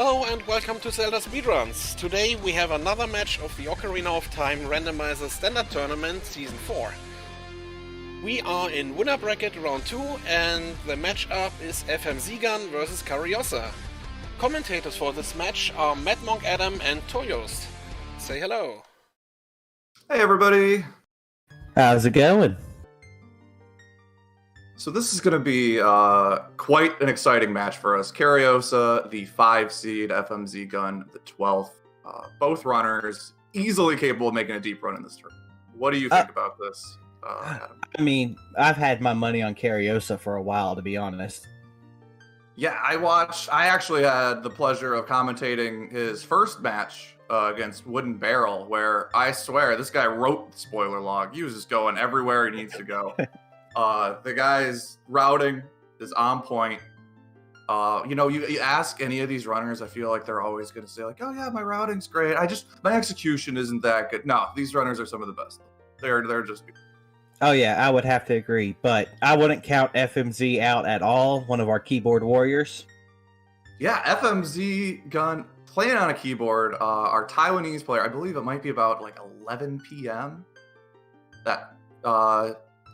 Hello and welcome to Zelda Speedruns. Today we have another match of the Ocarina of Time Randomizer Standard Tournament Season 4. We are in winner bracket round 2 and the matchup is Fmzgun versus Kariossa. Commentators for this match are Mad Monk Adam and Toyost. Say hello. Hey everybody! How's it going? So this is going to be quite an exciting match for us. Kariossa, the 5 seed, Fmzgun, the 12th. Both runners easily capable of making a deep run in this tournament. What do you think about this, Adam? I mean, I've had my money on Kariossa for a while, to be honest. Yeah, I actually had the pleasure of commentating his first match against Wooden Barrel, where I swear this guy wrote the spoiler log. He was just going everywhere he needs to go. The guy's routing is on point. You ask any of these runners, I feel like they're always going to say like, oh yeah, my routing's great. My execution isn't that good. No, these runners are some of the best. They're just good. Oh yeah, I would have to agree, but I wouldn't count FMZ out at all, one of our keyboard warriors. Yeah, Fmzgun playing on a keyboard, our Taiwanese player, I believe it might be about like 11 p.m. that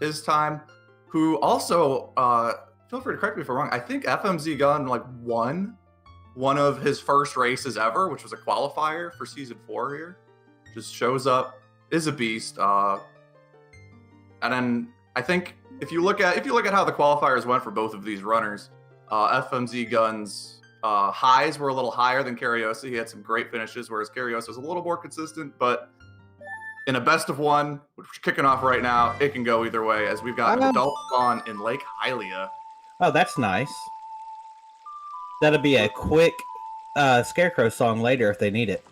his time, who also, feel free to correct me if I'm wrong, I think Fmzgun like won one of his first races ever, which was a qualifier for Season 4 here. Just shows up, is a beast. And then I think if you look at how the qualifiers went for both of these runners, Fmzgun's highs were a little higher than Kariossa. He had some great finishes, whereas Kariossa was a little more consistent, but in a best of one, which we're kicking off right now, it can go either way, as we've got an adult spawn in Lake Hylia. Oh, that's nice. That'll be a quick Scarecrow song later if they need it.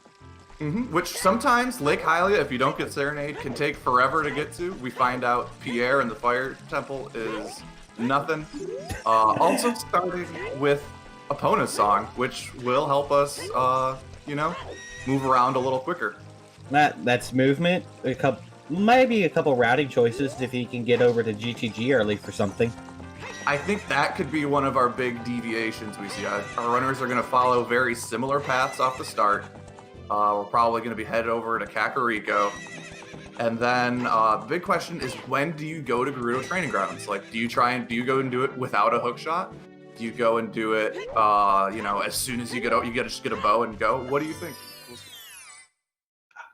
Which sometimes Lake Hylia, if you don't get Serenade, can take forever to get to. We find out Pierre in the Fire Temple is nothing. Also starting with Epona's song, which will help us, move around a little quicker. That's movement. Maybe a couple routing choices if you can get over to GTG early for something. I think that could be one of our big deviations we see. Our runners are going to follow very similar paths off the start. We're probably going to be headed over to Kakariko. And then the big question is, when do you go to Gerudo Training Grounds? Like, do you go and do it without a hook shot? Do you go and do it, as soon as you get out, just get a bow and go? What do you think?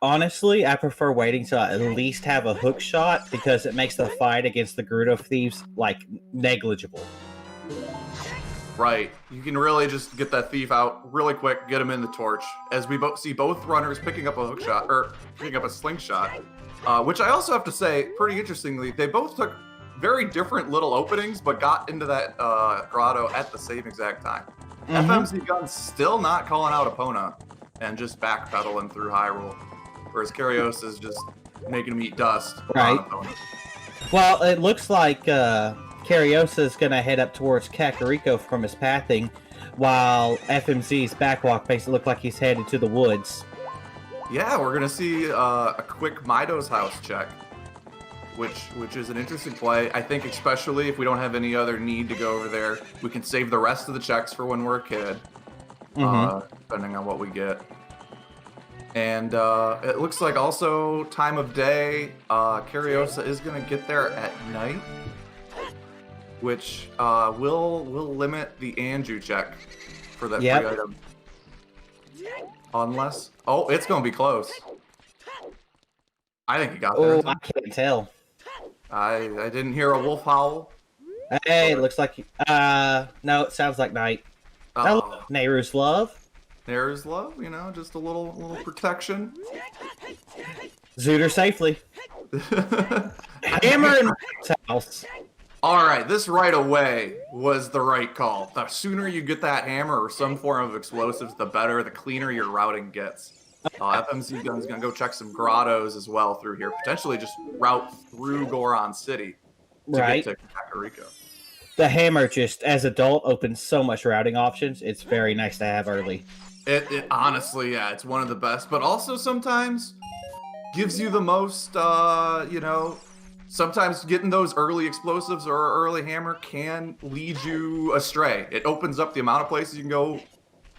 Honestly, I prefer waiting till I at least have a hook shot because it makes the fight against the Gerudo thieves, like, negligible. Right. You can really just get that thief out really quick, get him in the torch. As we see both runners picking up a hook shot, or picking up a slingshot, which I also have to say, pretty interestingly, they both took very different little openings, but got into that grotto at the same exact time. Fmzgun's still not calling out Epona and just backpedaling through Hyrule, whereas Kariossa is just making him eat dust. Right. Well, it looks like Kariossa is going to head up towards Kakariko from his pathing, while FMZ's backwalk makes it look like he's headed to the woods. Yeah, we're going to see a quick Meadow's house check, which is an interesting play. I think especially if we don't have any other need to go over there, we can save the rest of the checks for when we're a kid, depending on what we get. And it looks like also time of day, Kariossa is going to get there at night, which will limit the Anju check for that free item. Unless... Oh, it's going to be close. I think he got there. Oh, I can't tell. I didn't hear a wolf howl. Hey, it looks like... no, it sounds like night. Oh, Nehru's Love. There's love, just a little protection. Zooter safely. Hammer in house. All right, this right away was the right call. The sooner you get that hammer or some form of explosives, the better, the cleaner your routing gets. Fmzgun's going to go check some grottos as well through here. Potentially just route through Goron City to get to Kakariko. The hammer just, as adult, opens so much routing options. It's very nice to have early. It honestly, yeah, it's one of the best, but also sometimes gives you the most, sometimes getting those early explosives or early hammer can lead you astray. It opens up the amount of places you can go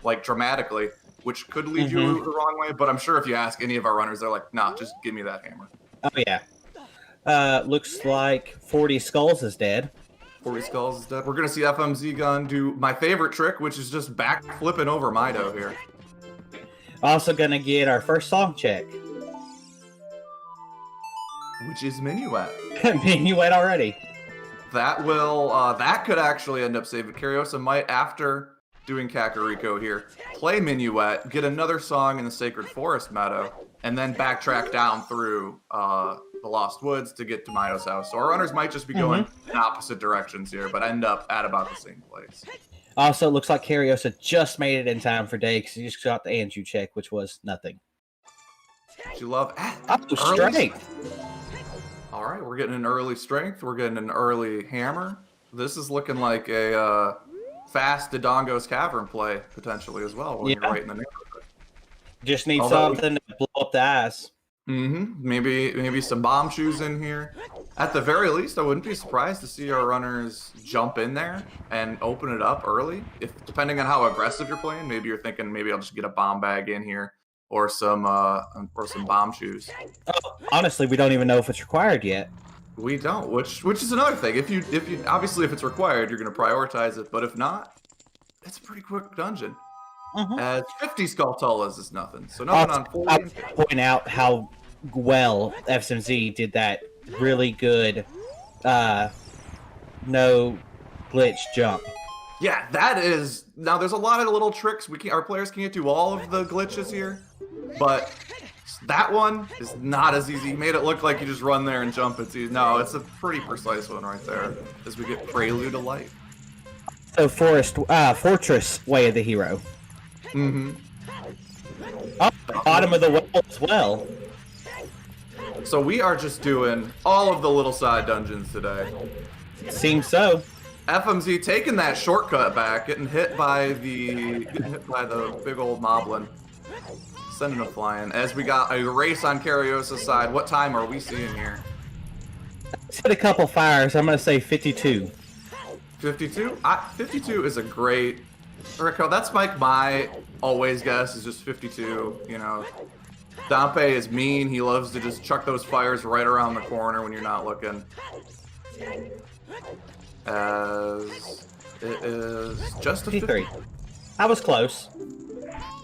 like dramatically, which could lead you the wrong way. But I'm sure if you ask any of our runners, they're like, nah, just give me that hammer. Oh, yeah. Looks like 40 Skulls is dead. 40 Skulls is dead. We're going to see Fmzgun do my favorite trick, which is just back flipping over Meadow here. Also going to get our first song check. Which is Minuet. Minuet already. That will, that could actually end up saving. Kariossa might, after doing Kakariko here, play Minuet, get another song in the Sacred Forest Meadow, and then backtrack down through the Lost Woods to get to Meadow's house. So our runners might just be going in opposite directions here, but end up at about the same place. Also, it looks like Kariossa just made it in time for day because he just got the Andrew check, which was nothing. You love strength. All right, we're getting an early strength. We're getting an early hammer. This is looking like a fast Dodongo's Cavern play, potentially, as well, when you're right in the neighborhood. Just need something to blow up the eyes. Maybe some bomb shoes in here. At the very least, I wouldn't be surprised to see our runners jump in there and open it up early. If depending on how aggressive you're playing, maybe you're thinking maybe I'll just get a bomb bag in here or some bomb shoes. Oh, honestly, we don't even know if it's required yet. We don't, which is another thing. If you obviously if it's required, you're going to prioritize it. But if not, it's a pretty quick dungeon. As 50 Skulltulas is nothing. So nothing on 40. I'll point out how well Fmz did that really good no glitch jump. Yeah, that is. Now there's a lot of little tricks our players can't do all of the glitches here, but that one is not as easy. He made it look like you just run there and jump. It's easy. No, it's a pretty precise one right there. As we get Prelude of Light. So Fortress Way of the Hero. Oh, bottom of the well as well. So we are just doing all of the little side dungeons today. Seems so. Fmz taking that shortcut back, getting hit by the big old moblin, sending a flying. As we got a race on Kariossa's side, what time are we seeing here? Let's hit a couple fires. I'm gonna say 52. 52? 52 is a great. Rico, that's like my always guess is just 52. You know, Dompe is mean. He loves to just chuck those fires right around the corner when you're not looking. As it is just a 53. I was close.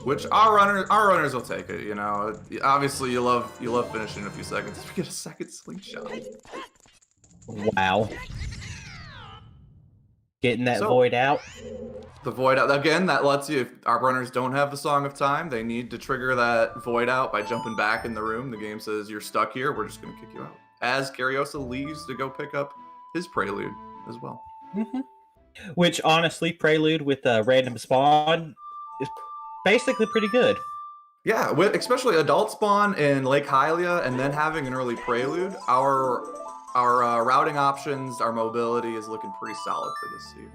Which our runners will take it. You know, obviously you love finishing in a few seconds. We get a second slingshot. Wow. Getting that void out. The void out again. That lets you. If our runners don't have the Song of Time, they need to trigger that void out by jumping back in the room. The game says you're stuck here. We're just gonna kick you out. As Kariossa leaves to go pick up his Prelude as well. Which honestly, Prelude with a random spawn is basically pretty good. Yeah, especially adult spawn in Lake Hylia and then having an early Prelude. Our routing options, our mobility is looking pretty solid for this seed.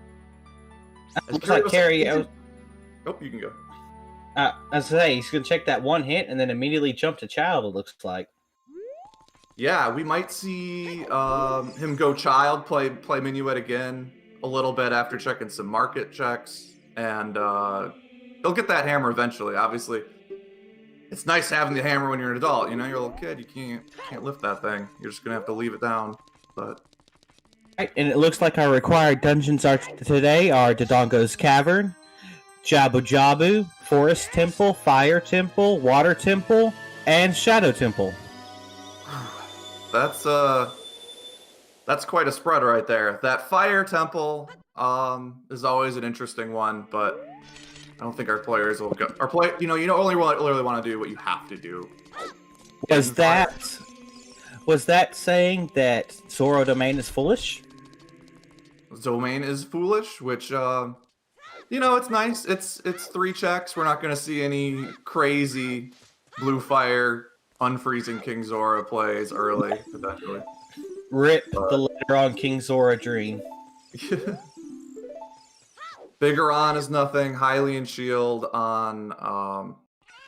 Looks like Kariossa. Oh, you can go. I was say he's gonna check that one hit and then immediately jump to Child. It looks like. Yeah, we might see him go Child, play Minuet again a little bit after checking some market checks, and he'll get that hammer eventually. Obviously, it's nice having the hammer when you're an adult. You know, you're a little kid, you can't lift that thing. You're just gonna have to leave it down. But right, and it looks like our required dungeons today are Dodongo's Cavern, Jabu Jabu, Forest Temple, Fire Temple, Water Temple, and Shadow Temple. That's quite a spread right there. That Fire Temple is always an interesting one, but I don't think our players will go. You only really want to do what you have to do. Was that saying that Zoro Domain is foolish? Domain is foolish, which it's nice. It's 3 checks. We're not going to see any crazy blue fire unfreezing King Zora plays early, potentially. Rip the letter on King Zora dream. Bigoron is nothing. Hylian Shield on,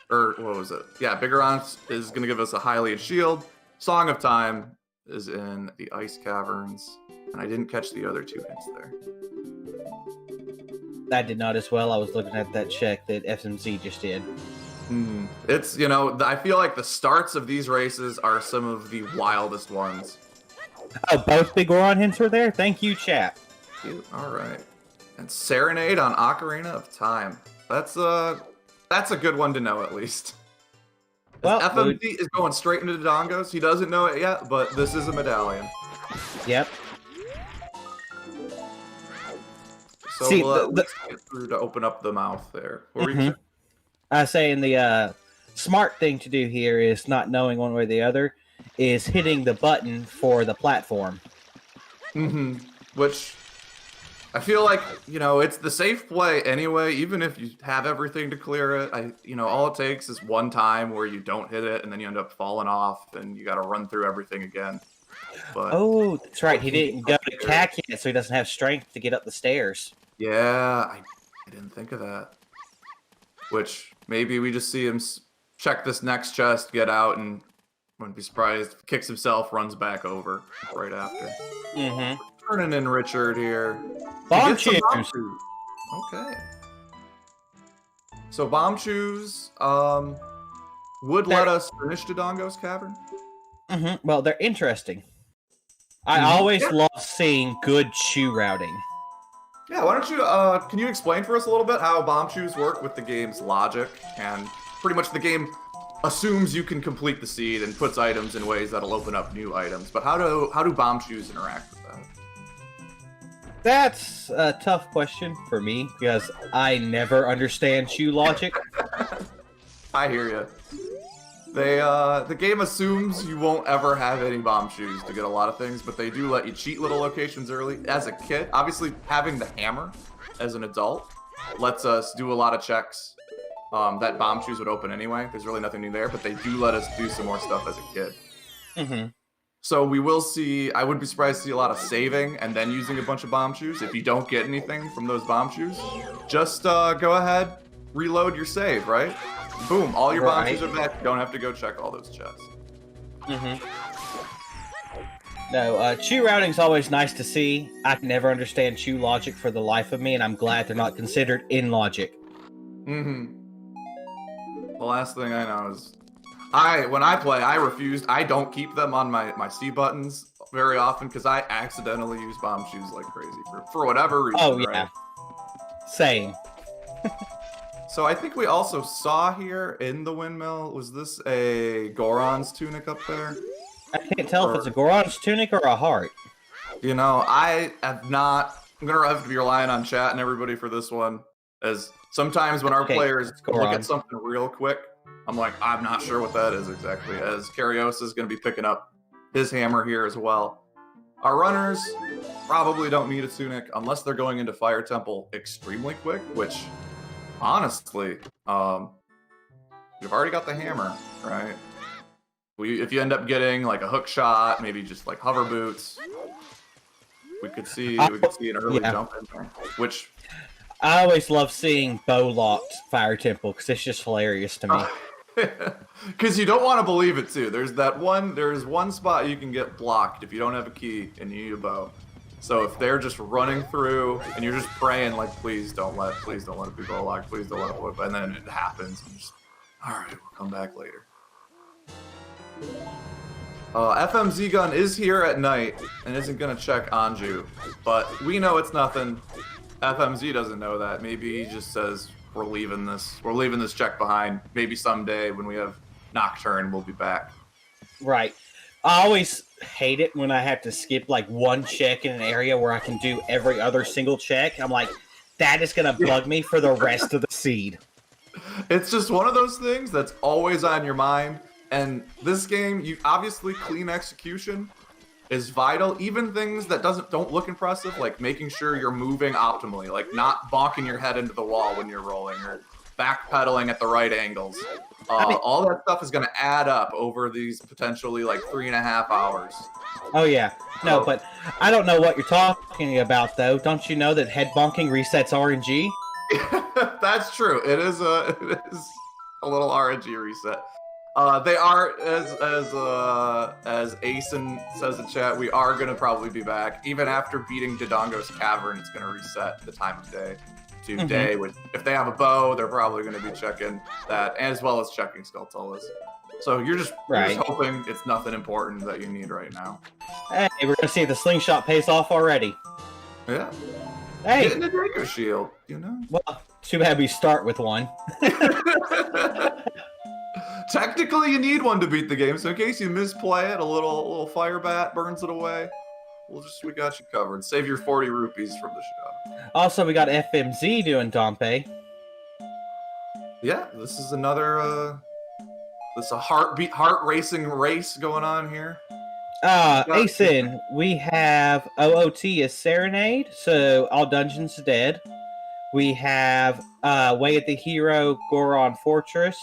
what was it? Yeah, Bigoron is going to give us a Hylian Shield. Song of Time is in the Ice Caverns, and I didn't catch the other 2 hints there. I did not as well. I was looking at that check that FMZ just did. It's, you know, I feel like the starts of these races are some of the wildest ones. Oh, both big Goron hints were there? Thank you, chat. All right. And Serenade on Ocarina of Time. That's a good one to know, at least. Well, FMZ is going straight into Dodongos. He doesn't know it yet, but this is a medallion. Yep. So see, let's get through to open up the mouth there. I say, in the smart thing to do here is not knowing one way or the other, is hitting the button for the platform. Which I feel like, you know, it's the safe play anyway. Even if you have everything to clear it, you know, all it takes is one time where you don't hit it, and then you end up falling off, and you got to run through everything again. But oh, that's right. He didn't go to CAC yet, so he doesn't have strength to get up the stairs. Yeah, I didn't think of that. Which, maybe we just see him check this next chest, get out, and wouldn't be surprised if kicks himself, runs back over right after. Turning in Richard here. Bomb Chews. Okay. So Bomb Chews would let us finish Dodongo's Cavern. Well, they're interesting. I always love seeing good chew routing. Yeah, why don't you, can you explain for us a little bit how Bomb Chews work with the game's logic? And pretty much the game assumes you can complete the seed and puts items in ways that'll open up new items. But how do Bomb Chews interact with that? That's a tough question for me, because I never understand chew logic. I hear you. The game assumes you won't ever have any Bomb Chews to get a lot of things, but they do let you cheat little locations early. As a kid, obviously having the hammer as an adult lets us do a lot of checks that Bomb Chews would open anyway. There's really nothing new there, but they do let us do some more stuff as a kid. So we will see, I wouldn't be surprised to see a lot of saving and then using a bunch of Bomb Chews. If you don't get anything from those Bomb Chews, just go ahead, reload your save, right? Boom, all your Bomb Chews are back. You don't have to go check all those chests. No, chew routing's always nice to see. I can never understand chew logic for the life of me, and I'm glad they're not considered in logic. The last thing I know is, when I play, I refuse. I don't keep them on my C buttons very often because I accidentally use Bomb Chews like crazy for whatever reason. Oh, yeah. Right? Same. So I think we also saw here in the windmill, was this a Goron's tunic up there? I can't tell if it's a Goron's tunic or a heart. You know, I have not, I'm going to have to be relying on chat and everybody for this one, as sometimes when our players look at something real quick, I'm like, I'm not sure what that is exactly, as kariossa is going to be picking up his hammer here as well. Our runners probably don't need a tunic unless they're going into Fire Temple extremely quick, which... honestly, you've already got the hammer, right? If you end up getting like a hook shot, maybe just like hover boots, we could see an early jump in there. Which I always love seeing bow locked Fire Temple because it's just hilarious to me. Because you don't want to believe it too. There's one spot you can get blocked if you don't have a key and you need a bow. So if they're just running through and you're just praying like, please don't let it be bow locked, please don't let it whip, and then it happens. And just, all right, we'll come back later. Fmzgun is here at night and isn't gonna check Anju, but we know it's nothing. FMZ doesn't know that. Maybe he just says we're leaving this check behind. Maybe someday when we have Nocturne, we'll be back. Right. I always hate it when I have to skip like one check in an area where I can do every other single check. I'm like, that is going to bug me for the rest of the seed. It's just one of those things that's always on your mind. And this game, you obviously clean execution is vital. Even things that don't look impressive, like making sure you're moving optimally, like not bonking your head into the wall when you're rolling or backpedaling at the right angles. All that stuff is going to add up over these potentially like 3.5 hours. Oh yeah, no, but I don't know what you're talking about though. Don't you know that head bonking resets RNG? That's true. It is a little RNG reset. They are, as Asen says in chat, we are going to probably be back. Even after beating Dodongo's Cavern, it's going to reset the time of day. today. If they have a bow, they're probably going to be checking that, as well as checking Skulltulas. So you're just hoping it's nothing important that you need right now. Hey, we're gonna see if the slingshot pays off already. Yeah. Hey, getting a Draco Shield, you know. Well, too bad we start with one. Technically, you need one to beat the game, so in case you misplay it, a little fire bat burns it away. We got you covered. Save your 40 rupees from the show. Also, we got FMZ doing Dompe. Yeah, this is another this is a heart racing race going on here. Asen, we have OOT as Serenade, so all dungeons dead. We have Way of the Hero, Goron Fortress.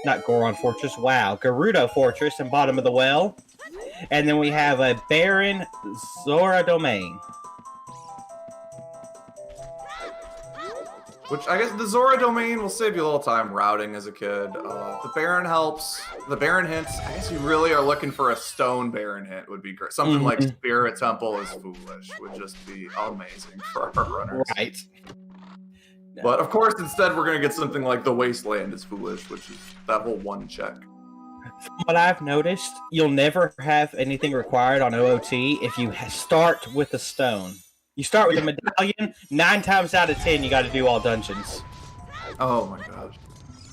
Not Goron Fortress, wow. Gerudo Fortress and Bottom of the Well. And then we have a Baron Zora Domain. Which, I guess, the Zora Domain will save you a little time routing as a kid. The Baron helps. The Baron hints, I guess you really are looking for a stone Baron hint would be great. Something like Spirit Temple is Foolish would just be amazing for our runners. Right. But, of course, instead we're going to get something like the Wasteland is Foolish, which is that whole one check. From what I've noticed, you'll never have anything required on OOT if you start with a stone. You start with a medallion, 9 times out of 10 you got to do all dungeons. Oh my gosh.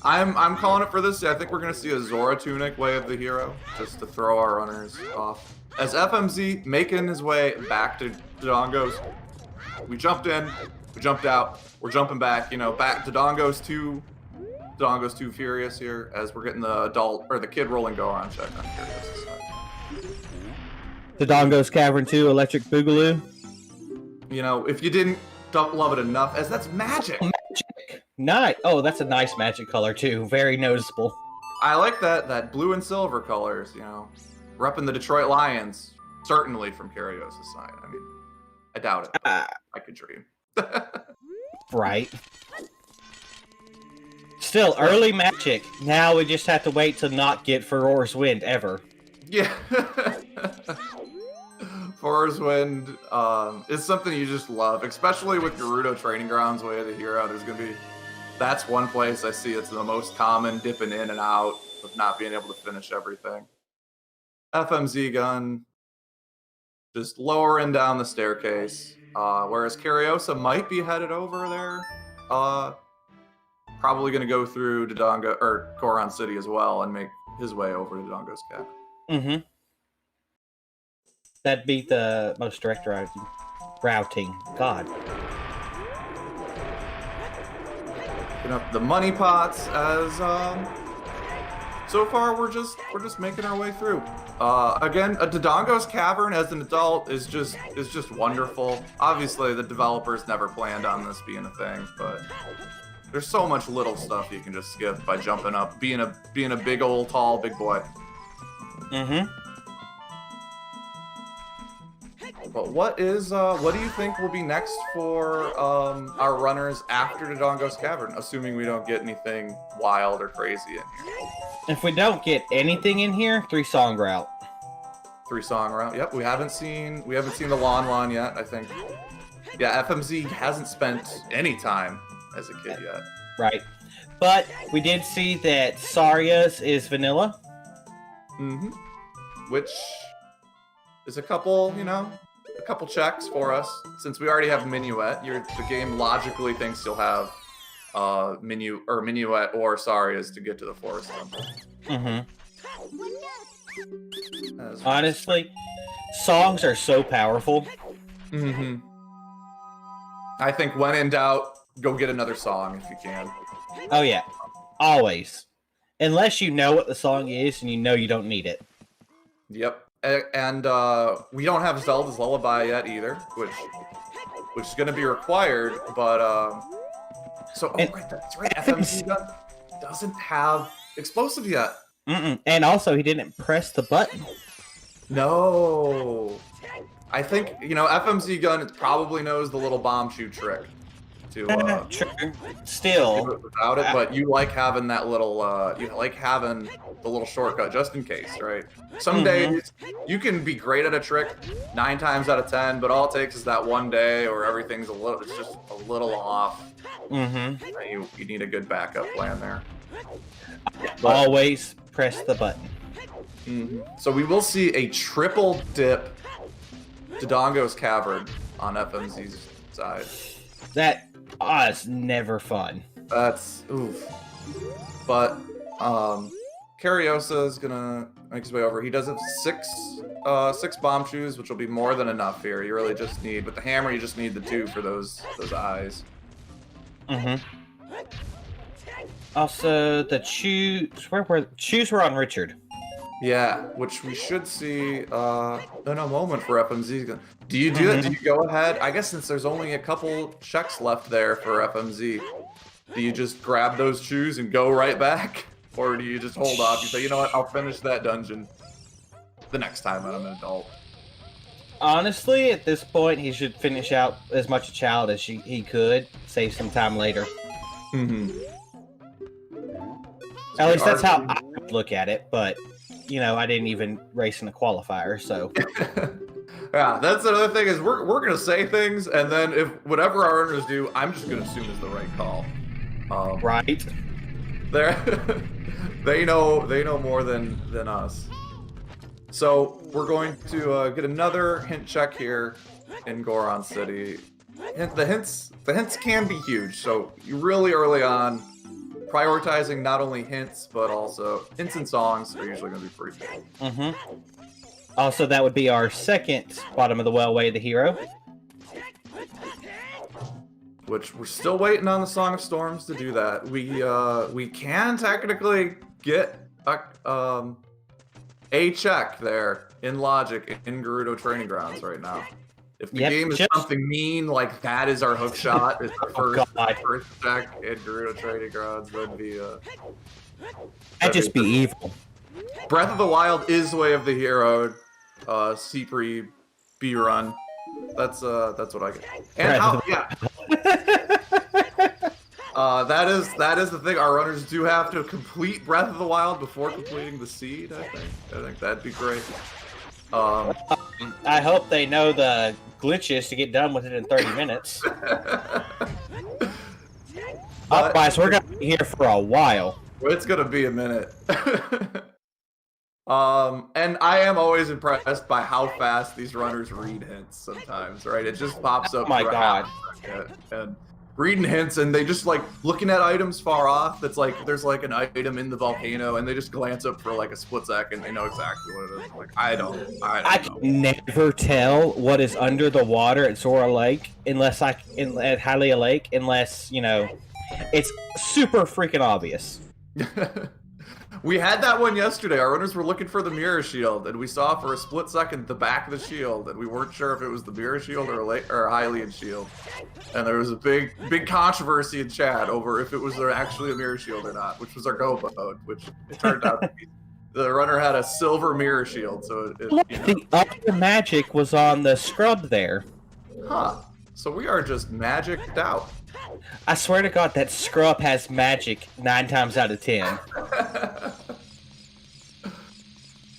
I'm calling it for this. I think we're going to see a Zora Tunic Way of the Hero, just to throw our runners off. As FMZ making his way back to Dodongo's, we jumped in, we jumped out, we're jumping back, back to Dodongo's too furious here as we're getting the kid rolling Goron check on Curious's side. Dodongo's Cavern 2, Electric Boogaloo. If you don't love it enough, as that's magic. Magic. Nice. Oh, that's a nice magic color too. Very noticeable. I like that blue and silver colors, repping the Detroit Lions, certainly from Kariosa's side. I mean, I doubt it. I could dream. Right. Still, early magic. Now we just have to wait to not get Furor's Wind ever. Yeah. Furor's Wind is something you just love, especially with Gerudo Training Grounds Way of the Hero. That's one place I see it's the most common, dipping in and out of not being able to finish everything. Fmzgun just lowering down the staircase, whereas Kariosa might be headed over there. Probably going to go through Dodongo or Goron City as well and make his way over to Dodongo's Cavern. Mm-hmm. That'd be the most direct routing. God. Picking up the money pots as so far we're just making our way through. Again, a Dodongo's Cavern as an adult is just wonderful. Obviously, the developers never planned on this being a thing, but there's so much little stuff you can just skip by jumping up, being a big old tall big boy. Mm-hmm. But what do you think will be next for our runners after Dodongo's Cavern, assuming we don't get anything wild or crazy in here? If we don't get anything in here, 3-song route. 3-song route. Yep, we haven't seen the Lon yet. I think. Yeah, FMZ hasn't spent any time as a kid yet. Right, but we did see that Saria's is vanilla. Mm-hmm. Which is a couple checks for us. Since we already have Minuet, the game logically thinks you'll have Minuet or Saria's to get to the Forest Temple. Mm-hmm. Honestly, songs are so powerful. Mm-hmm. I think when in doubt, go get another song if you can. Oh yeah, always. Unless you know what the song is and you know you don't need it. Yep. And we don't have Zelda's Lullaby yet either, which is going to be required. But right, that's right. Fmzgun doesn't have explosive yet. Mm-mm. And also, he didn't press the button. No. I think Fmzgun probably knows the little bomb shoot trick to True. do Still, it without it, but you like having that little you like having the little shortcut just in case, right? Some days you can be great at a trick 9 times out of 10, but all it takes is that one day or everything's it's just a little off. You need a good backup plan there. But, always press the button. so we will see a triple dip Dodongo's Cavern on FMZ's side. That is never fun. That's oof. But Kariossa is gonna make his way over. He does have 6 bomb shoes, which will be more than enough here. You really just need, with the hammer, you just need the 2 for those eyes. Also, the shoes were on Richard. Yeah, which we should see in a moment for FMZ. Do you do it? Do you go ahead? I guess since there's only a couple checks left there for FMZ, do you just grab those shoes and go right back? Or do you just hold off? You say, you know what, I'll finish that dungeon the next time when I'm an adult. Honestly, at this point, he should finish out as much a child as he could, save some time later. At least that's how I would look at it, but, you know, I didn't even race in the qualifier, so... Yeah, that's another thing, is we're going to say things, and then if whatever our owners do, I'm just going to assume is the right call. Right. They know more than us. So we're going to get another hint check here in Goron City. The hints can be huge, so you really early on prioritizing not only hints but also hints and songs are usually going to be pretty big. Also, that would be our second bottom of the well way of the hero. Which we're still waiting on the Song of Storms to do that. We can technically get a check there in logic in Gerudo Training Grounds right now. If the game is something mean, like that is our hook shot, it's our first check in Gerudo Training Grounds, that'd be That'd just be evil. Breath of the Wild is Way of the Hero, C3 B run. That's what I get. And that is the thing. Our runners do have to complete Breath of the Wild before completing the Seed. I think that'd be great. I hope they know the glitches to get done with it in 30 minutes. Otherwise, we're gonna be here for a while. It's gonna be a minute. And I am always impressed by how fast these runners read hints sometimes, right? It just pops up. Oh my god. And reading hints, and they just like looking at items far off. That's like there's like an item in the volcano, and they just glance up for like a split second. They know exactly what it is. Like I don't know. Can never tell what is under the water at Zora Lake at Hylian Lake, unless you know it's super freaking obvious. We had that one yesterday. Our runners were looking for the mirror shield, and we saw for a split second the back of the shield, and we weren't sure if it was the mirror shield or Hylian shield. And there was a big controversy in chat over if it was actually a mirror shield or not, which was our go mode, which it turned out to be. The runner had a silver mirror shield, so the other magic was on the scrub there. Huh. So we are just magicked out. I swear to God, that scrub has magic 9 times out of 10.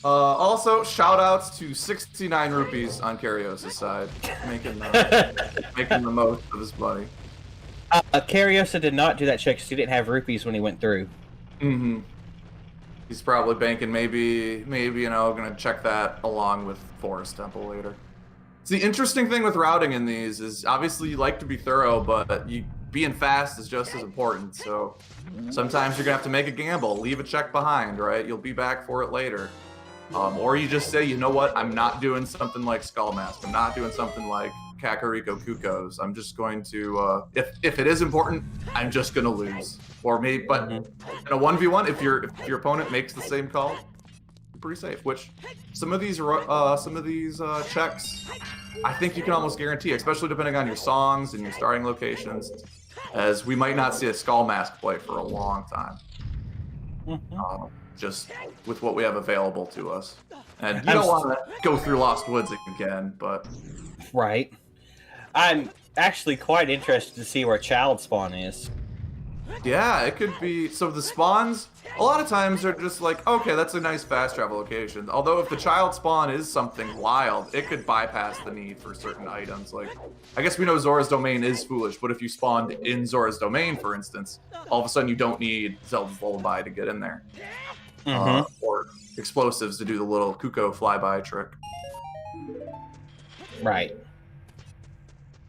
Also, shout-outs to 69 rupees on Kariossa's side, making the most of his money. Kariossa did not do that check because he didn't have rupees when he went through. He's probably banking maybe gonna check that along with Forest Temple later. The interesting thing with routing in these is obviously you like to be thorough, but being fast is just as important. So sometimes you're gonna have to make a gamble, leave a check behind, right? You'll be back for it later. Or you just say, you know what, I'm not doing something like Skull Mask. I'm not doing something like Kakariko Kuko's. I'm just going to, if it is important, I'm just gonna lose. Or maybe, but in a 1v1, if your opponent makes the same call, you're pretty safe. Which some of these checks, I think you can almost guarantee, especially depending on your songs and your starting locations, as we might not see a Skull Mask play for a long time. Just with what we have available to us. And you don't want to go through Lost Woods again, but... Right. I'm actually quite interested to see where child spawn is. Yeah, it could be. So the spawns, a lot of times they're just like, okay, that's a nice fast travel location. Although if the child spawn is something wild, it could bypass the need for certain items. Like, I guess we know Zora's Domain is foolish, but if you spawned in Zora's Domain, for instance, all of a sudden you don't need Zelda's Lullaby to get in there. Or explosives to do the little Kuko flyby trick. Right.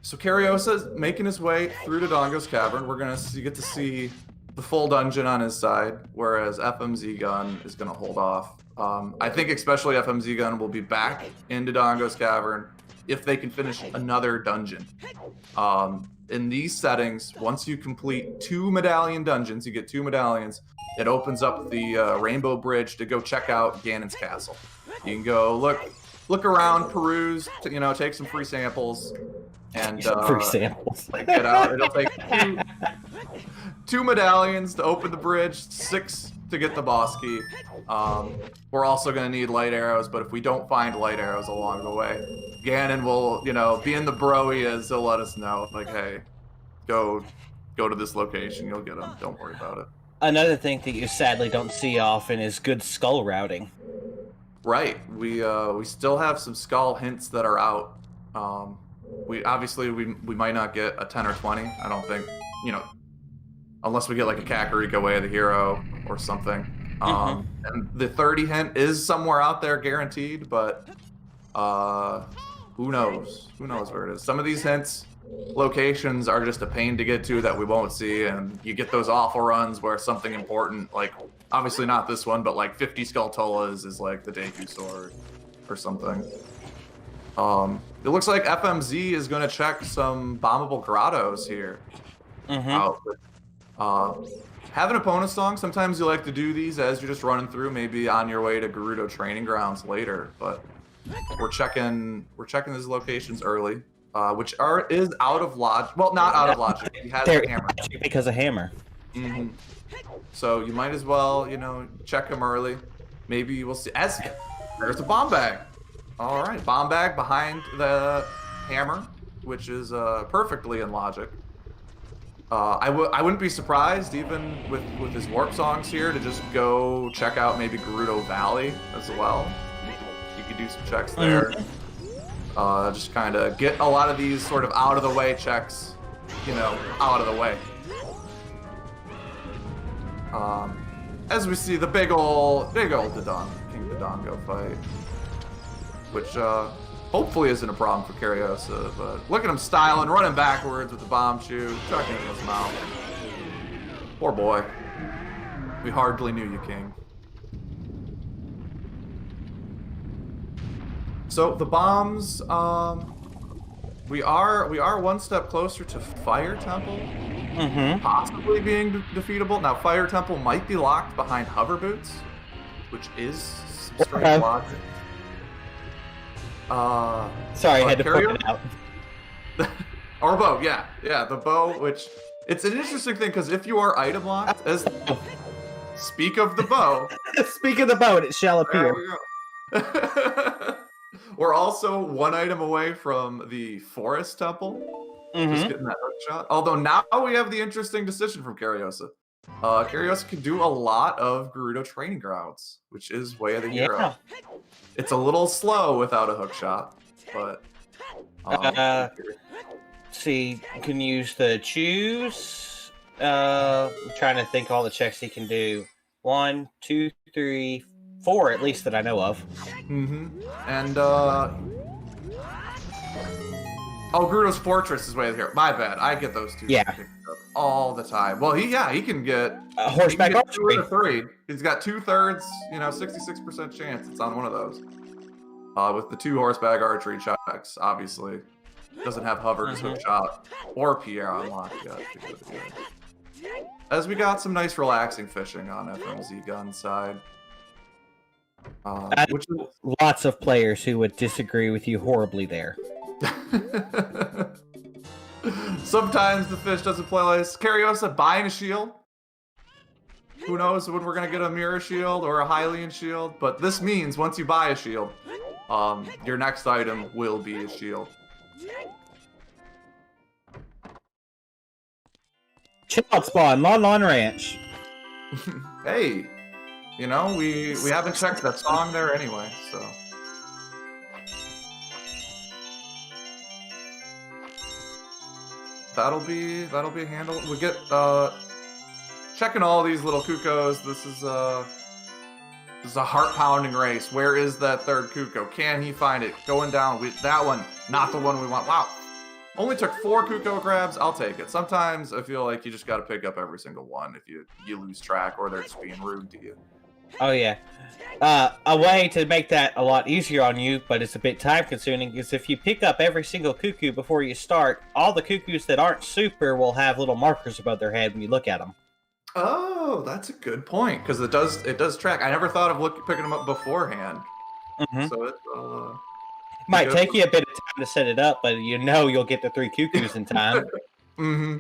So Kariosa's making his way through Dodongo's cavern. We're gonna get to see the full dungeon on his side, whereas Fmzgun is gonna hold off. I think especially Fmzgun will be back in Dodongo's cavern if they can finish another dungeon. In these settings, once you complete 2 medallion dungeons, you get 2 medallions. It opens up the Rainbow Bridge to go check out Ganon's castle. You can go look around, peruse, take some free samples. And free samples. Get out. It'll take 2 medallions to open the bridge, 6 to get the boss key. We're also gonna need light arrows, but if we don't find light arrows along the way, Ganon will, being the bro he is, he'll let us know, like, hey, go to this location, you'll get them. Don't worry about it. Another thing that you sadly don't see often is good skull routing. Right. We still have some skull hints that are out. We might not get a 10 or 20. I don't think, unless we get like a Kakariko Way of the Hero or something. And the 30 hint is somewhere out there guaranteed, but who knows? Who knows where it is? Some of these hints, locations are just a pain to get to that we won't see, and you get those awful runs where something important, like obviously not this one, but like 50 Skulltulas is like the Deku Sword or something. It looks like FMZ is going to check some bombable grottos here. Have an opponent song. Sometimes you like to do these as you're just running through, maybe on your way to Gerudo training grounds later. But we're checking these locations early, which is out of logic. Well, not out of logic. He has a hammer because of hammer. So you might as well, check him early. Maybe we'll see. There's a bomb bag. All right, bomb bag behind the hammer, which is perfectly in logic. I wouldn't be surprised, even with his warp songs here, to just go check out maybe Gerudo Valley as well. You could do some checks there. Just kind of get a lot of these sort of out of the way checks, out of the way. As we see the big old King Dodongo fight. Which hopefully isn't a problem for Kariossa, but look at him styling, running backwards with the bomb shoe, chucking it in his mouth. Poor boy. We hardly knew you, King. So the bombs, we are one step closer to Fire Temple, possibly being defeatable. Now Fire Temple might be locked behind hover boots, which is some strange logic. Sorry, I had to point it out. Or bow, yeah, the bow, which it's an interesting thing because if you are item locked, speak of the bow. Speak of the bow, it shall appear. There we go. We're also 1 item away from the Forest Temple. Just getting that hook shot. Although now we have the interesting decision from Kariossa. Kariossa can do a lot of Gerudo training grounds, which is Way of the Hero. It's a little slow without a hook shot, but see, you can use the choose. I'm trying to think all the checks he can do. 1, 2, 3, 4 at least that I know of. And Gerudo's Fortress is Way of the Hero. My bad. I get those two all the time. Well, he can get horseback archery. 2 out of 3. He's got 2/3, 66% chance it's on one of those. With the 2 horseback archery checks, obviously. Doesn't have hover, just hook shot, or Pierre unlocked yet. As we got some nice relaxing fishing on Fmzgun's side. Which is... Lots of players who would disagree with you horribly there. Sometimes the fish doesn't play like this. Kariossa buying a shield. Who knows when we're gonna get a mirror shield or a Hylian shield, but this means once you buy a shield, your next item will be a shield. Child Spawn, Lon Lon Ranch. Hey, you know, we haven't checked that song there anyway, so. That'll be a handle. We get checking all these little cuckoos. This is a heart-pounding race. Where is that third cuckoo? Can he find it? Going down. That one, not the one we want. Wow. Only took 4 cuckoo grabs. I'll take it. Sometimes I feel like you just got to pick up every single one if you lose track or they're just being rude to you. Oh yeah. A way to make that a lot easier on you, but it's a bit time-consuming, is if you pick up every single cuckoo before you start, all the cuckoos that aren't super will have little markers above their head when you look at them. Oh, that's a good point, because it does track. I never thought of picking them up beforehand. Mm-hmm. So it might take you a bit of time to set it up, but you know you'll get the 3 cuckoos in time. Mm-hmm.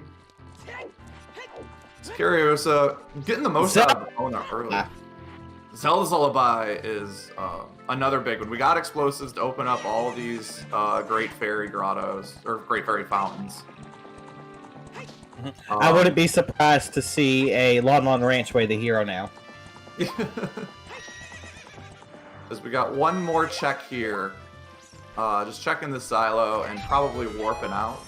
It's kariossa, getting the most out of the Bona early. Zelda's Lullaby is another big one. We got explosives to open up all of these great fairy grottos, or great fairy fountains. I wouldn't be surprised to see a Lon Lon Ranch way the hero now. Because we got one more check here. Just checking the silo and probably warping out.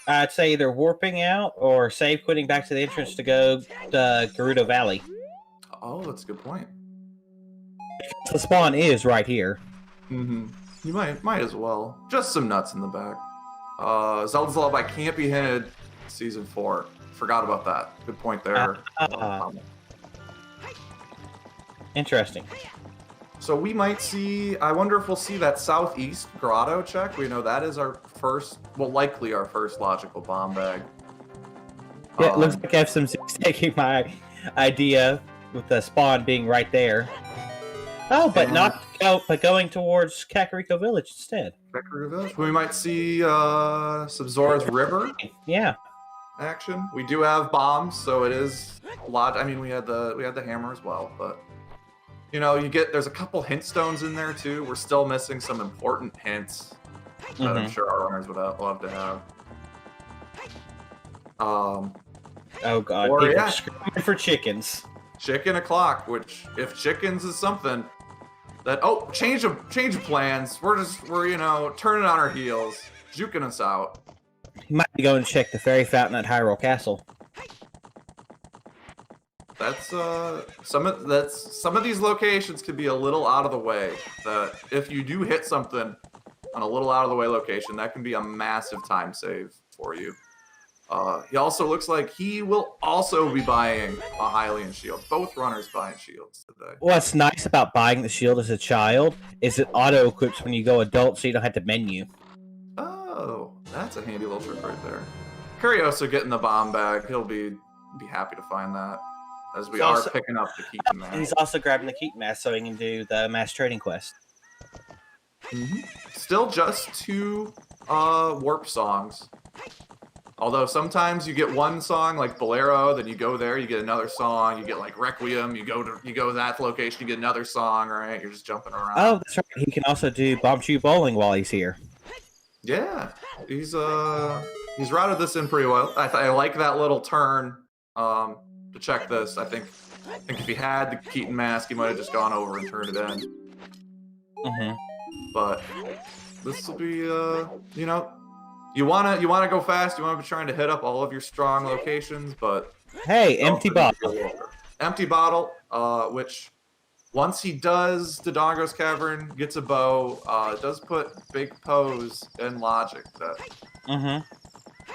I'd say either warping out or save quitting back to the entrance to go to Gerudo Valley. Oh, that's a good point. The spawn is right here. Mm-hmm. You might as well. Just some nuts in the back. Zelda's Lullaby can't be hinted Season 4. Forgot about that. Good point there. Interesting. So we might see, I wonder if we'll see that southeast grotto check. We know that is our first, well, likely our first logical bomb bag. Yeah, it looks like Fmzgun's taking my idea with the spawn being right there. Oh, but but going towards Kakariko Village instead. Kakariko Village. We might see some Zora's River. Yeah. Action. We do have bombs, so it is a lot. I mean, we had the hammer as well, but you know, there's a couple hint stones in there too. We're still missing some important hints that I'm sure our runners would love to have. Oh God, or, people screaming for chickens. Chicken o'clock, which if chickens is something that change of plans. We're you know, turning on our heels, juking us out. You might be going to check the fairy fountain at Hyrule Castle. That's some of these locations could be a little out of the way. That if you do hit something on a little out of the way location, that can be a massive time save for you. He also looks like he will also be buying a Hylian Shield. Both runners buying shields today. What's nice about buying the shield as a child is it auto-equips when you go adult, so you don't have to menu. Oh, that's a handy little trick right there. Kariossa getting the bomb bag. He'll be happy to find that, as we are picking up the Keaton mask. And he's also grabbing the Keaton mask so he can do the mass trading quest. Still just 2 warp songs. Although sometimes you get one song like Bolero, then you go there, you get another song, you get like Requiem, you go to that location, you get another song, right? You're just jumping around. Oh, that's right. He can also do Bomb Shoe Bowling while he's here. Yeah, he's routed this in pretty well. I like that little turn to check this. I think if he had the Keaton mask, he might have just gone over and turned it in. But this will be you know. You wanna go fast. You wanna be trying to hit up all of your strong locations, but hey, empty bottle. Empty bottle. Which once he does Dodongo's Cavern, gets a bow. It does put Big Pose in logic. That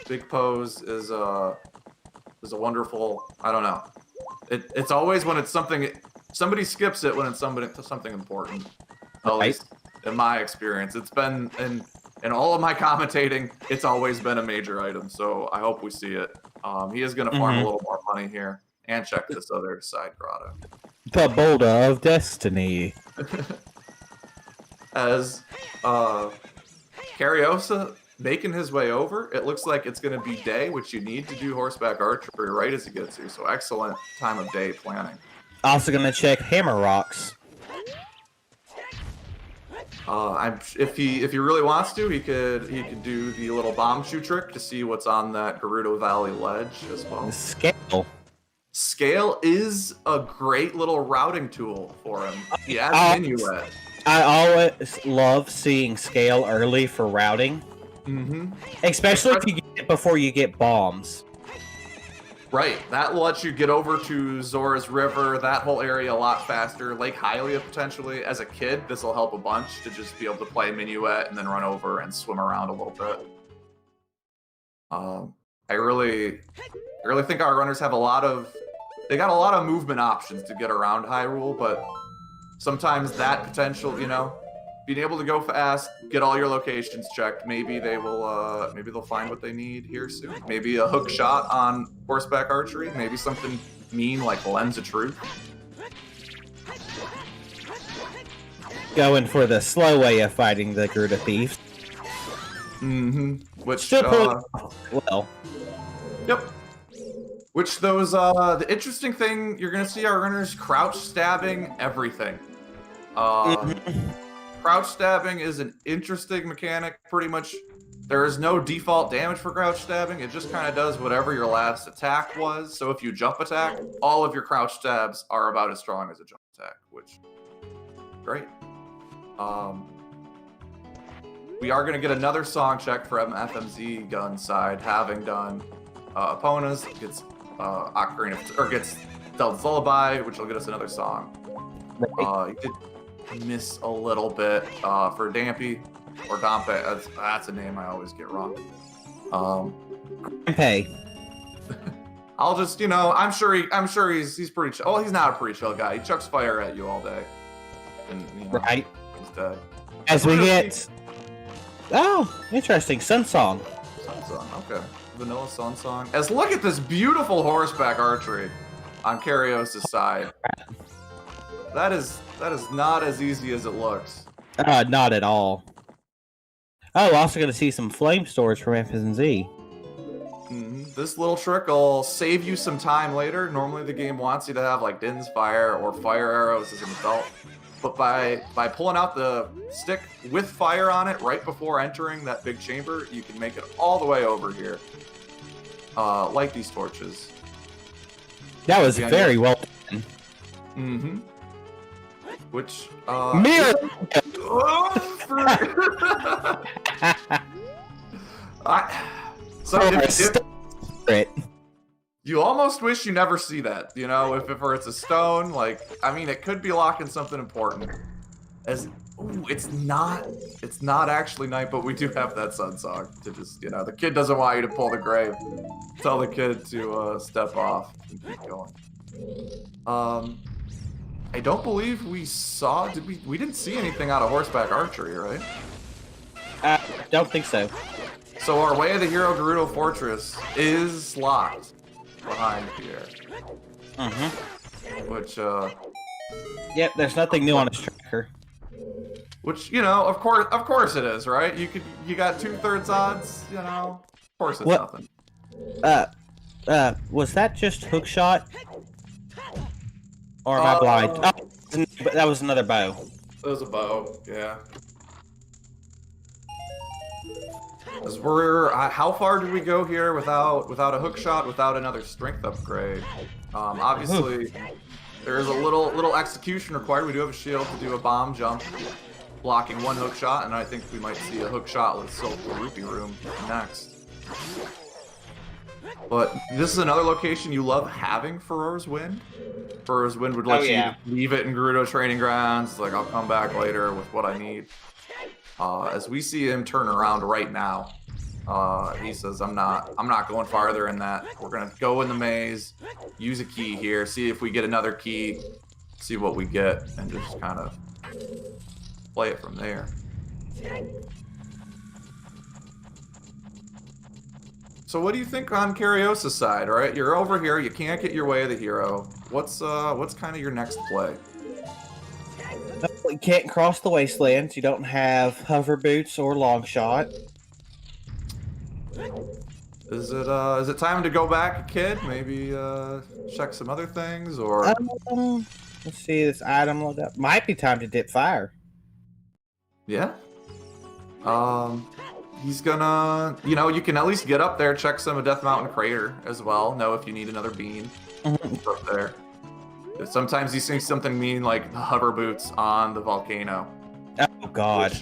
Big Pose is a wonderful. I don't know. It's always when it's something. Somebody skips it when it's something important. At least in my experience, it's been in all of my commentating, it's always been a major item, so I hope we see it. He is going to farm a little more money here and check this other side grotto. The Boulder of Destiny. As Kariossa making his way over, it looks like it's going to be day, which you need to do horseback archery right as he gets here, so excellent time of day planning. Also going to check Hammer Rocks. If he really wants to, he could do the little bomb shoe trick to see what's on that Gerudo Valley ledge as well. Scale. Scale is a great little routing tool for him. He adds minuet. I always love seeing scale early for routing. Especially if you get it before you get bombs. Right, that lets you get over to Zora's River, that whole area a lot faster. Lake Hylia, potentially. As a kid, this will help a bunch to just be able to play Minuet and then run over and swim around a little bit. I really think our runners have they got a lot of movement options to get around Hyrule, but sometimes that potential, being able to go fast, get all your locations checked, maybe they'll find what they need here soon. Maybe a hook shot on horseback archery, maybe something mean like Lens of Truth. Going for the slow way of fighting the Gerudo Thieves. Which well. Yep. Which those the interesting thing, you're gonna see our runners crouch stabbing everything. Crouch stabbing is an interesting mechanic. Pretty much, there is no default damage for crouch stabbing. It just kind of does whatever your last attack was. So if you jump attack, all of your crouch stabs are about as strong as a jump attack, which great. We are going to get another song check from Fmzgun129 side, having done Epona's, gets gets Zelda's Lullaby, which will get us another song. You did miss a little bit for Dampy or Dampe. That's a name I always get wrong. Hey. I'll just, I'm sure he's pretty chill. Oh, he's not a pretty chill guy. He chucks fire at you all day. And right. He's dead. As we get interesting. Sun Song. Sun Song, okay. Vanilla Sun Song. Look at this beautiful horseback archery on Kariossa's side. That is not as easy as it looks. Not at all. Oh, also going to see some flame storage from FMZ. This little trick will save you some time later. Normally the game wants you to have like Din's Fire or Fire Arrows as an adult. But by pulling out the stick with fire on it right before entering that big chamber, you can make it all the way over here. Like these torches. That was very well done. Which mirror. You almost wish you never see that, if it's a stone, it could be locking something important. It's not actually night, but we do have that Sun Song to just, the kid doesn't want you to pull the grave. Tell the kid to step off and keep going. I don't believe we saw, we didn't see anything out of horseback archery, right? Don't think so. So our Way of the Hero Gerudo Fortress is locked behind here. Which, Yep, there's nothing new on its tracker. Which, of course it is, right? You got 2/3 odds, of course it's nothing. Was that just hookshot? Or am I blind? Oh, that was another bow. It was a bow, yeah. How far did we go here without a hook shot, without another strength upgrade? Obviously, there is a little execution required. We do have a shield to do a bomb jump, blocking one hook shot, and I think we might see a hook shot with Silk Rupee Room next. But this is another location you love having Furor's Wind. Furor's Wind would let you leave it in Gerudo Training Grounds. Like, I'll come back later with what I need. As we see him turn around right now, he says, I'm not going farther in that. We're gonna go in the maze, use a key here, see if we get another key, see what we get, and just kind of play it from there. So what do you think on Kariossa's side, right? You're over here, you can't get your Way of the Hero. What's kind of your next play? You can't cross the wastelands. You don't have hover boots or long shot. Is it time to go back a kid? Maybe check some other things, or let's see this item load up. Might be time to dip fire. Yeah. He's gonna, you can at least get up there, check some of Death Mountain Crater as well. Know if you need another bean up there. Sometimes you see something mean like the hover boots on the volcano. Oh God.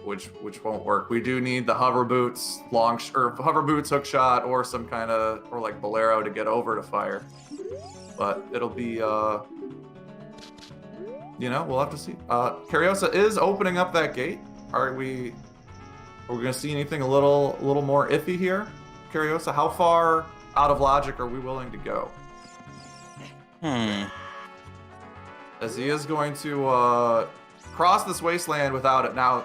Which won't work. We do need the hover boots, hover boots, hook shot, or some kind of, or like bolero to get over to fire. But it'll be, we'll have to see. Kariossa is opening up that gate. Are we gonna see anything a little more iffy here? Kariossa, how far out of logic are we willing to go? As he is going to cross this wasteland without it. Now,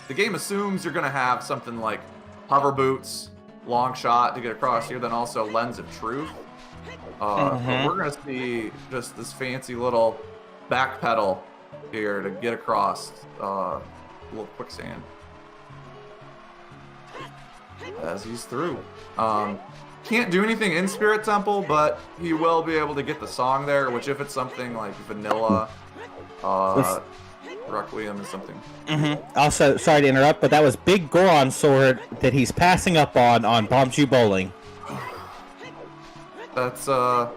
the game assumes you're gonna have something like hover boots, long shot to get across here, then also lens of truth. But we're gonna see just this fancy little back pedal here to get across a little quicksand. As he's through. Can't do anything in Spirit Temple, but he will be able to get the song there, which if it's something like vanilla, Requiem is something. Also, sorry to interrupt, but that was Big Goron's sword that he's passing up on Bombchu Bowling. That's, I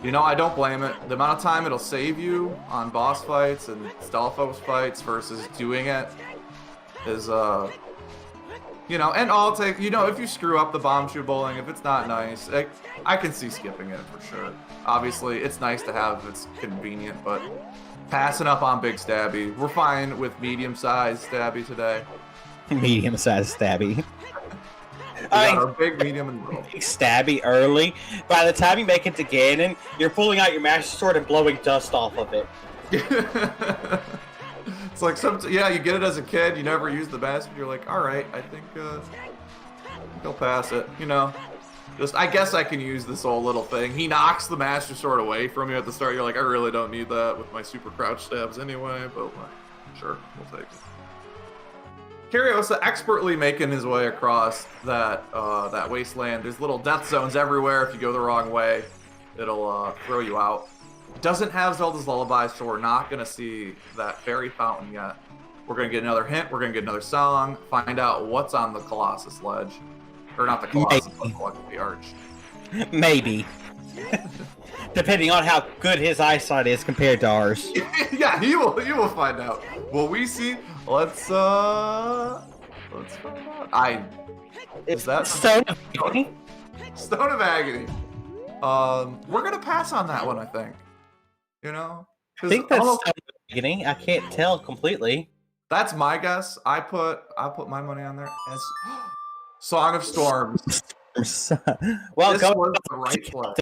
don't blame it. The amount of time it'll save you on boss fights and Stalfos fights versus doing it is, and I'll take, if you screw up the Bombchu Bowling, if it's not nice, I can see skipping it for sure. Obviously, it's nice to have, it's convenient, but passing up on Big Stabby. We're fine with medium-sized Stabby today. Medium-sized Stabby. Our big, medium, and little. Big Stabby early. By the time you make it to Ganon, you're pulling out your Master Sword and blowing dust off of it. It's like you get it as a kid, you never use the Master, you're like, all right, I think he'll pass it, I guess I can use this whole little thing. He knocks the Master Sword away from you at the start. You're like, I really don't need that with my super crouch stabs anyway, but sure, we'll take it. Kariossa expertly making his way across that wasteland. There's little death zones everywhere. If you go the wrong way, it'll throw you out. It doesn't have Zelda's Lullaby, so we're not going to see that fairy fountain yet. We're going to get another hint. We're going to get another song. Find out what's on the Colossus ledge. Or not the Colossus, but the arch. Maybe. Depending on how good his eyesight is compared to ours. Yeah, he will find out. Will we see? Let's find out. Is that Stone of Agony? Stone of Agony. We're gonna pass on that one, I think. I think that's Stone of Agony. I can't tell completely. That's my guess. I'll put my money on there as Song of Storms. Well, this was the right play.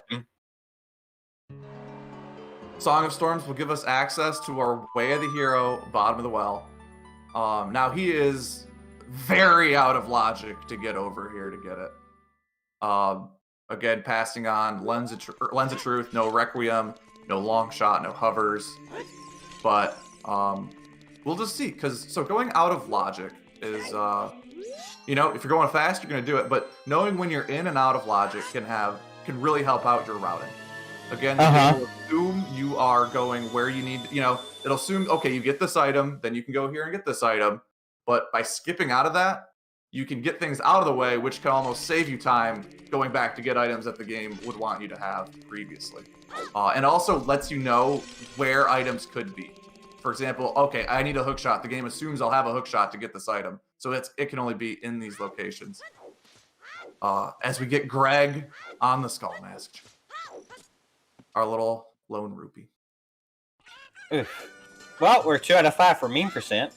Song of Storms will give us access to our Way of the Hero, bottom of the well. Now he is very out of logic to get over here to get it. Again, passing on Lens of Truth, no Requiem, no long shot, no hovers. But we'll just see, so going out of logic is, if you're going fast, you're going to do it. But knowing when you're in and out of logic can really help out your routing. Again, it'll assume you are going where you need, it'll assume, okay, you get this item, then you can go here and get this item. But by skipping out of that, you can get things out of the way, which can almost save you time going back to get items that the game would want you to have previously. And also lets you know where items could be. For example, okay, I need a hook shot. The game assumes I'll have a hook shot to get this item. So it can only be in these locations. As we get Greg on the Skull Mask. Our little lone rupee. Oof. Well, we're 2 out of 5 for meme percent.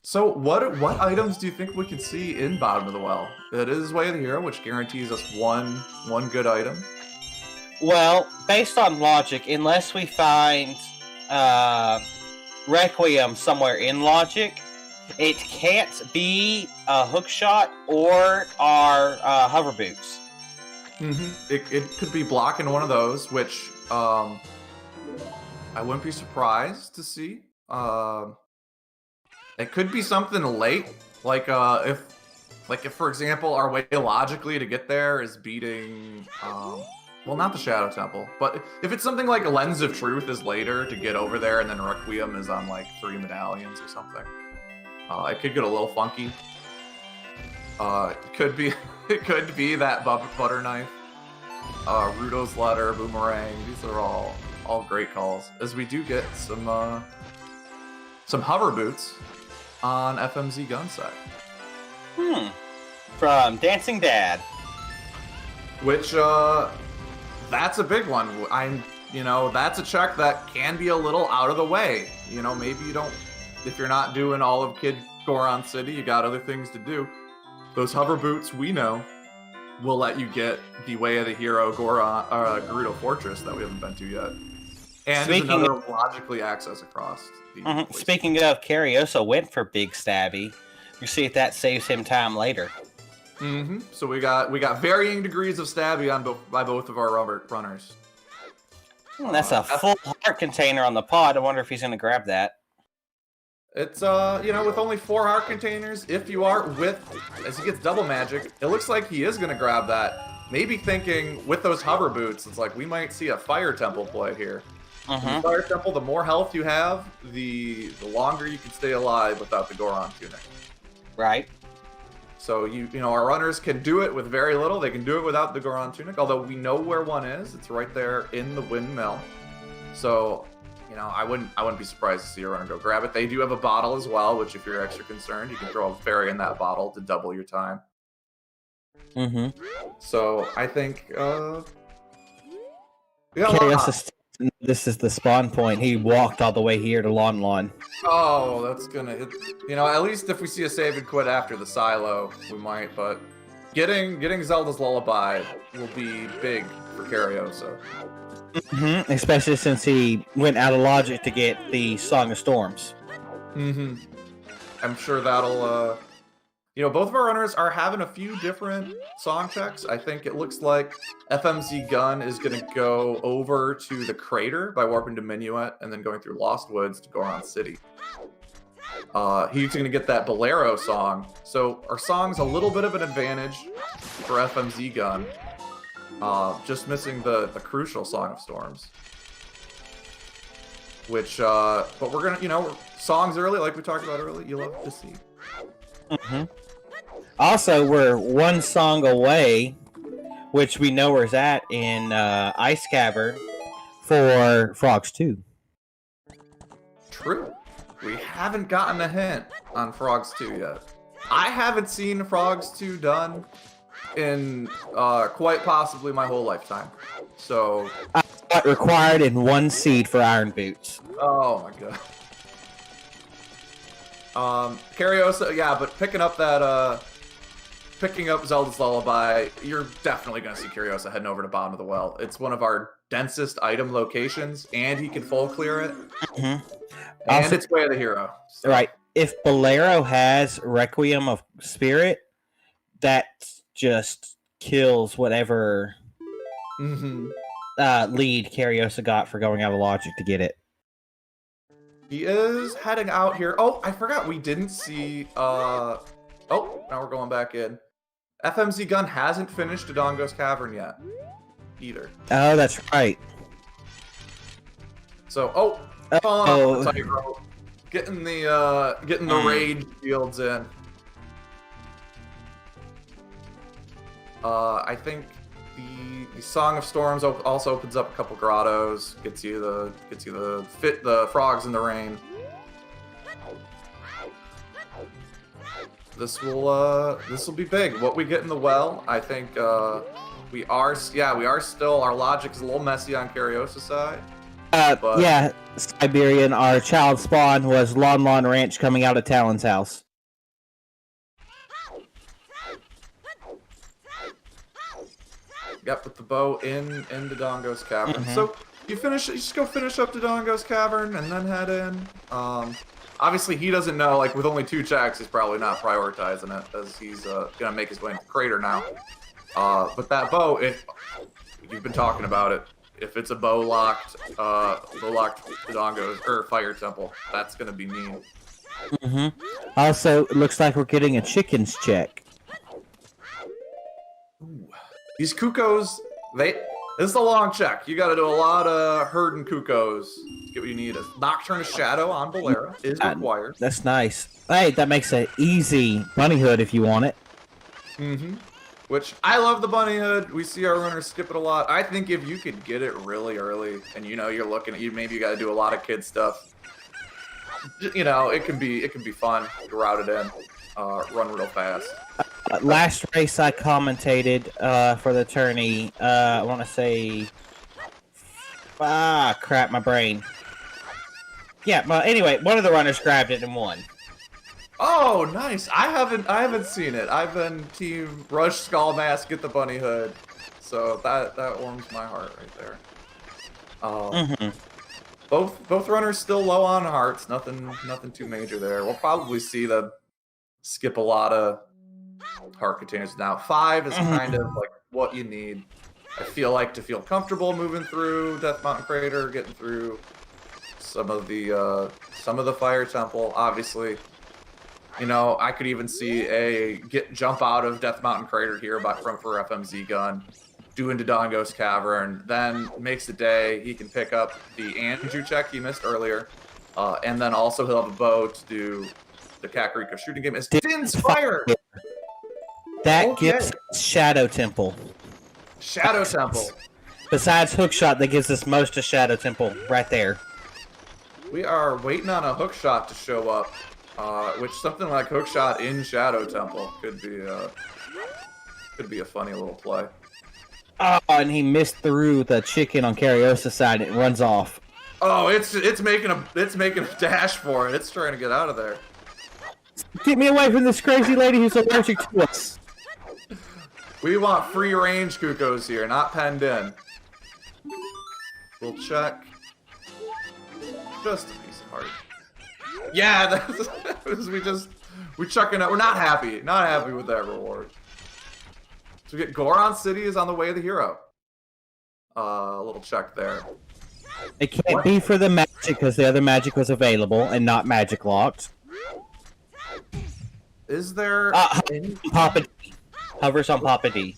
So what items do you think we could see in Bottom of the Well? It is Way of the Hero, which guarantees us one good item. Well, based on logic, unless we find Requiem somewhere in logic, it can't be a hook shot or our hover boots. It could be blocking one of those, which I wouldn't be surprised to see. It could be something late, like if for example our way logically to get there is beating well, not the Shadow Temple, but if it's something like a Lens of Truth is later to get over there, and then Requiem is on like 3 medallions or something, it could get a little funky. It could be that butter knife, Rudo's letter, boomerang. These are all great calls, as we do get some hover boots on Fmzgun side. From Dancing Dad. Which that's a big one. That's a check that can be a little out of the way. Maybe you don't, if you're not doing all of Kid Goron City, you got other things to do. Those hover boots, we know, will let you get the Way of the Hero Gerudo Fortress that we haven't been to yet. And there's another logically access across the Speaking of, Kariossa went for Big Stabby. You see if that saves him time later. So we got varying degrees of stabby by both of our runners. That's a full heart container on the pod. I wonder if he's going to grab that. It's with only 4 heart containers, if you are as he gets double magic, it looks like he is going to grab that. Maybe thinking with those hover boots, it's like we might see a Fire Temple play here. The Fire Temple, the more health you have, the longer you can stay alive without the Goron tunic. Right. So our runners can do it with very little. They can do it without the Goron tunic, although we know where one is. It's right there in the windmill. So, I wouldn't be surprised to see a runner go grab it. They do have a bottle as well, which if you're extra concerned, you can throw a fairy in that bottle to double your time. So I think this is the spawn point. He walked all the way here to Lon Lon. Oh, that's gonna at least if we see a save and quit after the silo, we might, but getting Zelda's Lullaby will be big for Kariossa. Especially since he went out of logic to get the Song of Storms. I'm sure that'll both of our runners are having a few different song checks. I think it looks like Fmzgun is going to go over to the crater by warping to Minuet and then going through Lost Woods to Goron City. He's going to get that Bolero song. So our song's a little bit of an advantage for Fmzgun. Just missing the crucial Song of Storms. Which, but we're gonna, songs early, like we talked about earlier, you love to see. Also, we're one song away, which we know where's at in Ice Cavern for Frogs 2. True. We haven't gotten a hint on Frogs 2 yet. I haven't seen Frogs 2 done in quite possibly my whole lifetime. So I got required in 1 seed for Iron Boots. Oh my god. Kariossa, yeah, but picking up Zelda's Lullaby, you're definitely gonna see Kariossa heading over to Bottom of the Well. It's one of our densest item locations, and he can full clear it. And also, it's Way of the Hero. So. Right. If Bolero has Requiem of Spirit, that just kills whatever lead Kariossa got for going out of logic to get it. He is heading out here. Oh, I forgot we didn't see... Oh, now we're going back in. Fmzgun hasn't finished Dodongo's Cavern yet. Either. Oh, that's right. So, getting the rage shields in. I think the Song of Storms also opens up a couple grottos, gets you the frogs in the rain. This will be big. What we get in the well, I think we are still, our logic's a little messy on Kariossa's side. But... yeah, Siberian, our child spawn was Lon Lon Ranch coming out of Talon's house. Yep, with the bow in Dodongo's Cavern. So you just go finish up Dodongo's Cavern and then head in. Obviously he doesn't know, like with only 2 checks, he's probably not prioritizing it as he's gonna make his way into the crater now. But that bow, you've been talking about it. If it's a bow locked Dodongo's or Fire Temple, that's gonna be mean. Also, it looks like we're getting a chickens check. Ooh. These Kukos, This is a long check. You got to do a lot of herding cuckoos to get what you need. A Nocturne of Shadow on Bolera is required. That's nice. Hey, that makes an easy bunny hood if you want it. Mm-hmm. Which, I love the bunny hood. We see our runners skip it a lot. I think if you could get it really early, and you know you're looking at maybe you got to do a lot of kid stuff. You know, it can be fun to route it in, run real fast. Last race I commentated for the tourney, I want to say... crap, my brain. Yeah, but anyway, one of the runners grabbed it and won. Oh, nice! I haven't seen it. I've been team Rush Skull Mask, get the bunny hood, so that warms my heart right there. Both runners still low on hearts. Nothing too major there. We'll probably see them skip a lot of heart containers now. 5 is kind of like what you need. I feel like to feel comfortable moving through Death Mountain Crater, getting through some of the Fire Temple. Obviously, you know, I could even see a jump out of Death Mountain Crater here for Fmzgun129, doing Dodongo's Cavern, then makes a day. He can pick up the Andrew check he missed earlier, and then also he'll have a bow to do the Kakariko shooting game. It's Din's Fire! That gives Shadow Temple. Shadow Temple. Besides Hookshot, that gives us most of Shadow Temple right there. We are waiting on a Hookshot to show up, which something like Hookshot in Shadow Temple could be a funny little play. Oh, and he missed through the chicken on Kariossa's side. It runs off. Oh, it's making a dash for it. It's trying to get out of there. Get me away from this crazy lady who's allergic to us. We want free range Cuckoos here, not penned in. We'll check. Just a piece of heart. Yeah, we chucking out. We're not happy with that reward. So we get Goron City is on the way of the hero. A little check there. It can't be for the magic because the other magic was available and not magic locked. Is there Papa D. Hovers on Papa D.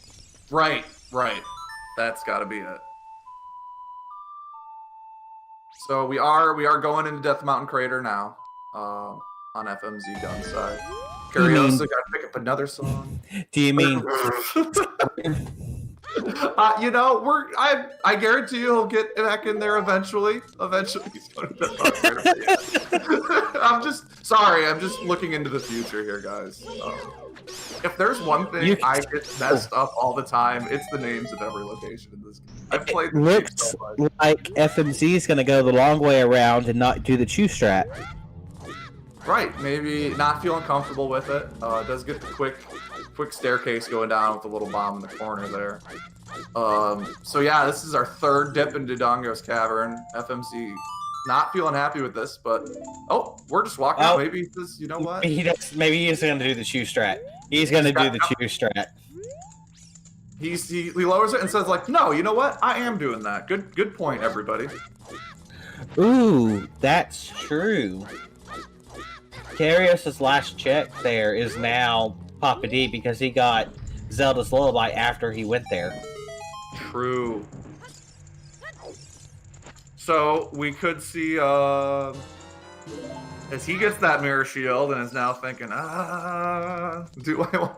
Right. That's got to be it. So we are going into Death Mountain Crater now. On Fmzgun129 side. Kariossa got to pick up another song. Do you mean? You know, I guarantee you he'll get back in there eventually. Eventually, he's going to I'm just looking into the future here, guys. If there's one thing I get messed up all the time, it's the names of every location in this game. I've played the game so much. Like FMZ is going to go the long way around and not do the chew strat. Right, maybe not feeling comfortable with it. It does get the quick staircase going down with the little bomb in the corner there. So yeah, this is our third dip into Dodongo's Cavern. FMC not feeling happy with this, but we're just walking out. Maybe he says, you know what? Maybe he's going to do the chew strat. He's going to do the chew strat. He lowers it and says like, no, you know what? I am doing that. Good point, everybody. Ooh, that's true. Kariossa's last check there is now Papa D because he got Zelda's Lullaby after he went there. True. So we could see as he gets that mirror shield and is now thinking, do I want?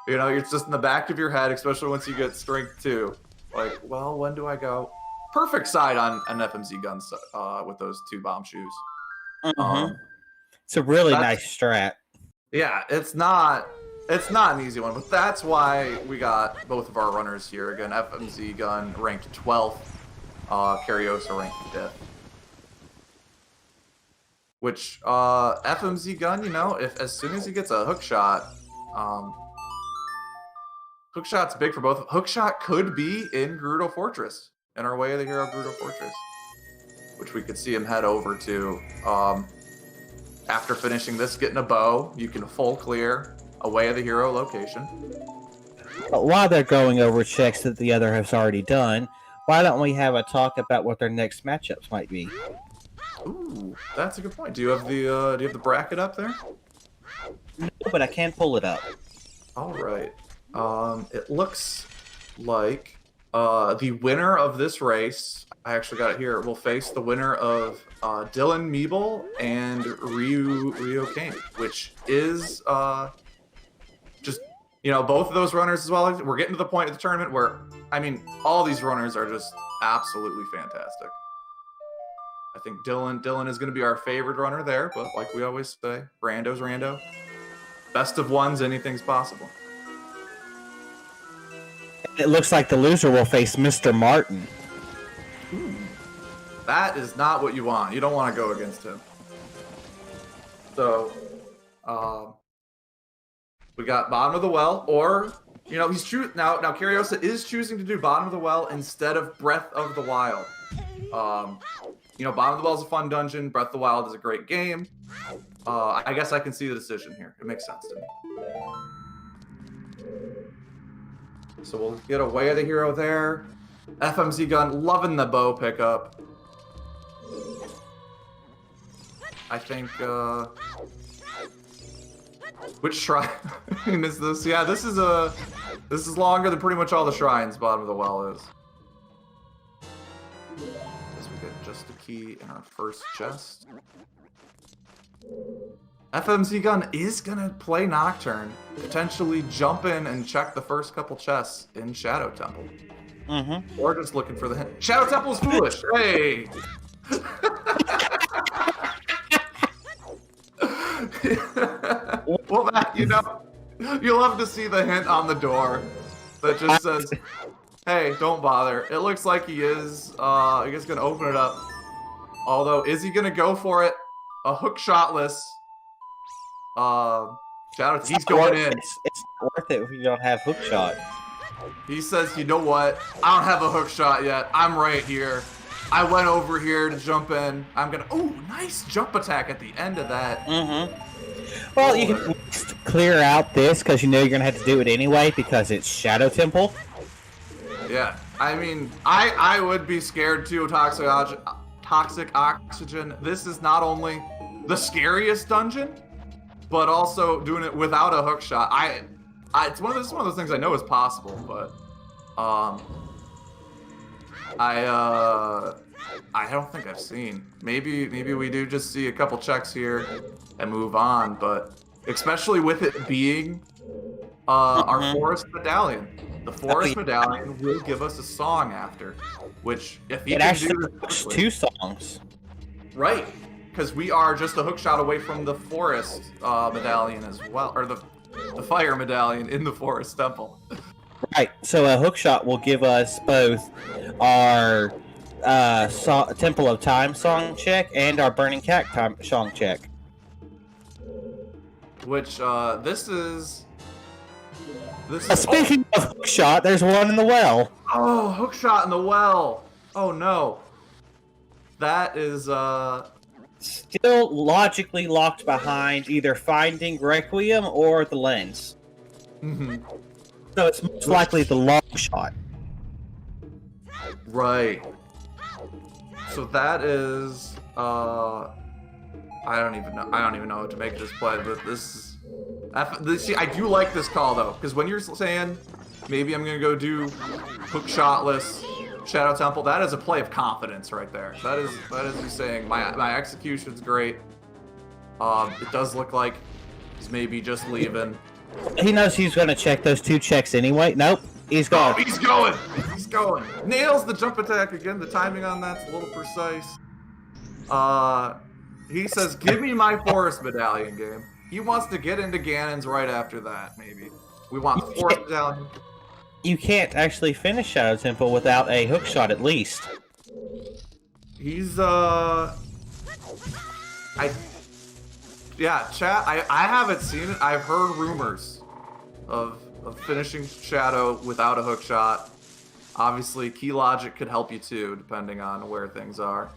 You know, it's just in the back of your head, especially once you get strength 2. Like, well, when do I go? Perfect side on an Fmzgun129 with those 2 bomb shoes. It's a really nice strat. Yeah, it's not an easy one, but that's why we got both of our runners here. Again, Fmzgun129 ranked 12th, Kariossa ranked 5th. Which, Fmzgun129, you know, as soon as he gets a hookshot, hookshot's big for both. Hookshot could be in Gerudo Fortress, in our Way of the Hero Gerudo Fortress, which we could see him head over to. After finishing this, getting a bow, you can full clear a Way of the Hero location. But while they're going over checks that the other has already done, why don't we have a talk about what their next matchups might be? Ooh, that's a good point. Do you have the bracket up there? No, but I can pull it up. All right. It looks like The winner of this race, I actually got it here, will face the winner of Dylan Meeble and Ryu Kane, which is just, both of those runners as well. We're getting to the point of the tournament where, I mean, all these runners are just absolutely fantastic. I think Dylan is going to be our favorite runner there, but like we always say, Rando's Rando. Best of ones, anything's possible. It looks like the loser will face Mr. Martin. Ooh. That is not what you want. You don't want to go against him. So, we got bottom of the well, or he's now kariossa is choosing to do bottom of the well instead of Breath of the Wild. Bottom of the Well is a fun dungeon. Breath of the Wild is a great game. I guess I can see the decision here. It makes sense to me. So we'll get away of the hero there. Fmzgun, loving the bow pickup. I think, which shrine is this? Yeah, this is longer than pretty much all the shrines Bottom of the Well is. As we get just a key in our first chest. Fmzgun is gonna play Nocturne, potentially jump in and check the first couple chests in Shadow Temple. Mm-hmm. Or just looking for the hint. Shadow Temple's foolish! Hey! Well, Matt, you'll love to see the hint on the door that just says, hey, don't bother. It looks like he is, I guess, gonna open it up. Although, is he gonna go for it? A hook shotless. He's going in. It's not worth it if you don't have hook shot. He says, you know what? I don't have a hook shot yet. I'm right here. I went over here to jump in. I'm gonna. Oh, nice jump attack at the end of that. Mm-hmm. Well, you can clear out this because you're gonna have to do it anyway because it's Shadow Temple. Yeah, I mean, I would be scared too. Toxic oxygen. This is not only the scariest dungeon, but also doing it without a hook shot. It's one of those things I know is possible, but I don't think I've seen. Maybe we do just see a couple checks here and move on, but especially with it being our forest medallion. The forest medallion will give us a song after, which if he can do this two songs. Right. Because we are just a hook shot away from the forest medallion as well, or the fire medallion in the forest temple. Right. So a hook shot will give us both our Temple of Time song check and our Burning Cat song check. Which this is. Speaking of hook shot, there's one in the well. Oh, hook shot in the well. Oh no. That is still logically locked behind either finding Requiem or the lens. Mm-hmm. So it's most likely the long shot. Right. So that is I don't even know what to make this play, but this see, I do like this call though, because when you're saying maybe I'm gonna go do hook shotless Shadow Temple, that is a play of confidence right there. That is you saying my execution's great. It does look like he's maybe just leaving. He knows he's gonna check those two checks anyway. Nope, he's going. Oh, he's going. He's going. Nails the jump attack again. The timing on that's a little precise. He says, "Give me my forest medallion game." He wants to get into Ganon's right after that. Maybe we want the forest medallion. You can't actually finish Shadow Temple without a hook shot at least. He's yeah, chat. I haven't seen it. I've heard rumors of finishing Shadow without a hook shot. Obviously, key logic could help you too, depending on where things are.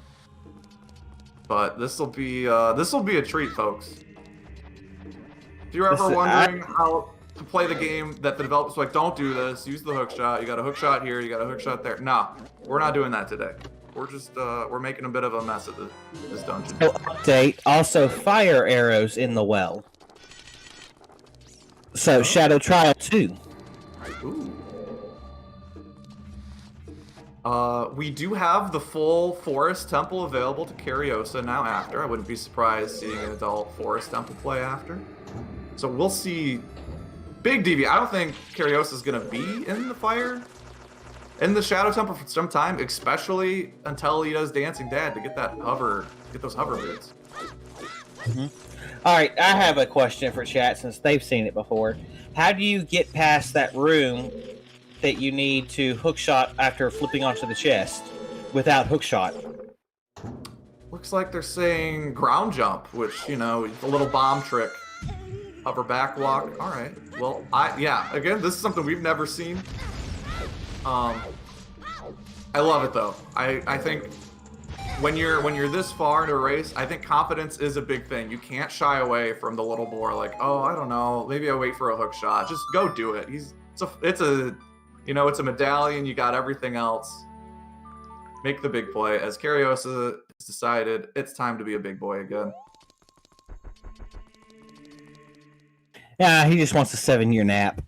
But this will be a treat, folks. If you're ever wondering how to play the game that the developers were like, don't do this, use the hook shot. You got a hook shot here, you got a hook shot there. No, we're not doing that today. We're just we're making a bit of a mess of this dungeon. So update, also fire arrows in the well. So Shadow Trial 2. Ooh. We do have the full Forest Temple available to Kariossa now after. I wouldn't be surprised seeing an adult Forest Temple play after. So we'll see big DV. I don't think Kariossa is going to be in in the Shadow Temple for some time, especially until he does Dancing Dad to get those hover boots. All right, I have a question for chat since they've seen it before. How do you get past that room that you need to hookshot after flipping onto the chest without hookshot? Looks like they're saying ground jump, which, you know, a little bomb trick. Hover back walk. All right. Well, again, this is something we've never seen. I love it though. I think when you're this far into a race, I think confidence is a big thing. You can't shy away from the little boar like, oh, I don't know, maybe I wait for a hook shot. Just go do it. It's a medallion. You got everything else. Make the big play. As Kariossa has decided, it's time to be a big boy again. Yeah, he just wants a 7-year nap.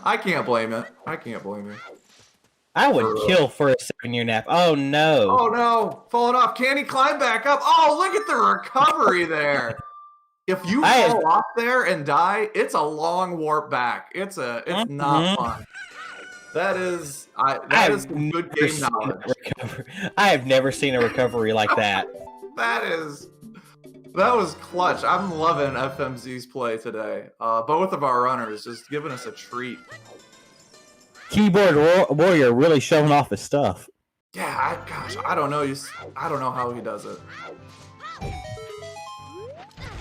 I can't blame it. I can't blame you. I would kill for a 7-year nap. Oh no. Oh no, falling off. Can he climb back up? Oh, look at the recovery there. If you fall off there and die, it's a long warp back. It's not fun. That is some good game knowledge. I have never seen a recovery like that. That was clutch. I'm loving FMZ's play today. Both of our runners just giving us a treat. Keyboard Warrior really showing off his stuff. Yeah, I don't know. I don't know how he does it.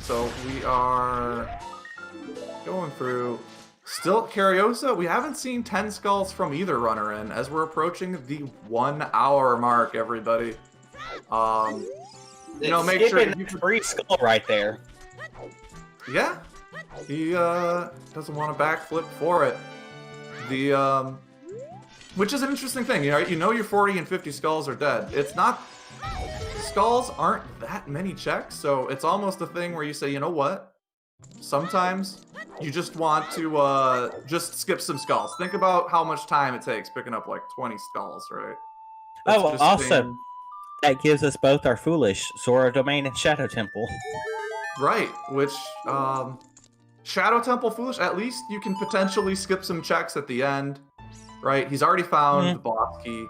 So we are going through. Still Kariossa. We haven't seen 10 skulls from either runner in as we're approaching the 1 hour mark. Everybody. Make sure you free skull right there. Yeah, he doesn't want to backflip for it. Which is an interesting thing. You know your 40 and 50 skulls are dead. It's not. Skulls aren't that many checks, so it's almost a thing where you say, you know what? Sometimes you just want to just skip some skulls. Think about how much time it takes picking up like 20 skulls, right? Also. That gives us both our foolish Zora Domain and Shadow Temple. Right, which Shadow Temple foolish. At least you can potentially skip some checks at the end, right? He's already found the boss key.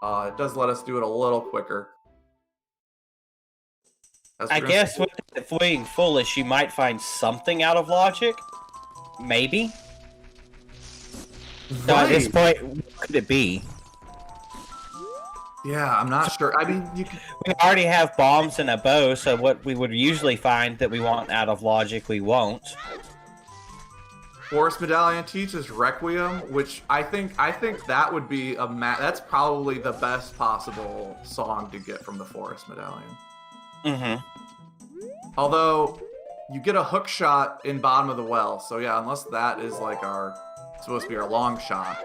It does let us do it a little quicker. I guess with being foolish, you might find something out of logic. Maybe. So at this point, what could it be? Yeah, I'm not sure. I mean, we already have bombs and a bow, so what we would usually find that we want out of logic, we won't. Forest Medallion teaches Requiem, which I think that would be that's probably the best possible song to get from the Forest Medallion. Although you get a hook shot in Bottom of the Well, so yeah, unless that is like supposed to be our long shot.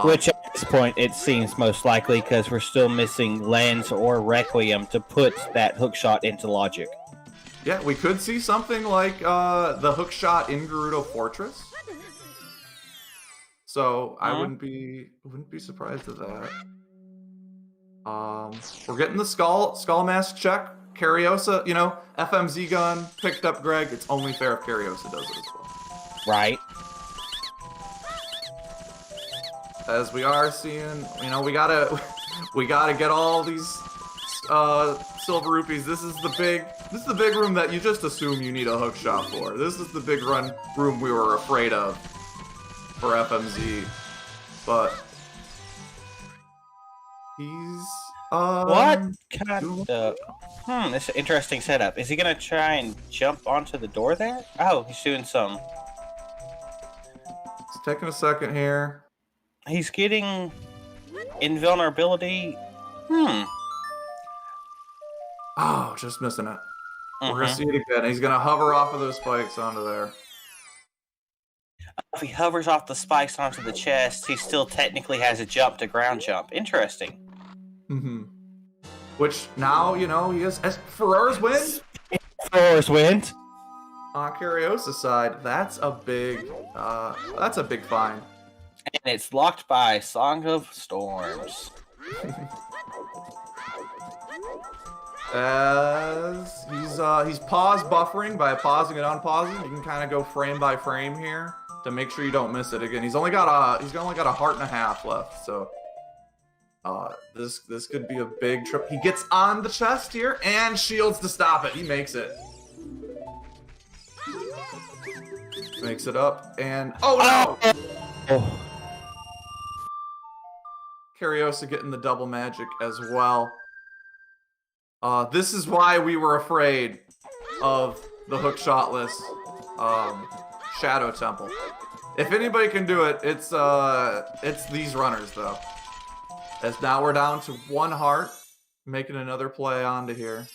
Which at this point it seems most likely because we're still missing Lens or Requiem to put that hookshot into logic. Yeah, we could see something like the hookshot in Gerudo Fortress. So I wouldn't be surprised at that. We're getting the skull mask check. Kariossa, FMZgun picked up Greg. It's only fair if Kariossa does it as well. Right. As we are seeing, we gotta get all these silver rupees. This is the big room that you just assume you need a hook shot for. This is the big room we were afraid of for FMZ, but he's what kind of this is an interesting setup. Is he gonna try and jump onto the door there? Oh, he's doing some. It's taking a second here. He's getting invulnerability. Oh, just missing it. We're gonna see it again. He's gonna hover off of those spikes onto there. If he hovers off the spikes onto the chest, he still technically has a jump to ground jump. Interesting. Which now, he has Ferrar's win. Ferrar's wins. On Kariossa's side, that's a big find. And it's locked by Song of Storms. As he's pause buffering by pausing and unpausing. You can kind of go frame by frame here to make sure you don't miss it. Again, he's only got a heart and a half left, so this could be a big trip. He gets on the chest here and shields to stop it. He makes it. Makes it up and oh no! Oh. Kariossa getting the double magic as well. This is why we were afraid of the hookshotless Shadow Temple. If anybody can do it, it's these runners though. As now we're down to 1 heart, making another play onto here.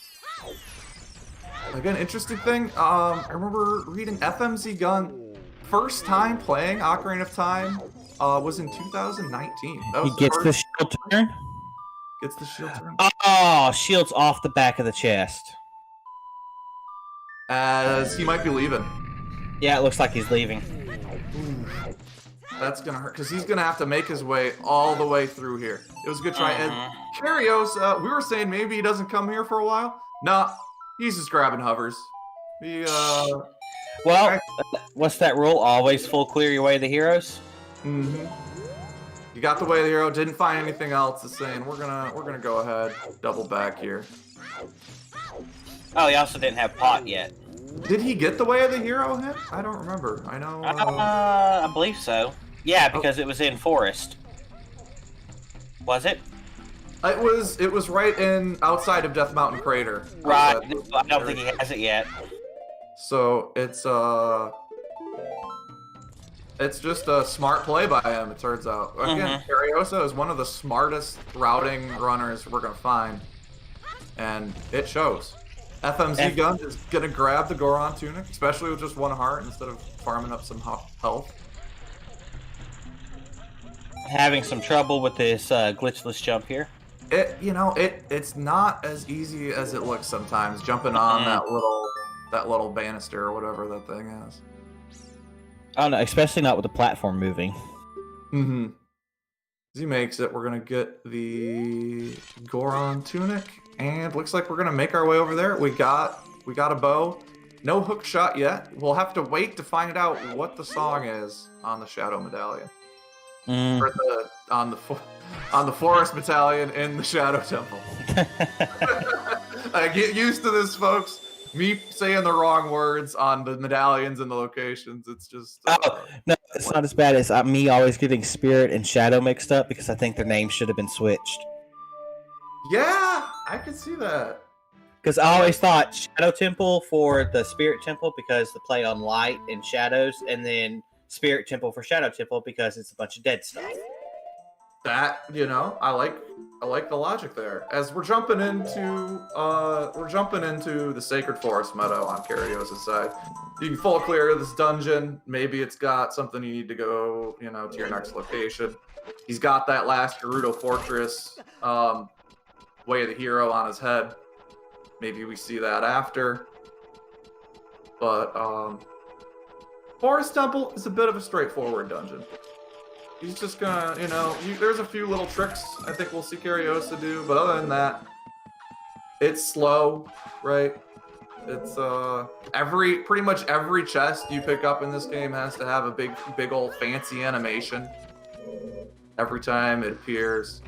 Again, interesting thing. I remember reading Fmzgun129 first time playing Ocarina of Time was in 2019. That was He gets the shield turn. Gets the shield turn. Oh, shield's off the back of the chest. As he might be leaving. Yeah, it looks like he's leaving. Ooh, that's gonna hurt because he's gonna have to make his way all the way through here. It was a good try. And Kariossa, we were saying maybe he doesn't come here for a while. Nah, he's just grabbing hovers. Well, what's that rule? Always full clear your way to the heroes. Mm-hmm. You got the way of the hero. Didn't find anything else. Is saying we're gonna go ahead, double back here. Oh, he also didn't have pot yet. Did he get the way of the hero hit? I don't remember. I know. I believe so. Yeah, because it was in forest. Was it? It was right in outside of Death Mountain Crater. Right. I don't think he has it yet. So it's just a smart play by him, it turns out. Again, Kariossa is one of the smartest routing runners we're gonna find. And it shows. Fmzgun129 is gonna grab the Goron Tunic, especially with just 1 heart instead of farming up some health. Having some trouble with this glitchless jump here. It's not as easy as it looks sometimes, jumping on that little banister or whatever that thing is. Oh no, especially not with the platform moving. Mm-hmm. As he makes it, we're gonna get the Goron Tunic, and looks like we're gonna make our way over there. We got a bow. No hook shot yet. We'll have to wait to find out what the song is on the Shadow Medallion. Or on the Forest Medallion in the Shadow Temple. I get used to this, folks. Me saying the wrong words on the medallions and the locations. It's just. No, it's not as bad as me always getting Spirit and Shadow mixed up because I think their names should have been switched. Yeah, I can see that. Because I always thought Shadow Temple for the Spirit Temple because the play on light and shadows, and then Spirit Temple for Shadow Temple because it's a bunch of dead stuff. That, I like the logic there. As we're jumping into the Sacred Forest Meadow on Kariossa's side. You can full clear this dungeon. Maybe it's got something you need to go, to your next location. He's got that last Gerudo Fortress way of the hero on his head. Maybe we see that after. But Forest Temple is a bit of a straightforward dungeon. He's just gonna, there's a few little tricks I think we'll see Kariossa do, but other than that, it's slow, right? It's pretty much every chest you pick up in this game has to have a big old fancy animation every time it appears.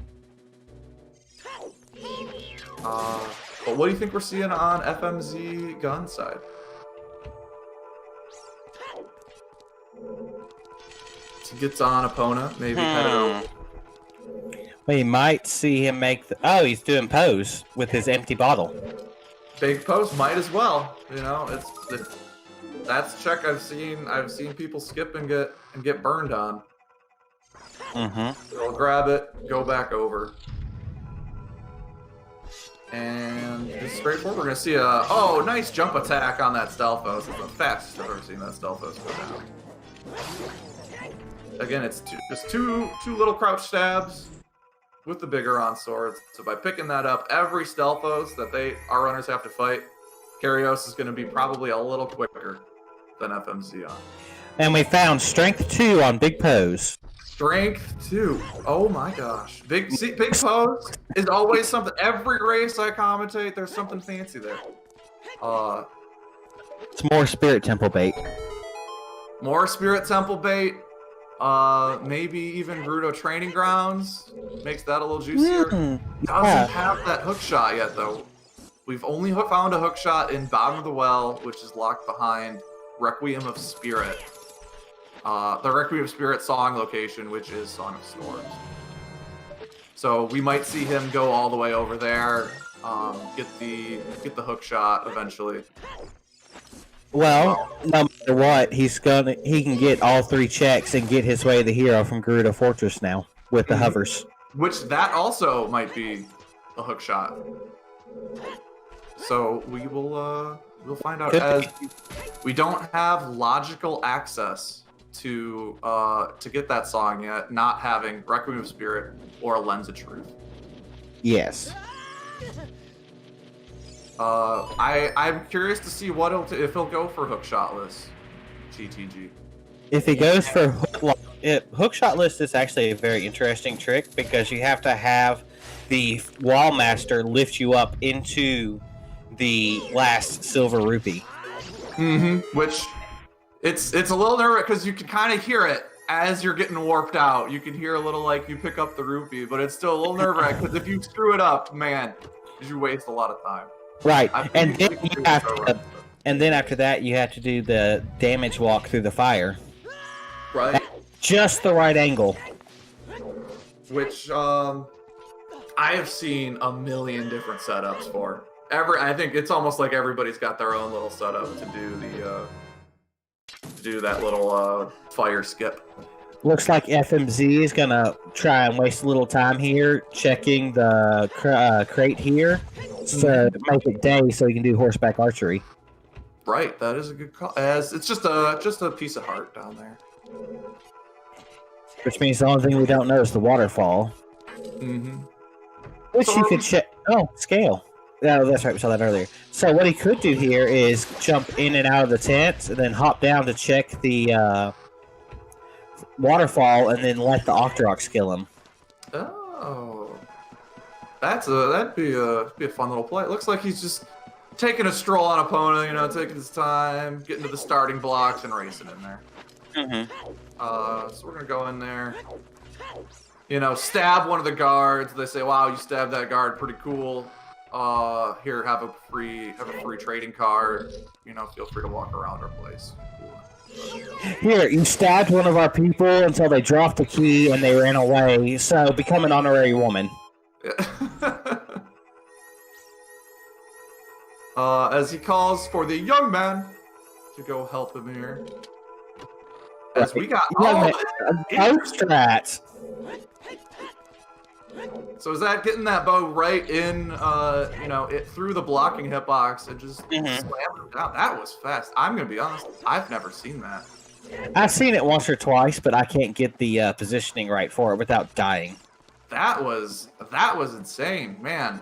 But what do you think we're seeing on Fmzgun129 side? He gets on Epona, maybe head it over. We might see him make the... Oh, he's doing pose with his empty bottle. Big pose, might as well. That's a check I've seen people skip and get burned on. They'll grab it, go back over. And just straightforward, we're gonna see a nice jump attack on that Stelphos. It's the fastest I've ever seen that Stelphos go down. Again, it's just two little crouch stabs with the bigger on swords. So by picking that up, every Stelphos that our runners have to fight, Kariossa is going to be probably a little quicker than Fmzgun129. And we found strength 2 on Big Pose. Strength 2. Oh my gosh. Big pose is always something. Every race I commentate, there's something fancy there. It's more Spirit Temple bait. More Spirit Temple bait. Maybe even Gerudo Training Grounds makes that a little juicier. Doesn't have that hook shot yet, though. We've only found a hook shot in Bottom of the Well, which is locked behind Requiem of Spirit. The Requiem of Spirit song location, which is Song of Storms. So we might see him go all the way over there, get the hook shot eventually. Well, no matter what, he can get all 3 checks and get his way to the hero from Gerudo Fortress now with the hovers. Which that also might be a hook shot. So we will we'll find out as we don't have logical access to get that song yet, not having Requiem of Spirit or a Lens of Truth. Yes. I'm curious to see if he'll go for hookshotless GTG. If he goes for hookshot is actually a very interesting trick because you have to have the Wall Master lift you up into the last silver rupee. Which it's a little nervous because you can kind of hear it as you're getting warped out. You can hear a little like you pick up the rupee, but it's still a little nerve-wracking because if you screw it up, man, you waste a lot of time. Right, and then after that, you have to do the damage walk through the fire. Right. At just the right angle. Which I have seen a million different setups for. I think it's almost like everybody's got their own little setup to do that little fire skip. Looks like FMZ is gonna try and waste a little time here checking the crate here to make it day so he can do horseback archery. Right, that is a good call. As it's just a piece of heart down there. Which means the only thing we don't know is the waterfall. Which you could check. Oh, scale. No, that's right. We saw that earlier. So what he could do here is jump in and out of the tent, and then hop down to check the waterfall, and then let the Octoroks kill him. Oh, that'd be a fun little play. It looks like he's just taking a stroll on Epona, taking his time, getting to the starting blocks and racing in there. So we're gonna go in there. Stab one of the guards. They say, "Wow, you stabbed that guard, pretty cool. Here, have a free trading card. Feel free to walk around our place." Here, you stabbed one of our people until they dropped the key and they ran away. So become an honorary woman. As he calls for the young man to go help him here. As we got all strats. So is that getting that bow right in, it through the blocking hitbox and just slammed him down? That was fast. I'm gonna be honest, I've never seen that. I've seen it once or twice, but I can't get the positioning right for it without dying. That was insane, man.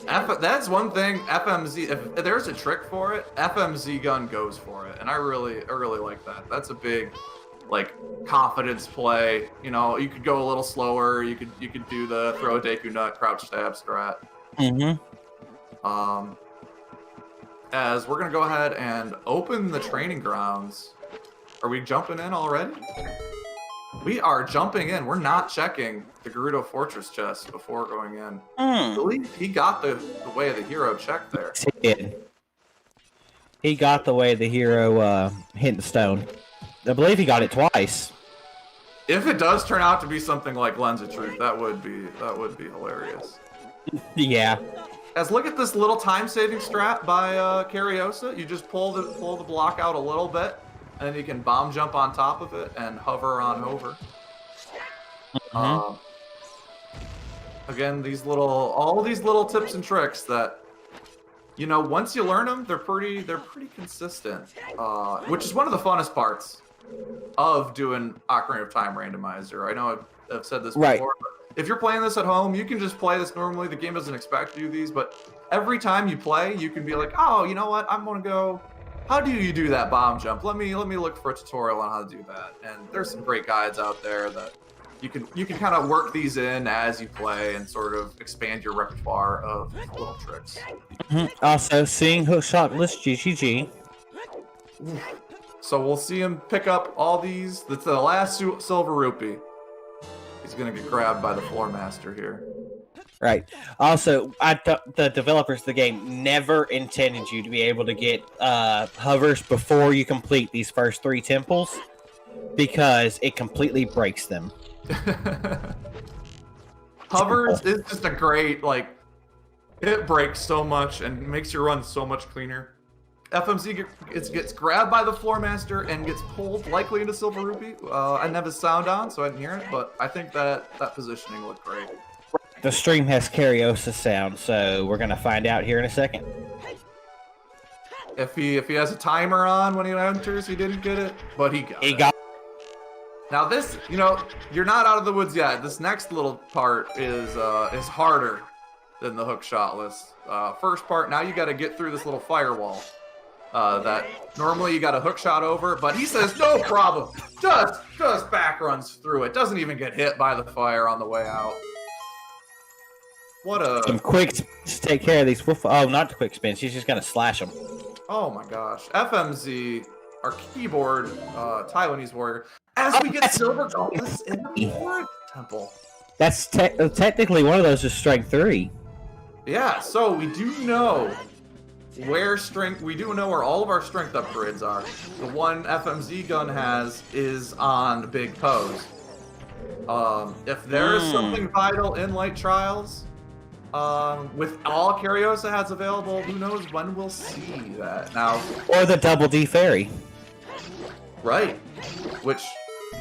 That's one thing. FMZ, if there's a trick for it, Fmzgun goes for it, and I really like that. That's a big, confidence play. You could go a little slower. You could do the throw a Deku Nut, crouch stab strat. As we're gonna go ahead and open the training grounds. Are we jumping in already? We are jumping in. We're not checking the Gerudo Fortress chest before going in. I believe he got the way of the hero check there. He did. He got the way of the hero hitting the stone. I believe he got it twice. If it does turn out to be something like Lens of Truth, that would be hilarious. Yeah. As look at this little time-saving strat by Kariossa. You just pull the block out a little bit, and then you can bomb jump on top of it and hover on over. Again, all these little tips and tricks that, once you learn them, they're pretty consistent. Which is one of the funnest parts of doing Ocarina of Time Randomizer. I know I've said this before, but if you're playing this at home, you can just play this normally. The game doesn't expect you to do these, but every time you play, you can be like, oh, you know what? I'm gonna go how do you do that bomb jump? Let me look for a tutorial on how to do that. And there's some great guides out there that you can kind of work these in as you play and sort of expand your repertoire of little tricks. Also, seeing hookshot list GGG. So we'll see him pick up all these. That's the last silver rupee. He's gonna get grabbed by the floor master here. Right. Also, the developers of the game never intended you to be able to get hovers before you complete these first 3 temples, because it completely breaks them. Hovers is just a great, like, it breaks so much and makes your run so much cleaner. FMZ gets grabbed by the floor master and gets pulled likely into silver rupee. I didn't have his sound on, so I didn't hear it, but I think that positioning looked great. The stream has kariossa sound, so we're gonna find out here in a second. If he has a timer on when he enters, he didn't get it, but he got it. Now this, you're not out of the woods yet. This next little part is harder than the hook shot list. First part, now you got to get through this little firewall that normally you got a hook shot over, but he says no problem. Just back runs through it. Doesn't even get hit by the fire on the way out. What a... Some quick spins to take care of these. Oh, not the quick spins. She's just gonna slash them. Oh my gosh. FMZ, our keyboard Taiwanese warrior. As we get silver gauntlets in the forest temple. That's technically one of those is strength 3. Yeah, so we do know where all of our strength upgrades are. The one FMZ gun has is on the big pose. If there is something vital in Light Trials, with all kariossa has available, who knows when we'll see that. Now, or the double D fairy. Right. Which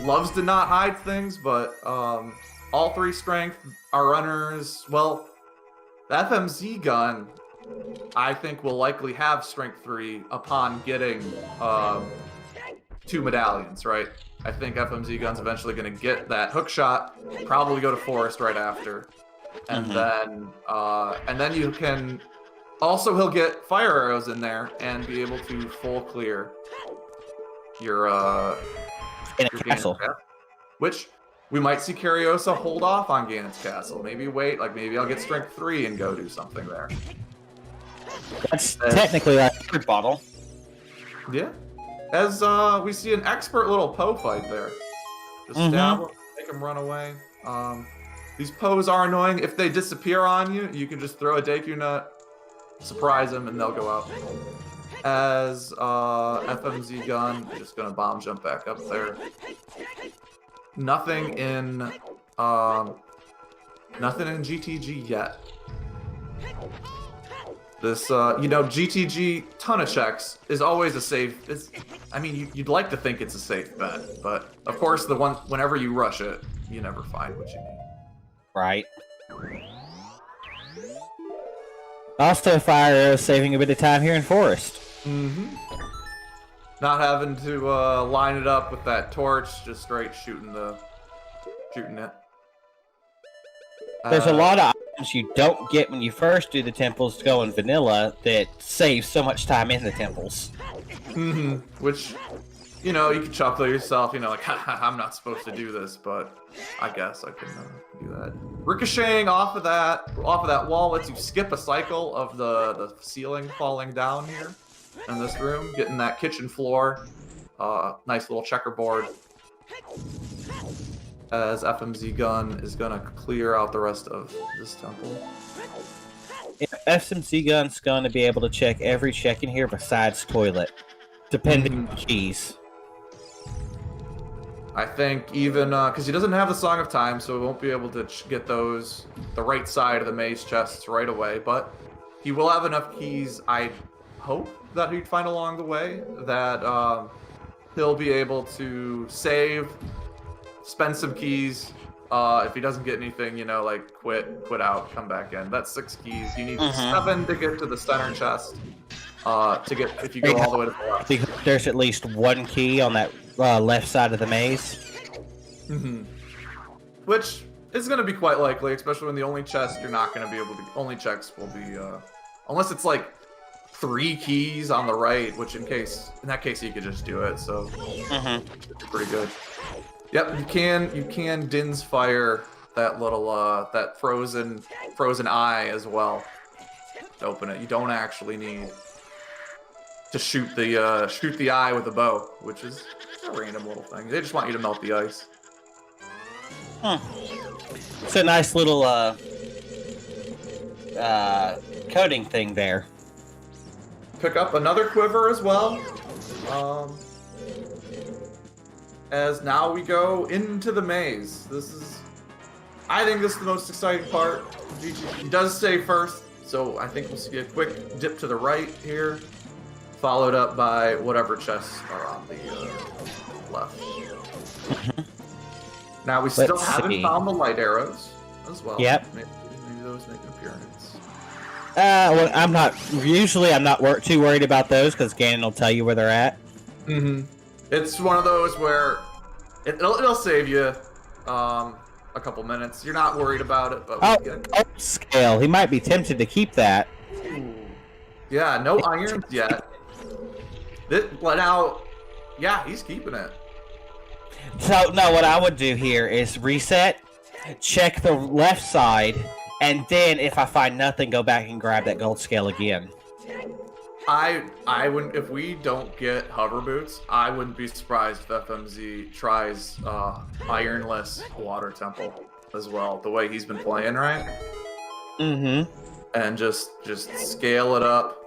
loves to not hide things, but all 3 strength, our runners, well, the FMZ gun, I think will likely have strength 3 upon getting 2 medallions, right? I think FMZ gun's eventually going to get that hook shot, probably go to forest right after, and then you can also, he'll get fire arrows in there and be able to full clear your castle. Which we might see kariossa hold off on Ganon's castle. Maybe wait, like maybe I'll get strength 3 and go do something there. That's technically like a bottle. Yeah. As we see an expert little Poe fight there. Just stab him, make him run away. These Poes are annoying. If they disappear on you, you can just throw a Deku Nut, surprise them, and they'll go out. As FMZ gun, just gonna bomb jump back up there. Nothing in GTG yet. This GTG ton of checks is always a safe. You'd like to think it's a safe bet, but of course whenever you rush it, you never find what you need. Right. Also, fire arrow saving a bit of time here in forest. Not having to line it up with that torch, just straight shooting it. There's a lot of items you don't get when you first do the temples going vanilla that save so much time in the temples. Which, you can chuckle yourself, like, haha, I'm not supposed to do this, but I guess I can do that. Ricocheting off of that wall lets you skip a cycle of the ceiling falling down here in this room, getting that kitchen floor. Nice little checkerboard. As FMZ gun is gonna clear out the rest of this temple. FMZ gun's gonna be able to check every check in here besides toilet, depending on keys. I think even because he doesn't have the Song of Time, so he won't be able to get the right side of the maze chests right away. But he will have enough keys, I hope, that he'd find along the way, that he'll be able to save, spend some keys. If he doesn't get anything, like quit out, come back in. That's 6 keys. You need 7 to get to the center chest. If you go all the way to the left. Because there's at least 1 key on that left side of the maze. Which is going to be quite likely, especially when the only chest you're not going to be able to. Only checks will be unless it's like 3 keys on the right, which in that case you could just do it. So it's pretty good. Yep, you can Din's fire that little that frozen eye as well to open it. You don't actually need to shoot the eye with a bow, which is a random little thing. They just want you to melt the ice. It's a nice little coding thing there. Pick up another quiver as well. As now we go into the maze. I think this is the most exciting part. He does say first, so I think we'll see a quick dip to the right here, followed up by whatever chests are on the left. Now we still haven't found the light arrows as well. Yep. Maybe those make an appearance. Well, I'm not too worried about those because Ganon will tell you where they're at. It's one of those where it'll save you a couple minutes. You're not worried about it, but scale. He might be tempted to keep that. Yeah, no irons yet. But now, yeah, he's keeping it. So no, what I would do here is reset, check the left side, and then if I find nothing, go back and grab that gold scale again. I wouldn't, if we don't get hover boots, I wouldn't be surprised if FMZ tries ironless water temple as well, the way he's been playing, right? And just scale it up.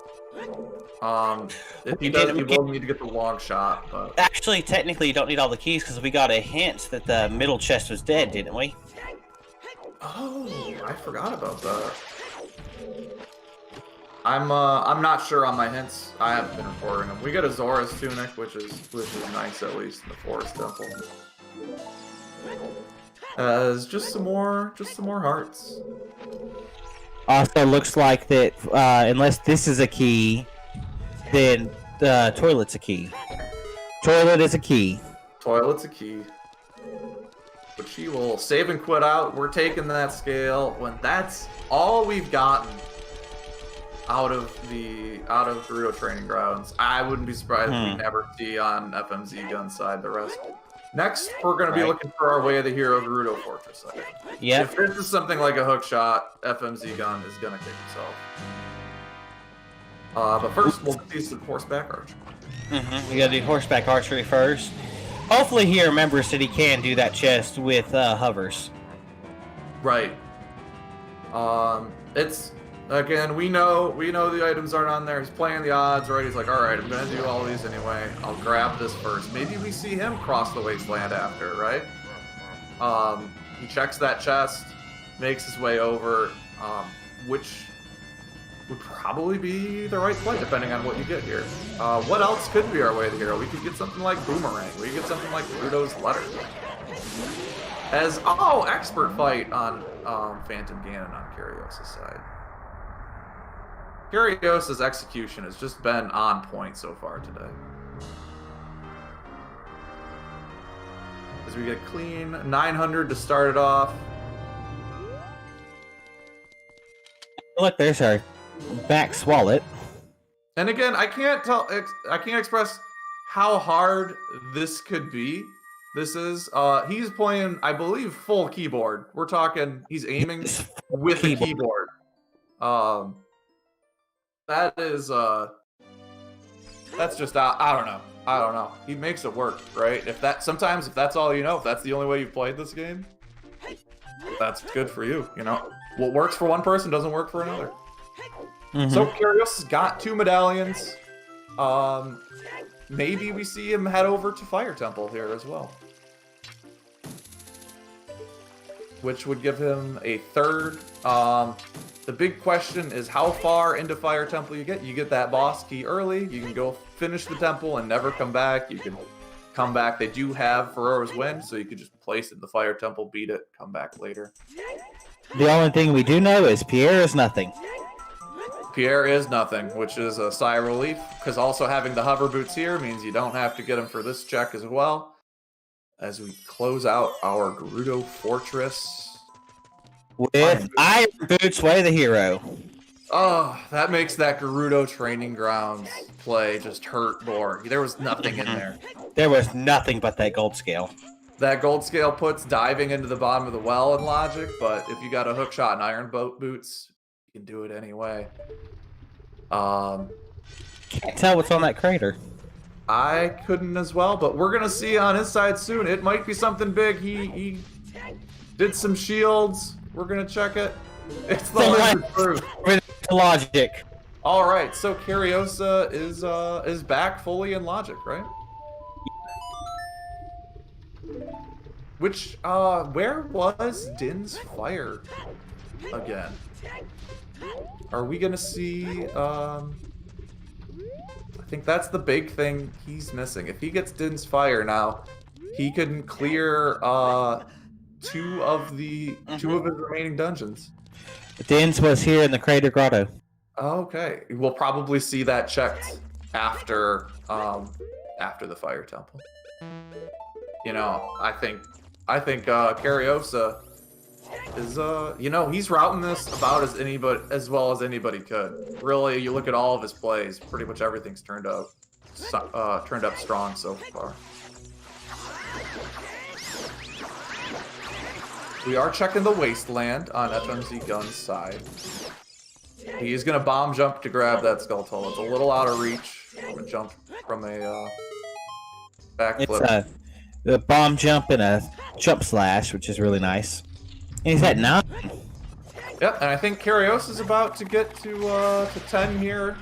If he does, he will need to get the long shot. But actually, technically, you don't need all the keys because we got a hint that the middle chest was dead, didn't we? Oh, I forgot about that. I'm not sure on my hints. I haven't been recording them. We get a Zora's tunic, which is nice at least in the forest temple. As just some more hearts. Also, looks like that unless this is a key, then the toilet's a key. Toilet is a key. Toilet's a key. But she will save and quit out. We're taking that scale when that's all we've gotten out of Gerudo Training Grounds. I wouldn't be surprised if we never see on Fmzgun side the rest. Next, we're going to be looking for our Way of the Hero Gerudo Fortress side. Yeah. If this is something like a hook shot, Fmzgun is going to kick himself. But first, we'll do some horseback archery. We gotta do horseback archery first. Hopefully he remembers that he can do that chest with hovers. Right. It's again, we know the items aren't on there. He's playing the odds, right? He's like, all right, I'm gonna do all these anyway. I'll grab this first. Maybe we see him cross the wasteland after, right? He checks that chest, makes his way over, which would probably be the right play, depending on what you get here. What else could be our Way of the Hero? We could get something like Boomerang. We could get something like Gerudo's Letter. Expert fight on Phantom Ganon on Kariossa's side. Kariossa's execution has just been on point so far today. As we get clean 900 to start it off. Look, there's our Max wallet. And again, I can't express how hard this could be. This is he's playing, I believe, full keyboard. We're talking he's aiming with the keyboard. That is that's just I don't know. He makes it work, right? If that's all you know, if that's the only way you've played this game, that's good for you, you know. What works for one person doesn't work for another. So Kariossa's got 2 medallions. Maybe we see him head over to Fire Temple here as well, which would give him a 3rd. The big question is how far into Fire Temple you get. You get that boss key early. You can go finish the temple and never come back. You can come back. They do have Ferrora's Wind, so you could just place it in the Fire Temple, beat it, come back later. The only thing we do know is Pierre is nothing. Pierre is nothing, which is a sigh of relief, because also having the hover boots here means you don't have to get him for this check as well. As we close out our Gerudo Fortress. With Iron Boots Way of the Hero. Oh, that makes that Gerudo Training Grounds play just hurt more. There was nothing in there. There was nothing but that gold scale. That gold scale puts diving into the bottom of the well in logic, but if you got a hook shot and iron boots, you can do it anyway. Can't tell what's on that crater. I couldn't as well, but we're gonna see on his side soon. It might be something big. He did some shields. We're gonna check it. It's the lizard fruit. With logic. All right, so Kariossa is back fully in logic, right? Which where was Din's fire again? Are we gonna see? I think that's the big thing he's missing. If he gets Din's fire now, he can clear two of his remaining dungeons. Din's was here in the Crater Grotto. Okay, we'll probably see that checked after the fire temple. You know, I think Kariossa is he's routing this about as well as anybody could. Really, you look at all of his plays, pretty much everything's turned up strong so far. We are checking the wasteland on Fmzgun129's side. He's gonna bomb jump to grab that Skulltula. It's a little out of reach from a jump from a backflip. It's a bomb jump and a jump slash, which is really nice. And he's at 9. Yep, and I think Kariossa is about to get to 10 here.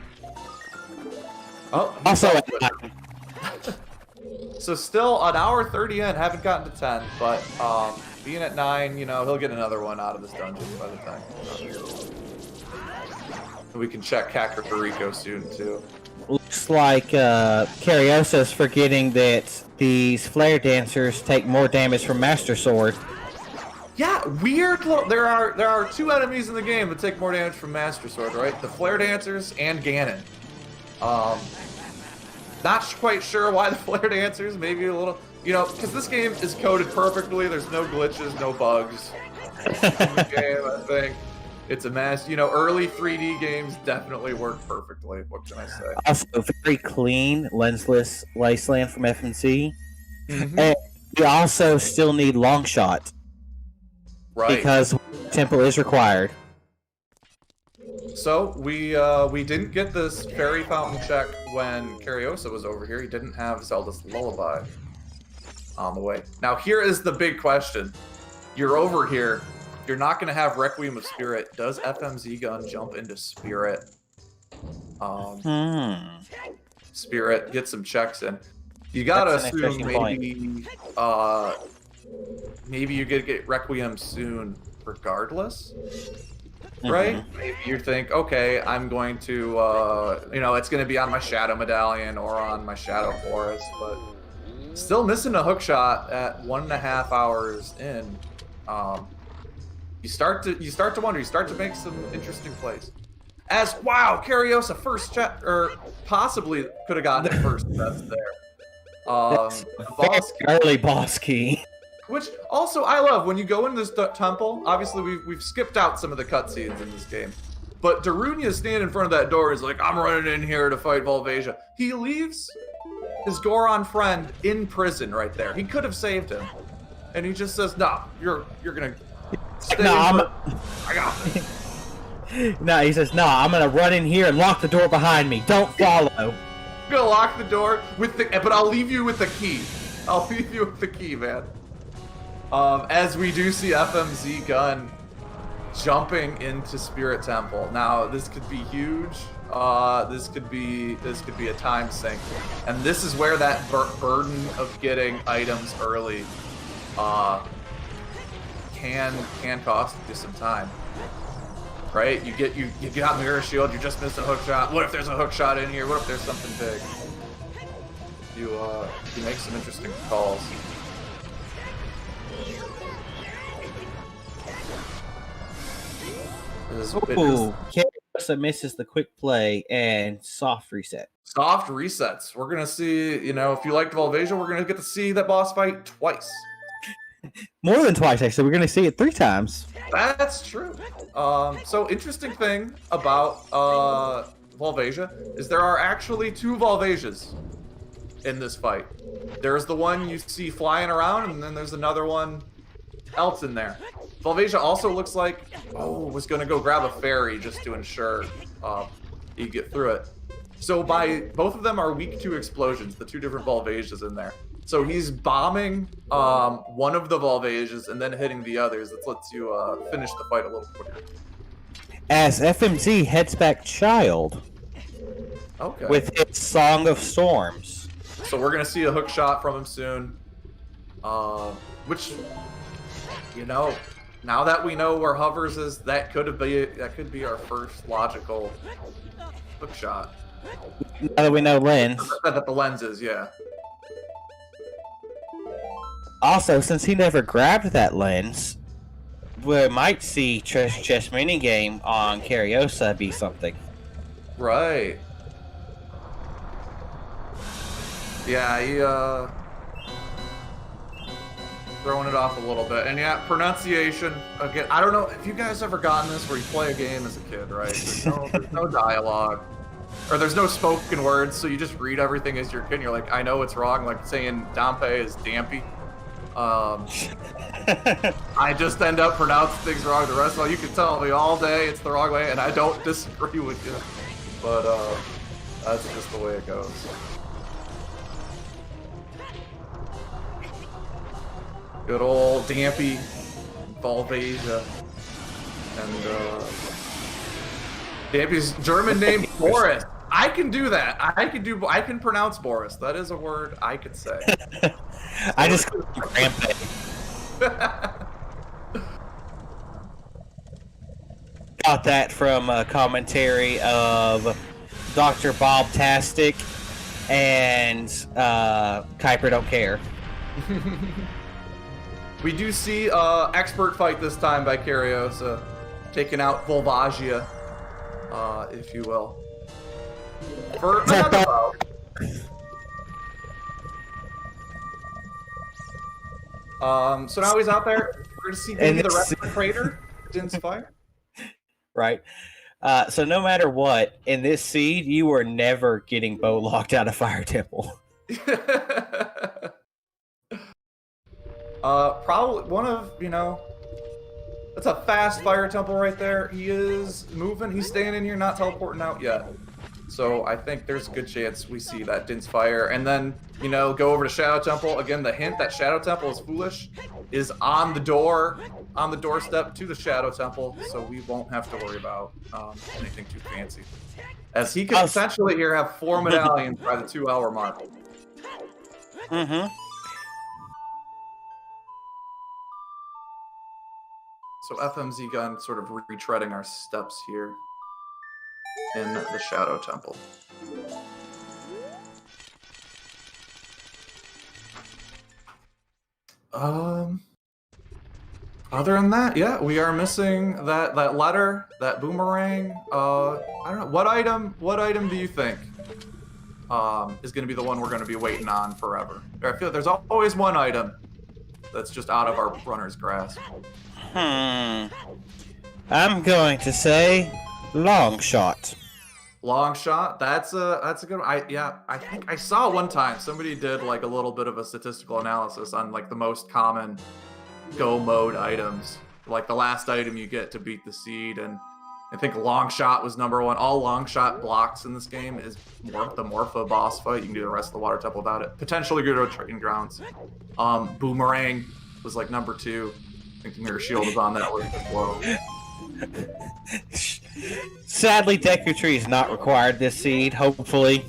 Oh, Also at 9. So still an hour 30 in, haven't gotten to 10, but being at 9, he'll get another one out of this dungeon by the time. We can check Kakariko soon too. Looks like Kariossa's forgetting that these flare dancers take more damage from Master Sword. Yeah, weird. There are two enemies in the game that take more damage from Master Sword, right? The flare dancers and Ganon. Not quite sure why the flare dancers. Maybe a little, because this game is coded perfectly. There's no glitches, no bugs in the game. I think it's a mess. Early 3D games definitely work perfectly. What can I say? Also, very clean, lensless wasteland from FNC. Mm-hmm. And you also still need long shot. Right. Because temple is required. So we didn't get this fairy fountain check when Kariossa was over here. He didn't have Zelda's Lullaby on the way. Now here is the big question. You're over here. You're not going to have Requiem of Spirit. Does Fmzgun jump into Spirit? Spirit, get some checks in. You gotta assume maybe you're gonna get Requiem soon regardless. Right? Maybe you think, okay, I'm going to, it's going to be on my Shadow Medallion or on my Shadow Forest, but still missing a hook shot at 1.5 hours in. You start to wonder. You start to make some interesting plays. Kariossa first chat, or possibly could have gotten it first. That's there. Early boss key. Which also I love when you go in this temple. Obviously, we've skipped out some of the cutscenes in this game, but Darunia is standing in front of that door. He's like, "I'm running in here to fight Volvasia." He leaves his Goron friend in prison right there. He could have saved him, and he just says, "No, you're gonna stay." I got this. No, he says, "No, I'm gonna run in here and lock the door behind me. Don't follow." I'm gonna lock the door but I'll leave you with the key. I'll leave you with the key, man. As we do see Fmzgun jumping into Spirit Temple. Now, this could be huge. This could be a time sink, and this is where that burden of getting items early can cost you some time. Right? You got Mirror Shield. You just missed a hook shot. What if there's a hook shot in here? What if there's something big? You make some interesting calls. Ooh, Kariossa misses the quick play and soft reset. Soft resets. We're gonna see, if you liked Volvasia, we're gonna get to see that boss fight twice. More than twice, actually. We're going to see it 3 times. That's true. So interesting thing about Volvasia is there are actually 2 Volvasias in this fight. There's the one you see flying around, and then there's another one else in there. Volvasia also looks like, was gonna go grab a fairy just to ensure you get through it. So both of them are weak to explosions, the 2 different Volvasias in there. So he's bombing one of the Volvasias and then hitting the others. That lets you finish the fight a little quicker. As FMZ heads back Child with its Song of Storms. So we're gonna see a hook shot from him soon. Which, you know, now that we know where Hovers is, that could be our first logical hook shot. Now that we know Lens. That the lens is, yeah. Also, since he never grabbed that lens, we might see Treasure Chest minigame on Kariossa be something. Right. Yeah, he throwing it off a little bit. And yeah, pronunciation, again, I don't know if you guys ever gotten this where you play a game as a kid, right? There's no dialogue. Or there's no spoken words, so you just read everything as you're a kid and you're like, I know it's wrong, like saying Dampe is Dampy. I just end up pronouncing things wrong. The rest of all, you can tell me all day it's the wrong way, and I don't disagree with you. But that's just the way it goes. Good old Dampy, Volvasia, and Dampy's German name Boris. I can do that. I can pronounce Boris. That is a word I could say. I just rampant. Got that from a commentary of Dr. Bob Tastic and Kuiper Don't Care. We do see expert fight this time by Kariossa, taking out Volvasia, if you will. For another bout. So now he's out there. We're gonna see maybe the rest of the crater. Din's fire. Right. So no matter what, in this seed, you were never getting bow locked out of Fire Temple. Probably one of, that's a fast Fire Temple right there. He is moving. He's staying in here, not teleporting out yet. So I think there's a good chance we see that Din's Fire. And then, go over to Shadow Temple. Again, the hint that Shadow Temple is foolish is on the doorstep to the Shadow Temple. So we won't have to worry about anything too fancy. As he could potentially here have 4 medallions by the 2-hour mark. Mm-hmm. So Fmzgun sort of retreading our steps here in the Shadow Temple. Other than that, yeah, we are missing that letter, that boomerang. I don't know. What item do you think is going to be the one we're going to be waiting on forever? I feel like there's always one item that's just out of our runner's grasp. I'm going to say long shot. Long shot. That's a good one. I think I saw one time somebody did like a little bit of a statistical analysis on like the most common go mode items, like the last item you get to beat the seed, and I think long shot was number 1. All long shot blocks in this game is the Morpha boss fight. You can do the rest of the Water Temple without it. Potentially go to Trading Grounds. Boomerang was like number 2. I think the Mirror Shield is on that list as well. Sadly, Deku Tree is not required this seed, hopefully.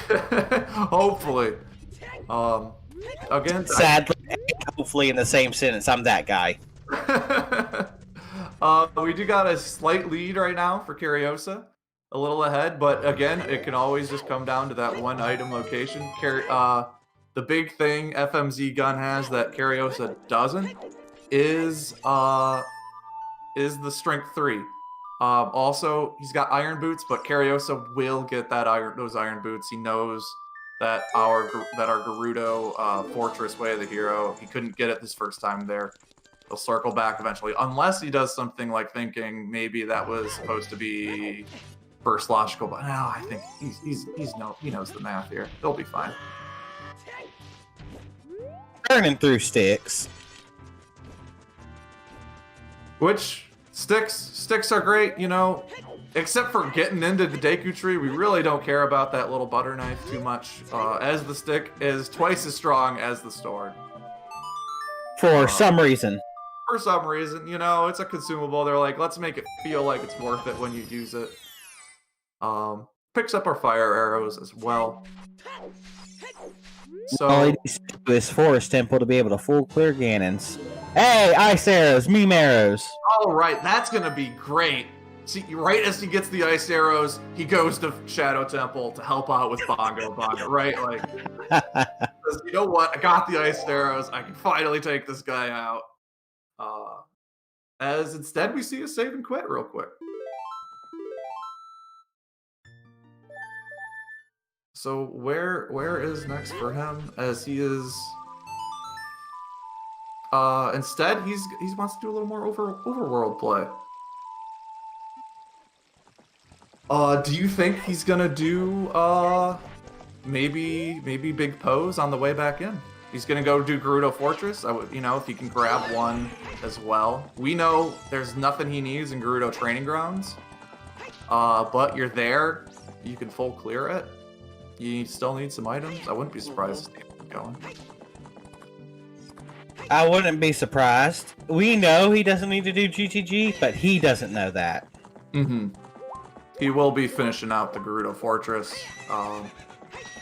Hopefully. Again, sadly, hopefully in the same sentence, I'm that guy. We do got a slight lead right now for Kariossa. A little ahead, but again, it can always just come down to that one item location. The big thing Fmzgun has that Kariossa doesn't is the Strength 3. Also, he's got Iron Boots, but Kariossa will get those Iron Boots. He knows that our Gerudo Fortress Way of the Hero, he couldn't get it this first time there. He'll circle back eventually, unless he does something like thinking maybe that was supposed to be first logical. But no, I think he knows the math here. He'll be fine. Turning through sticks. Which sticks are great, you know, except for getting into the Deku tree. We really don't care about that little butter knife too much, as the stick is twice as strong as the sword. For some reason. For some reason, you know, it's a consumable. They're like, let's make it feel like it's worth it when you use it. Picks up our fire arrows as well. So all he needs to do is Forest Temple to be able to full clear Ganons. Hey, ice arrows, meme arrows. all right, that's gonna be great. See, right as he gets the ice arrows, he goes to Shadow Temple to help out with Bongo, right? Like, you know what? I got the ice arrows. I can finally take this guy out. As instead we see a save and quit real quick. So where is next for him? As he is instead he wants to do a little more overworld play. Do you think he's gonna do maybe Big Pose on the way back in? He's gonna go do Gerudo Fortress. I would, if he can grab one as well. We know there's nothing he needs in Gerudo Training Grounds. But you're there, you can full clear it. You still need some items. I wouldn't be surprised to see him going. I wouldn't be surprised. We know he doesn't need to do GTG, but he doesn't know that. Mm-hmm. He will be finishing out the Gerudo Fortress.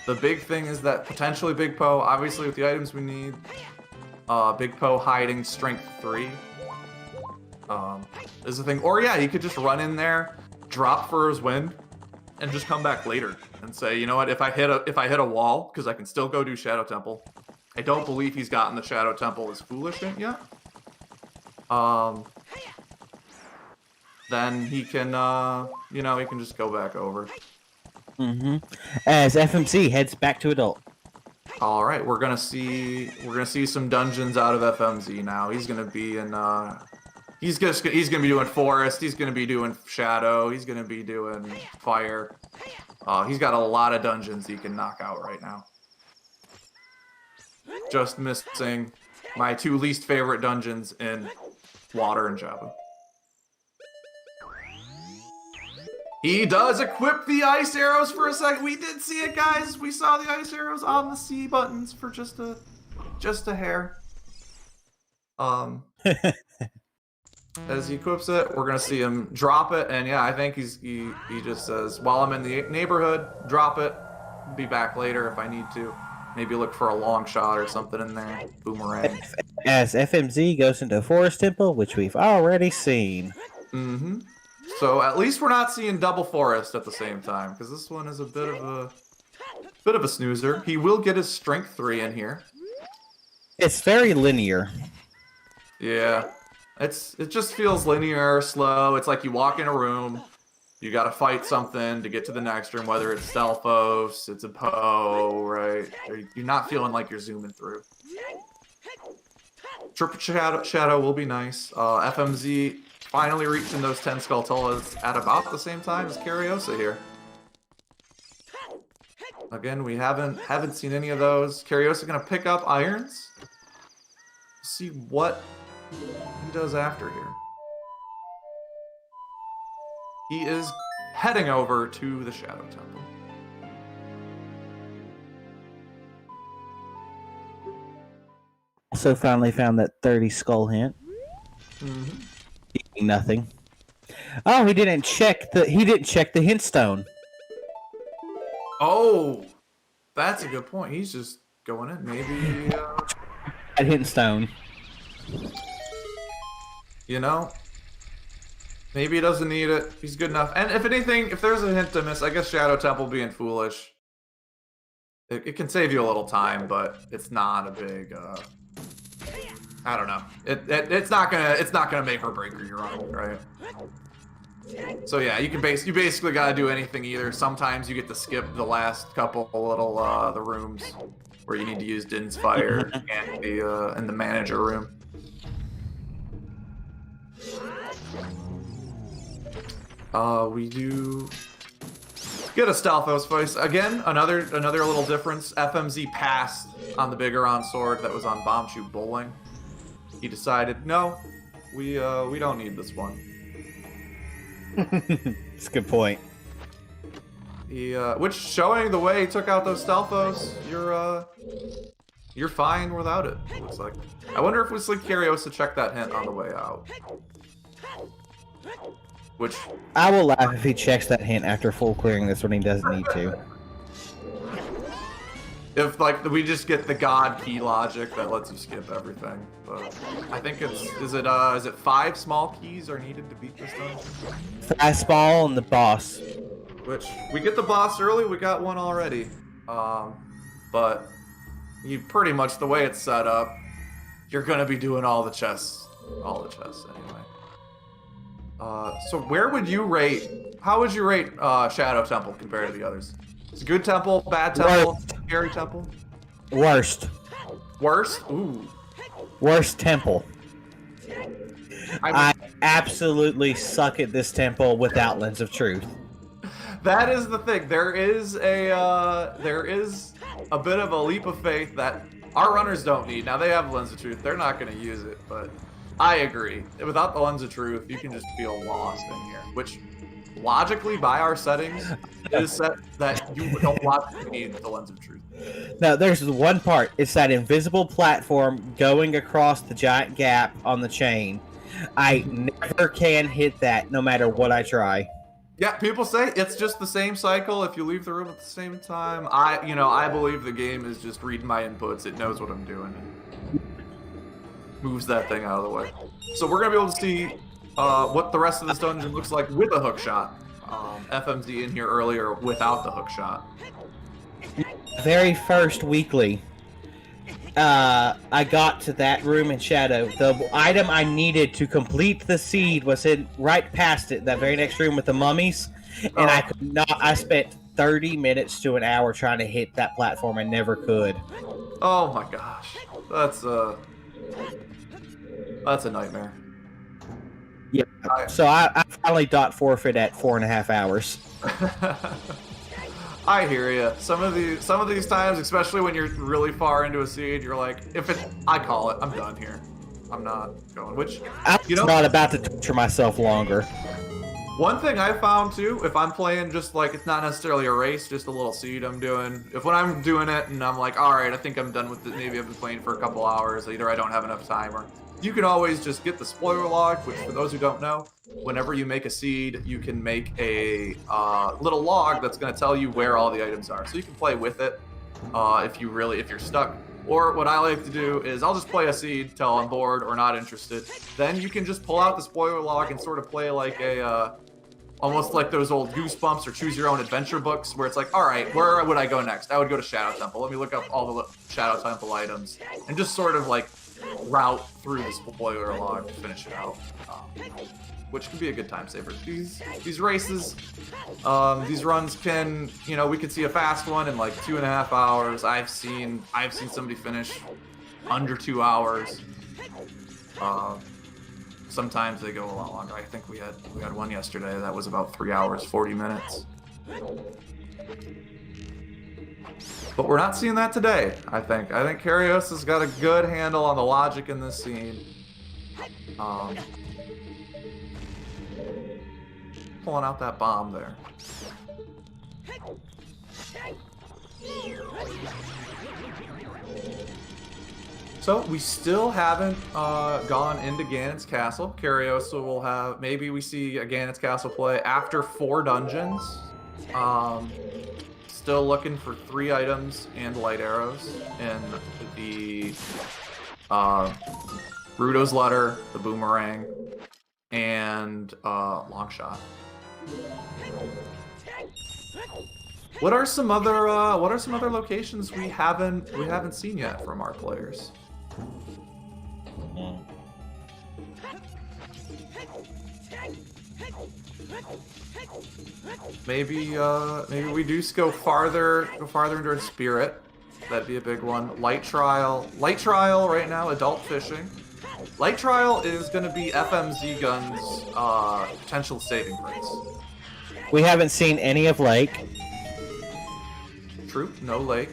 The big thing is that potentially Big Po, obviously with the items we need, Big Po hiding Strength 3 is the thing. Or yeah, he could just run in there, drop for his wind, and just come back later and say, you know what, if I hit a wall, because I can still go do Shadow Temple. I don't believe he's gotten the Shadow Temple as foolish yet. Then he can, he can just go back over. Mm-hmm. As FMC heads back to adult. All right, we're gonna see some dungeons out of FMZ now. He's gonna be in, he's gonna be doing forest. He's gonna be doing shadow. He's gonna be doing fire. He's got a lot of dungeons he can knock out right now. Just missing my two least favorite dungeons in water and Jabu. He does equip the ice arrows for a second. We did see it, guys. We saw the ice arrows on the C buttons for just a hair. As he equips it, we're gonna see him drop it, and yeah, I think he just says, while I'm in the neighborhood, drop it. Be back later if I need to. Maybe look for a long shot or something in there. Boomerang. As FMZ goes into Forest Temple, which we've already seen. Mm-hmm. So at least we're not seeing double forest at the same time, because this one is a bit of a snoozer. He will get his strength 3 in here. It's very linear. Yeah, it just feels linear, slow. It's like you walk in a room, you got to fight something to get to the next room, whether it's Stelphos, it's a Poe, right? You're not feeling like you're zooming through. Triple Shadow will be nice. FMZ finally reaching those 10 Skulltulas at about the same time as Kariossa here. Again, we haven't seen any of those. Kariossa gonna pick up irons. See what he does after here. He is heading over to the Shadow Temple. Also finally found that 30 skull hint. Mm-hmm. Nothing. Oh, he didn't check the hint stone. Oh, that's a good point. He's just going in. Maybe At hint stone. Maybe he doesn't need it. He's good enough. And if anything, if there's a hint to miss, I guess Shadow Temple being foolish. It can save you a little time, but it's not a big I don't know. It's not gonna make or break your run, right? So yeah, you basically gotta do anything either. Sometimes you get to skip the last couple little the rooms where you need to use Din's Fire and the manager room. We do get a Stalfos voice again. Another little difference. FMZ passed on the Bigoron sword that was on Bombchute Bowling. He decided, no, we don't need this one. That's a good point. He which showing the way he took out those Stalfos, you're fine without it. It looks like. I wonder if we see kariossa check that hint on the way out. Which I will laugh if he checks that hint after full clearing this when he doesn't need to. If like we just get the god key logic that lets you skip everything. But I think is it 5 small keys are needed to beat this dungeon? Fastball and the boss. Which we get the boss early, we got one already. But you pretty much the way it's set up, you're gonna be doing all the chests anyway. So where would you rate? How would you rate Shadow Temple compared to the others? It's a good temple, bad temple, scary temple. Worst. Worst? Ooh. Worst temple. I absolutely suck at this temple without Lens of Truth. That is the thing. There is a bit of a leap of faith that our runners don't need. Now they have Lens of Truth. They're not going to use it, but I agree. Without the Lens of Truth, you can just feel lost in here, which logically by our settings is set that you don't logically need the Lens of Truth. No, there's one part. It's that invisible platform going across the giant gap on the chain. I never can hit that no matter what I try. Yeah, people say it's just the same cycle if you leave the room at the same time. I believe the game is just reading my inputs. It knows what I'm doing. Moves that thing out of the way. So we're gonna be able to see what the rest of this dungeon looks like with a hook shot. FMZ in here earlier without the hook shot. Very first weekly, I got to that room in Shadow. The item I needed to complete the seed was in right past it, that very next room with the mummies, and I could not. I spent 30 minutes to an hour trying to hit that platform and never could. Oh my gosh, that's a nightmare. Yeah. So I finally dot forfeit at 4.5 hours. I hear you. Some of these times, especially when you're really far into a seed, you're like, I call it. I'm done here. I'm not going. Which I'm not about to torture myself longer. One thing I found too, if I'm playing just like it's not necessarily a race, just a little seed I'm doing. If when I'm doing it and I'm like, all right, I think I'm done with it. Maybe I've been playing for a couple hours. Either I don't have enough time or. You can always just get the spoiler log, which for those who don't know, whenever you make a seed, you can make a little log that's going to tell you where all the items are. So you can play with it if you're stuck. Or what I like to do is I'll just play a seed till I'm bored or not interested. Then you can just pull out the spoiler log and sort of play like almost like those old Goosebumps or Choose Your Own Adventure books where it's like, all right, where would I go next? I would go to Shadow Temple. Let me look up all the Shadow Temple items and just sort of like route through the spoiler log to finish it out, which can be a good time saver. These races, these runs can, we could see a fast one in like 2.5 hours. I've seen somebody finish under 2 hours. Sometimes they go a lot longer. I think we had one yesterday that was about 3 hours 40 minutes. But we're not seeing that today, I think. I think Kariossa's got a good handle on the logic in this scene. Pulling out that bomb there. So we still haven't gone into Ganon's Castle. Kariossa will have, maybe we see a Ganon's Castle play after 4 dungeons. Still looking for 3 items and light arrows in the Rudo's Letter, the Boomerang, and Long Shot. What are some other locations we haven't seen yet from our players? Maybe we do go farther into Spirit. That'd be a big one. Light trial right now. Adult fishing. Light Trial is going to be Fmzgun's potential saving grace. We haven't seen any of Lake. True, no Lake.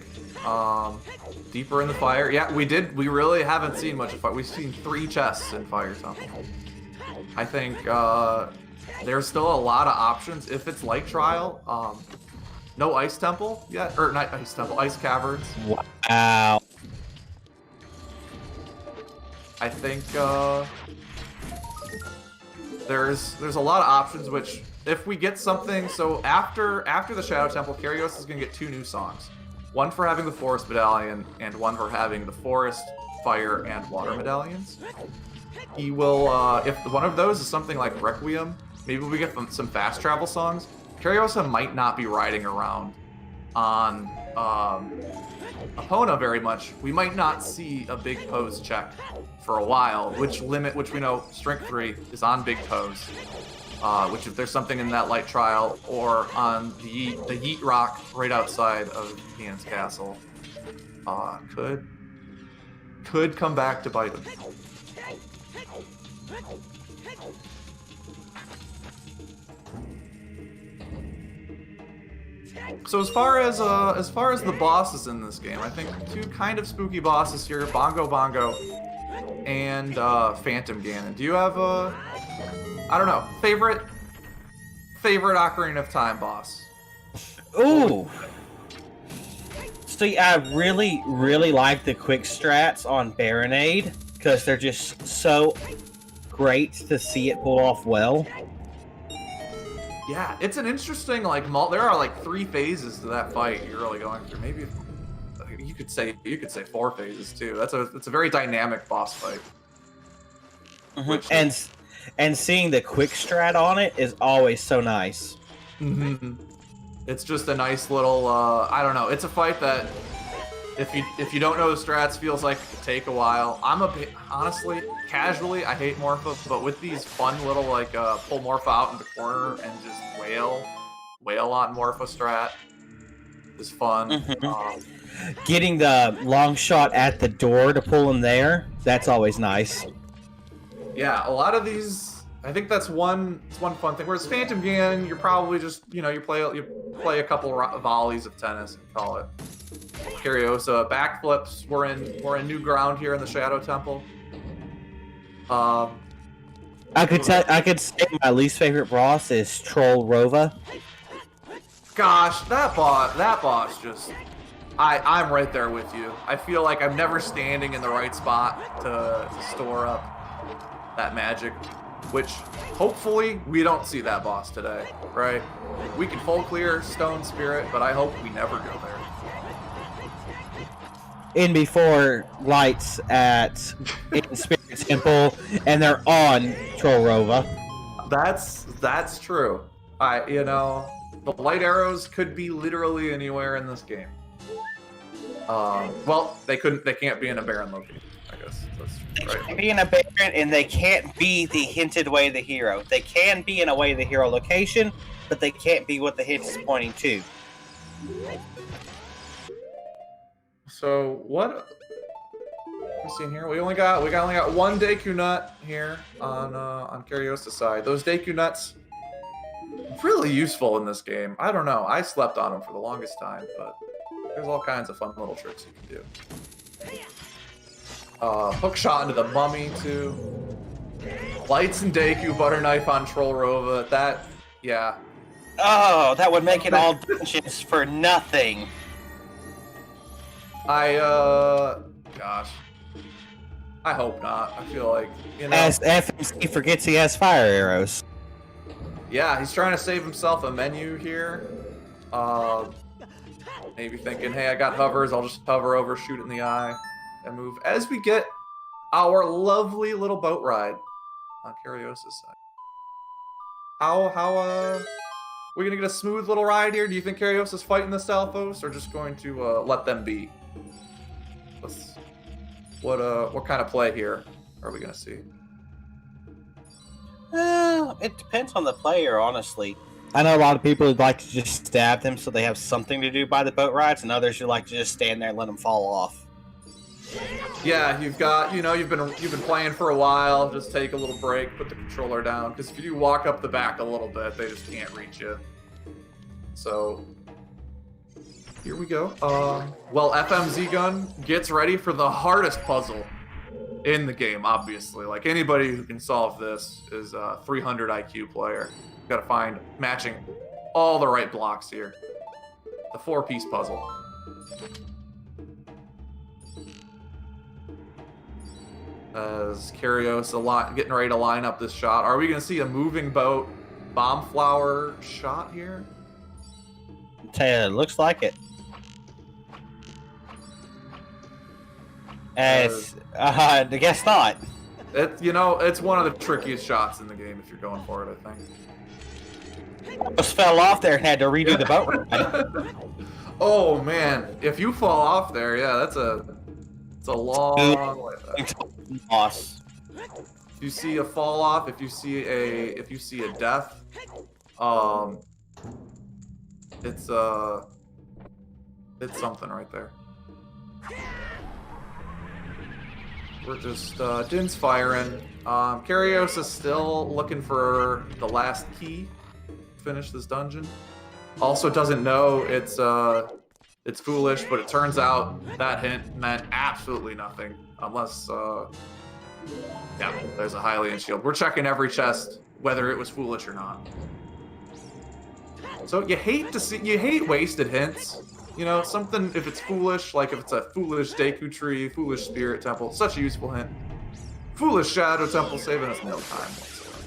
Deeper in the fire. Yeah, we really haven't seen much of fire. We've seen 3 chests in Fire Temple. I think there's still a lot of options. If it's Light Trial, no Ice Temple yet. Or not Ice Temple, Ice Caverns. Wow. I think there's a lot of options, which if we get something, so after the Shadow Temple, Kariossa is going to get 2 new songs. One for having the Forest Medallion, and one for having the Forest, Fire, and Water Medallions. He will, if one of those is something like Requiem, maybe we get some fast travel songs. Kariossa might not be riding around on Epona very much. We might not see a big pose check for a while, which we know Strength 3 is on big pose. Which if there's something in that Light Trial or on the Yeet Rock right outside of Ian's Castle, could come back to bite him. So as far as the bosses in this game, I think 2 kind of spooky bosses here: Bongo Bongo and Phantom Ganon. Do you have I don't know, favorite Ocarina of Time boss? Ooh. See, I really, really like the quick strats on Baronade because they're just so great to see it pull off well. Yeah, it's an interesting there are like 3 phases to that fight you're really going through. Maybe you could say 4 phases too. It's a very dynamic boss fight. Mm-hmm. And seeing the quick strat on it is always so nice. Mm-hmm. It's just a nice little, I don't know. It's a fight that, if you don't know the strats, feels like it could take a while. Honestly, casually, I hate Morpha, but with these fun little, pull Morpha out in the corner and just wail on Morpha strat is fun. Mm-hmm. Getting the long shot at the door to pull him there, that's always nice. Yeah, a lot of these, I think that's one fun thing. Whereas Phantom Ganon, you're probably just, you play a couple volleys of tennis and call it. Kariossa, backflips, we're in new ground here in the Shadow Temple. I could say my least favorite boss is Troll Rova. Gosh, that boss just, I'm right there with you. I feel like I'm never standing in the right spot to store up that magic, which hopefully we don't see that boss today, right? We can full clear Stone Spirit, but I hope we never go there. In before lights in Spirit Temple, and they're on Troll Rova. That's true. The light arrows could be literally anywhere in this game. Well, they can't be in a barren location. I guess that's right. They can't be in a barren, and they can't be the hinted way of the hero. They can be in a way of the hero location, but they can't be what the hint is pointing to. So what? Let me see in here. We only got one Deku Nut here on Kariossa's side. Those Deku Nuts, really useful in this game. I don't know. I slept on them for the longest time, but there's all kinds of fun little tricks you can do. Hook shot into the mummy too. Lights and Deku, butter knife on Troll Rova. That, yeah. Oh, that would make it all dungeons for nothing. Gosh. I hope not. I feel like, As FMC forgets he has fire arrows. Yeah, he's trying to save himself a menu here. Maybe thinking, hey, I got hovers, I'll just hover over, shoot it in the eye, and move. As we get our lovely little boat ride on Kariossa's side. How we gonna get a smooth little ride here? Do you think Kariossa's fighting the Stalfos, or just going to let them be? What kind of play here are we gonna see? It depends on the player, honestly. I know a lot of people would like to just Stab them so they have something to do by the boat rides, and others who like to just stand there and let them fall off. Yeah, you've got, you've been playing for a while. Just take a little break, put the controller down, because if you do walk up the back a little bit, they just can't reach you. So here we go. Well, Fmzgun gets ready for the hardest puzzle in the game. Obviously, like anybody who can solve this is a 300 IQ player. Got to find matching all the right blocks here. The 4-piece puzzle. As kariossa getting ready to line up this shot. Are we going to see a moving boat bomb flower shot here? It looks like it. I guess not. It's one of the trickiest shots in the game if you're going for it, I think. Just fell off there and had to redo the boat ride. Oh man, if you fall off there, yeah, it's a long way back. Loss. If you see a fall off, if you see a death, it's something right there. We're just Din's firing. Kariossa's still looking for the last key to finish this dungeon. Also doesn't know it's foolish, but it turns out that hint meant absolutely nothing. Unless, yeah, there's a Hylian Shield. We're checking every chest, whether it was foolish or not. So you hate wasted hints. Something, if it's foolish, like if it's a foolish Deku Tree, foolish Spirit Temple, such a useful hint. Foolish Shadow Temple saving us no time whatsoever.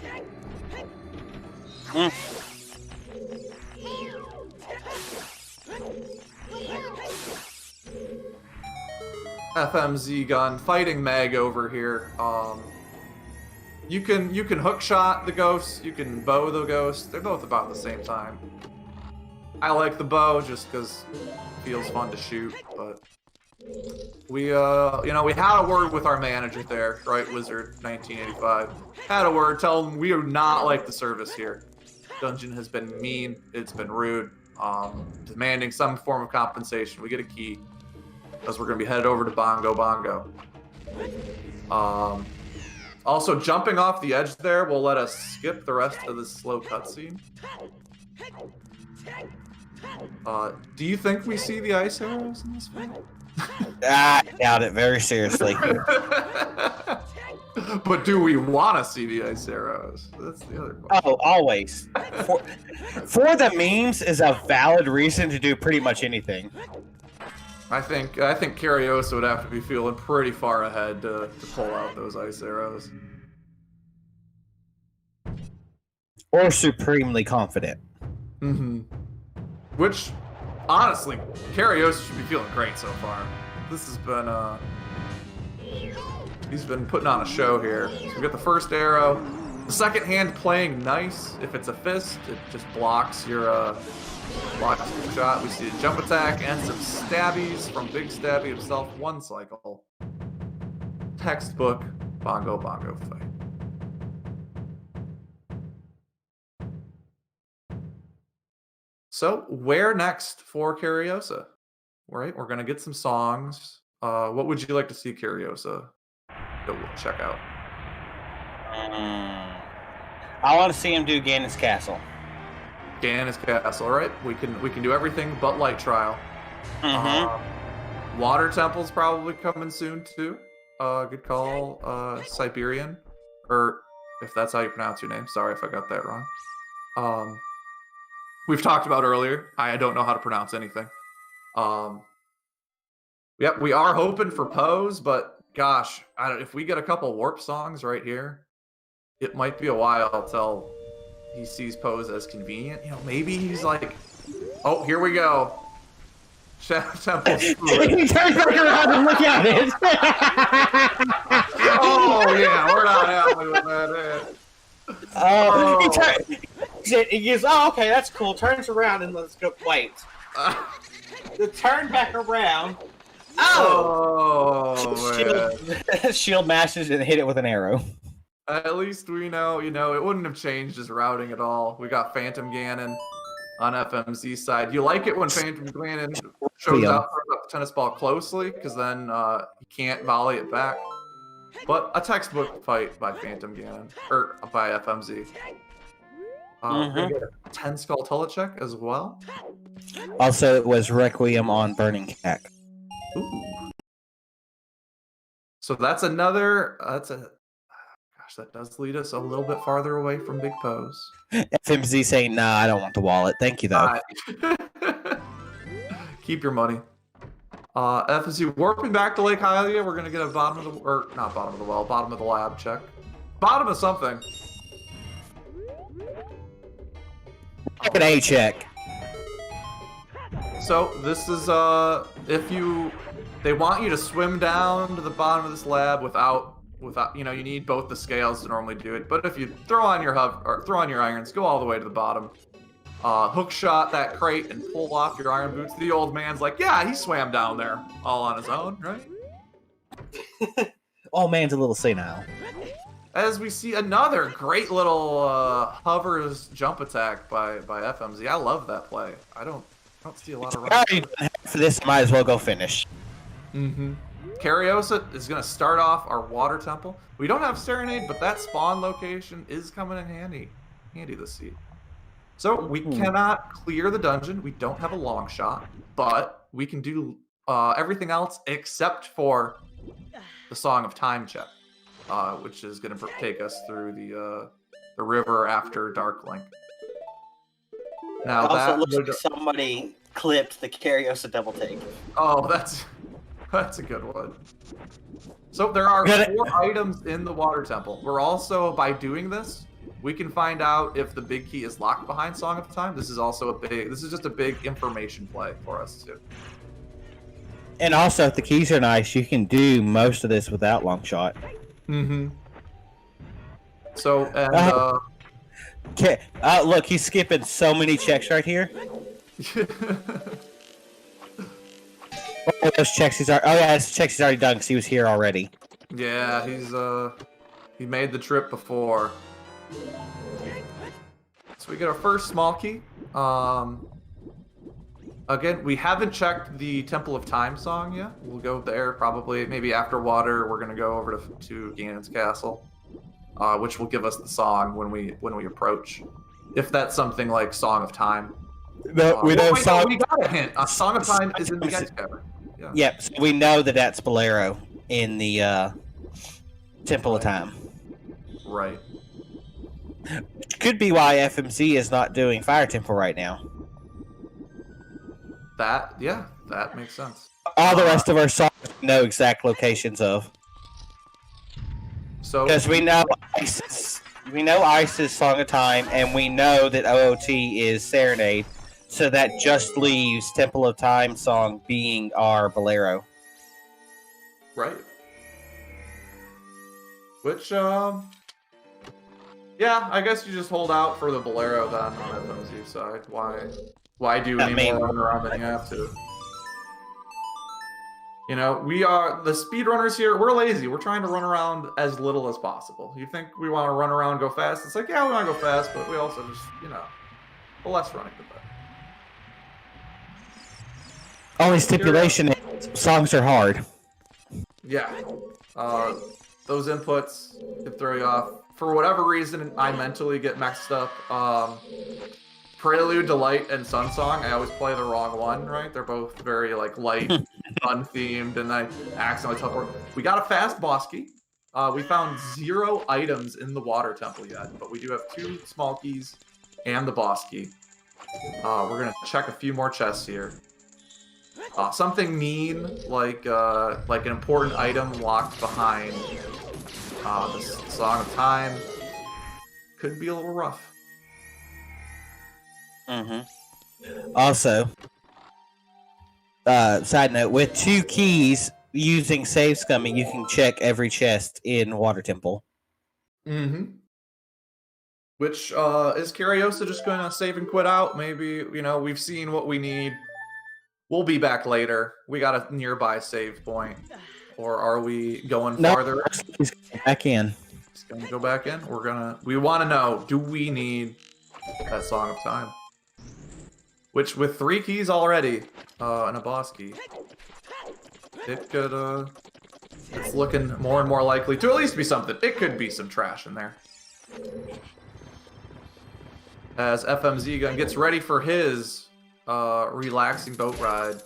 Fmzgun fighting Meg over here. You can hook shot the ghosts, you can bow the ghosts. They're both about the same time. I like the bow just because it feels fun to shoot, but we had a word with our manager there, right, Wizard 1985. Had a word, tell him we do not like the service here. Dungeon has been mean, it's been rude, demanding some form of compensation. We get a key, because we're going to be headed over to Bongo Bongo. Also, jumping off the edge there will let us skip the rest of this slow cutscene. Do you think we see the ice arrows in this fight? I doubt it very seriously. But do we want to see the ice arrows? That's the other question. Oh, always. For the memes is a valid reason to do pretty much anything. I think kariossa would have to be feeling pretty far ahead to pull out those ice arrows. Or supremely confident. Mm-hmm. Which, honestly, kariossa should be feeling great so far. This has been, he's been putting on a show here. So we got the first arrow. The second hand playing nice. If it's a fist, it just blocks your, shot. We see a jump attack and some stabbies from Big Stabby himself. One cycle. Textbook Bongo Bongo fight. So, where next for kariossa? Right, we're gonna get some songs. What would you like to see kariossa go check out? I want to see him do Ganon's Castle. Ganon's Castle, right? We can do everything but Light Trial. Water Temple's probably coming soon too. Good call. Siberian, or if that's how you pronounce your name. Sorry if I got that wrong. We've talked about earlier. I don't know how to pronounce anything. Yep, we are hoping for Pose, but gosh, if we get a couple warp songs right here, it might be a while till he sees Pose as convenient. Maybe he's like, oh, here we go. Shadow Temple. He turns back around and look at it. Oh yeah, we're not happy with that. He goes, oh, okay, that's cool. Turns around and let's go. Wait. Turn back around. Shield mashes and hit it with an arrow. At least we know, it wouldn't have changed his routing at all. We got Phantom Ganon on FMZ side. You like it when Phantom Ganon shows up tennis ball closely, because then you can't volley it back. But a textbook fight by Phantom Ganon, or by FMZ. We're gonna get a 10 skull tullet check as well. Also, it was Requiem on Burning Cack. Ooh. So that's another. Gosh, that does lead us a little bit farther away from Big Pose. FMZ saying, "Nah, I don't want the wallet. Thank you, though." Keep your money. FMZ warping back to Lake Hylia. We're gonna get a bottom of the, or not bottom of the well, bottom of the lab check. Bottom of something. Like an A check. So this is they want you to swim down to the bottom of this lab without you need both the scales to normally do it. But if you throw on your irons, go all the way to the bottom, hook shot that crate and pull off your iron boots. The old man's like, yeah, he swam down there all on his own, right? Old man's a little senile. As we see another great little hovers jump attack by FMZ. I love that play. I don't see a lot of runs. For this, might as well go finish. Mm-hmm. Kariossa is going to start off our water temple. We don't have Serenade, but that spawn location is coming in handy this seed. So we cannot clear the dungeon. We don't have a long shot, but we can do everything else except for the Song of Time check, which is going to take us through the river after Dark Link. Now Also, that it looks like somebody clipped the Kariossa double take. Oh, that's a good one. So there are 4 items in the water temple. We're also, by doing this, we can find out if the big key is locked behind Song of Time. This is just a big information play for us too. And also, if the keys are nice, you can do most of this without long shot. Mm-hmm. So, and look, he's skipping so many checks right here. Those checks he's already. Oh yeah, those checks he's already done because he was here already. Yeah, he made the trip before. So we get our first small key. Again, we haven't checked the Temple of Time song yet. We'll go there probably, maybe after water. We're gonna go over to Ganon's castle, which will give us the song when we approach. If that's something like Song of Time. No, we know song. We got a hint. Song of Time is in the Guy's Cavern. Yeah. Yep, so we know that's Bolero in the Temple of Time. Right. Could be why FMZ is not doing Fire Temple right now. That makes sense. All the rest of our songs we know exact locations of. So because we know Isis Song of Time, and we know that OOT is Serenade. So that just leaves Temple of Time song being our Bolero. Right. Which, yeah, I guess you just hold out for the Bolero then on FMZ side. Why do any more run around than you have to? You know, we are the speedrunners here. We're lazy. We're trying to run around as little as possible. You think we want to run around, go fast? It's like, yeah, we want to go fast, but we also just, the less running, the better. Only stipulation is songs are hard. Yeah. Those inputs could throw you off. For whatever reason, I mentally get mixed up. Prelude, Delight, and Sun Song, I always play the wrong one, right? They're both very, light, fun-themed, and I accidentally teleport. We got a fast boss key. We found 0 items in the water temple yet, but we do have 2 small keys and the boss key. We're going to check a few more chests here. Something mean, like an important item locked behind the Song of Time, could be a little rough. Also, side note, with 2 keys using save scumming, you can check every chest in Water Temple. Which, is Kariossa just going to save and quit out? Maybe, we've seen what we need. We'll be back later. We got a nearby save point. Or are we going farther? He's back in. He's going to go back in? We want to know, do we need that Song of Time? Which, with 3 keys already, and a boss key, it could, it's looking more and more likely to at least be something. It could be some trash in there. As Fmzgun gets ready for his relaxing boat ride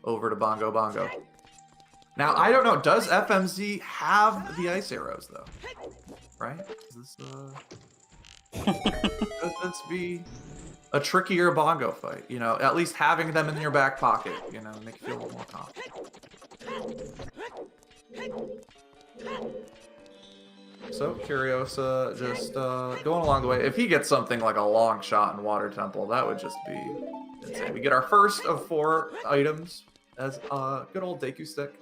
over to Bongo Bongo. Now, I don't know, does FMZ have the ice arrows, though? Right? Does this be a trickier bongo fight? You know, at least having them in your back pocket, you know, make you feel a little more confident. So, Kariossa just going along the way. If he gets something like a long shot in Water Temple, that would just be insane. We get our first of 4 items as a good old Deku Stick.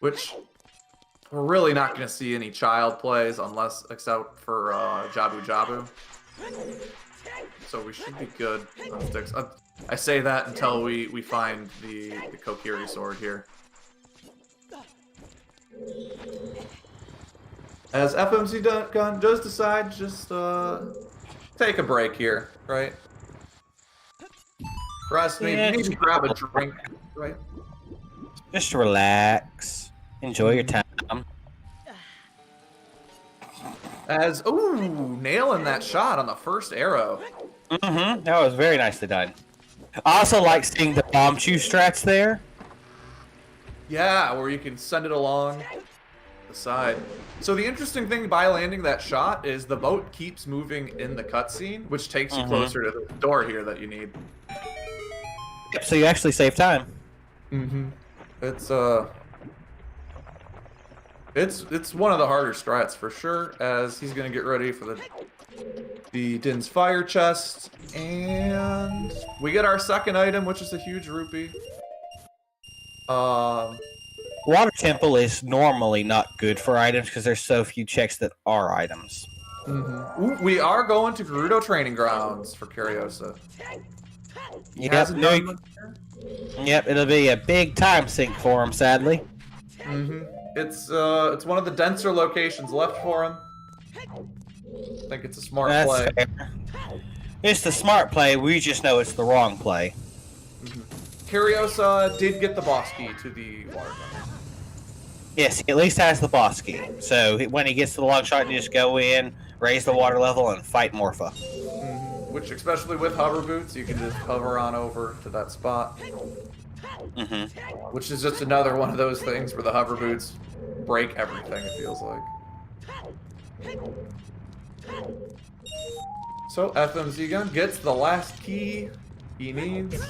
Which we're really not going to see any child plays unless, except for Jabu Jabu. So we should be good on sticks. I say that until we find the Kokiri sword here. As Fmzgun does decide just take a break here, right? Rest, maybe grab a drink, right? Just relax. Enjoy your time. As, ooh, nailing that shot on the first arrow. Mm-hmm. That was very nicely done. I also like seeing the bomb chew strats there. Yeah, where you can send it along the side. So the interesting thing by landing that shot is the boat keeps moving in the cutscene, which takes you closer to the door here that you need. Yep, so you actually save time. Mm-hmm. It's one of the harder strats for sure, as he's gonna get ready for the Din's fire chest, and we get our second item, which is a huge rupee. Water Temple is normally not good for items because there's so few checks that are items. Mm-hmm. Ooh, we are going to Gerudo Training Grounds for Kariossa. Yep, it'll be a big time sink for him, sadly. Mm-hmm. It's one of the denser locations left for him. I think it's a smart play. Fair. It's the smart play, we just know it's the wrong play. Mm-hmm. Kariossa did get the boss key to the water gun. Yes, he at least has the boss key. So when he gets to the long shot, you just go in, raise the water level, and fight Morpha. Mm-hmm. Which, especially with hover boots, you can just hover on over to that spot. Mm-hmm. Which is just another one of those things where the hover boots break everything, it feels like. So Fmzgun gets the last key he needs.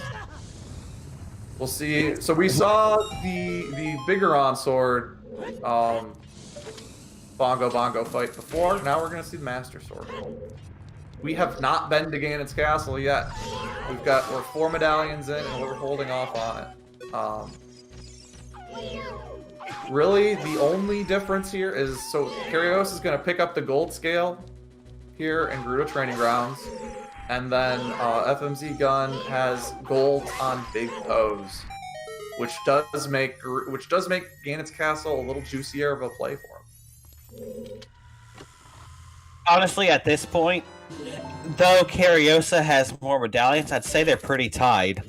We'll see. So we saw the Bigoron sword Bongo Bongo fight before. Now we're gonna see the Master Sword. We have not been to Ganon's Castle yet. We're 4 medallions in and we're holding off on it. Really, the only difference here is, so Kariossa is going to pick up the gold scale here in Gerudo Training Grounds, and then Fmzgun has gold on Big Pose, which does make Ganon's Castle a little juicier of a play for him. Honestly, at this point, though Kariossa has more medallions, I'd say they're pretty tied.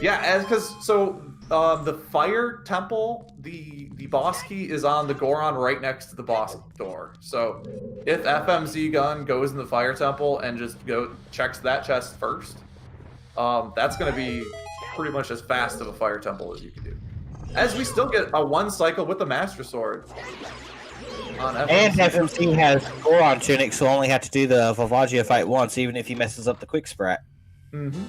Yeah, because the Fire Temple, the boss key is on the Goron right next to the boss door. So if Fmzgun goes in the Fire Temple and just checks that chest first, that's going to be pretty much as fast of a Fire Temple as you can do. As we still get a 1 cycle with the Master Sword. And FMC has Goron Tunic, so only have to do the Vavagia fight once, even if he messes up the Quick Sprat. Mm-hmm.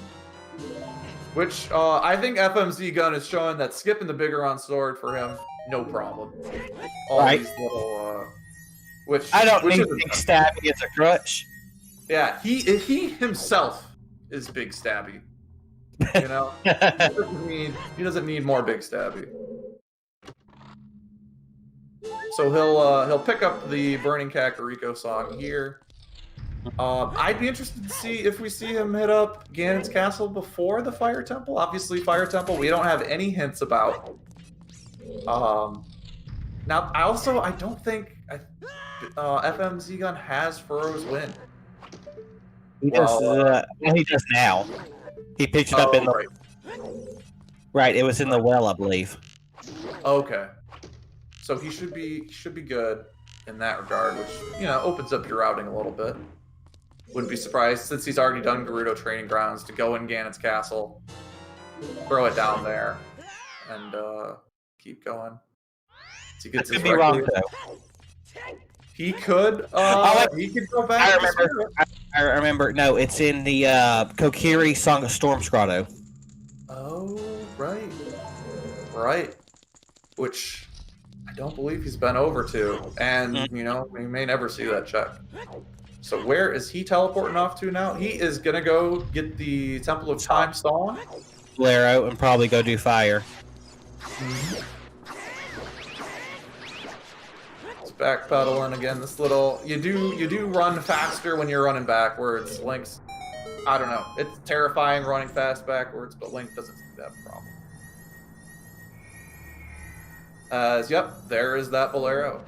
Which, I think Fmzgun is showing that skipping the Bigoron sword for him, no problem. All these little, I don't need Big Stabby as a crutch. Yeah, he himself is Big Stabby. You know? he doesn't need more Big Stabby. So he'll pick up the Burning Kakariko song here. I'd be interested to see if we see him hit up Ganon's Castle before the Fire Temple. Obviously, Fire Temple we don't have any hints about. Now, I don't think Fmzgun has Furrow's Wind. He does. He does now. He picked it up in the. Right, it was in the well, I believe. Okay. So he should be good in that regard, which, you know, opens up your routing a little bit. Wouldn't be surprised, since he's already done Gerudo Training Grounds, to go in Ganon's Castle, throw it down there, and keep going. So he gets his wrong, record. though. He could go back. I remember. No, it's in the Kokiri Song of Storms Grotto. Oh, right. Right. Which I don't believe he's been over to. And, you know, we may never see that check. So where is he teleporting off to now? He is going to go get the Temple of Time Stone. Bolero, and probably go do fire. It's backpedaling again. This little... You do run faster when you're running backwards. Link's... I don't know. It's terrifying running fast backwards, but Link doesn't seem to have a problem. Yep, there is that Bolero.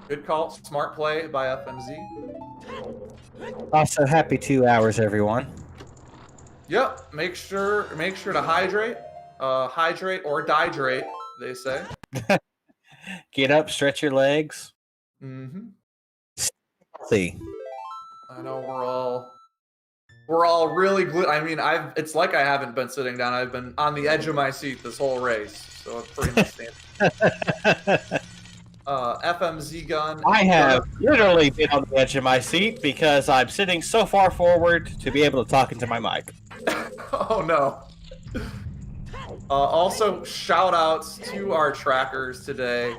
Good call. Smart play by FMZ. Also, happy 2 hours, everyone. Yep, make sure to hydrate. Hydrate or dihydrate, they say. Get up, stretch your legs. Mm-hmm. See. I know we're all really glued. I mean, it's like I haven't been sitting down. I've been on the edge of my seat this whole race, so it's pretty much standing. Fmzgun. I have literally been on the edge of my seat because I'm sitting so far forward to be able to talk into my mic. Oh no. Also, shout outs to our trackers today.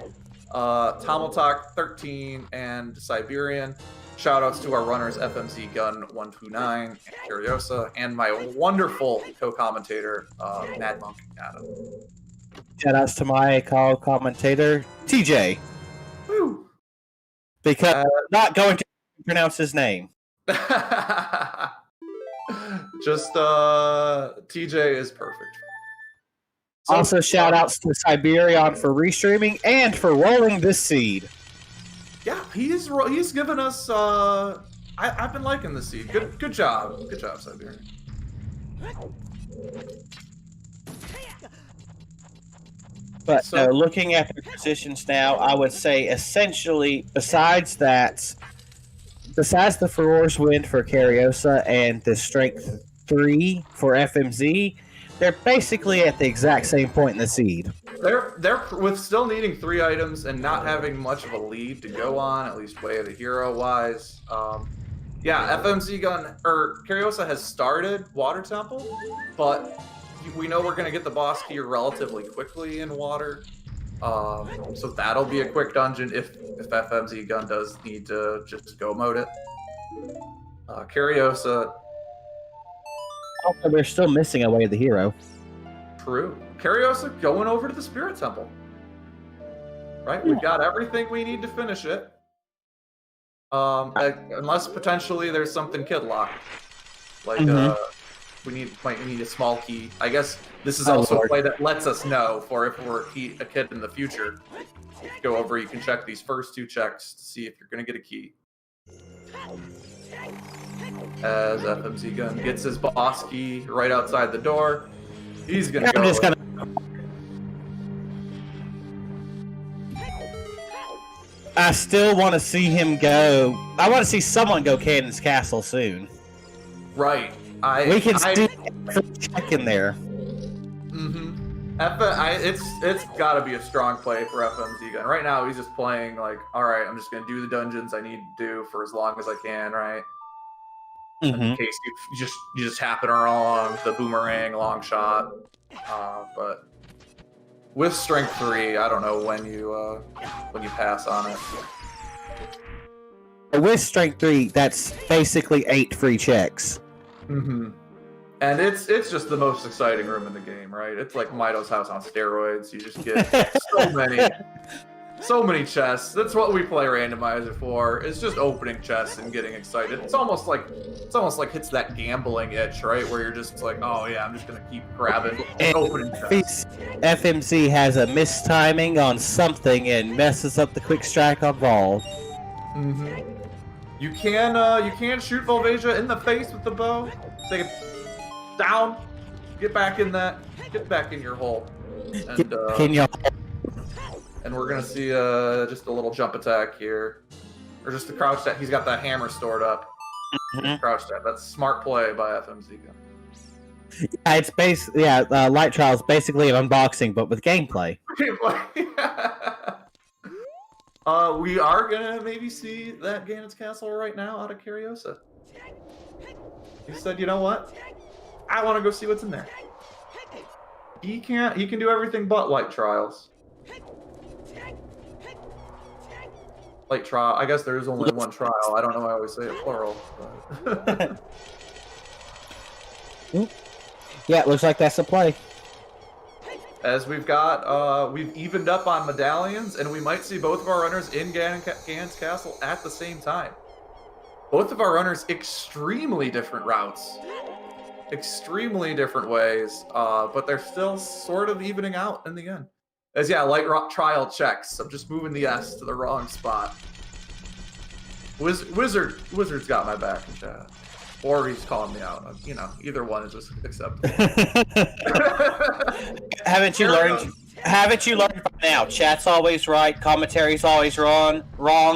Tamaltalk13 and Siberian. Shout outs to our runners Fmzgun129 and Kariossa, and my wonderful co-commentator, Mad Monk Adam. Shout outs to my co-commentator, TJ. Woo! Because I'm not going to pronounce his name. Just TJ is perfect. So, also, shout outs to Siberian for restreaming and for rolling this seed. Yeah, he's given us. I've been liking this seed. Good job, Siberian. But looking at the positions now, I would say essentially, besides the Feroz win for Kariossa and the Strength 3 for FMZ, they're basically at the exact same point in the seed. They're with still needing 3 items and not having much of a lead to go on, at least way of the hero wise. Yeah, Fmzgun or Kariossa has started Water Temple, but we know we're going to get the boss key relatively quickly in water. So that'll be a quick dungeon if Fmzgun does need to just go mode it. Kariossa. Also, they're still missing a way of the hero. True. Kariossa going over to the Spirit Temple. Right? We've got everything we need to finish it. Unless potentially there's something kid-locked. Like, might need a small key. I guess this is also a play that lets us know for if we're a kid in the future. Go over, you can check these first 2 checks to see if you're going to get a key. As Fmzgun gets his boss key right outside the door, he's going to go. I still want to see him go. I want to see someone go Canon's Castle soon. Right. We can still check in there. It's got to be a strong play for Fmzgun. Right now, he's just playing like, all right, I'm just going to do the dungeons I need to do for as long as I can, right? In case you just happen along the boomerang long shot. But with Strength 3, I don't know when you pass on it. With Strength 3, that's basically 8 free checks. And it's just the most exciting room in the game, right? It's like Meadow's house on steroids. You just get so many chests. That's what we play Randomizer for. It's just opening chests and getting excited. It's almost like hits that gambling itch, right? Where you're just like, oh yeah, I'm just gonna keep grabbing and opening chests. FMZ has a mistiming on something and messes up the quick strike on Vol. You can shoot Volvasia in the face with the bow. Take it down. get back in that. Get back in your hole. And and we're gonna see just a little jump attack here, or just a crouch attack. He's got that hammer stored up. Crouch attack. That's smart play by Fmzgun. Yeah, it's Light Trial is basically an unboxing, but with gameplay. We are gonna maybe see that Ganon's Castle right now out of Kariossa. He said, "You know what? I want to go see what's in there." He can't. He can do everything but Light Trials. Light trial. I guess there is only one trial. I don't know. I always say it plural. But... Yeah, it looks like that's the play. As we've evened up on medallions, and we might see both of our runners in Ganon's Castle at the same time. Both of our runners extremely different routes, extremely different ways, but they're still sort of evening out in the end. As Light Trial checks. I'm just moving the S to the wrong spot. Wizard's got my back in chat. Or he's calling me out. You know, either one is just acceptable. Haven't you learned by now? Chat's always right, commentary's always wrong,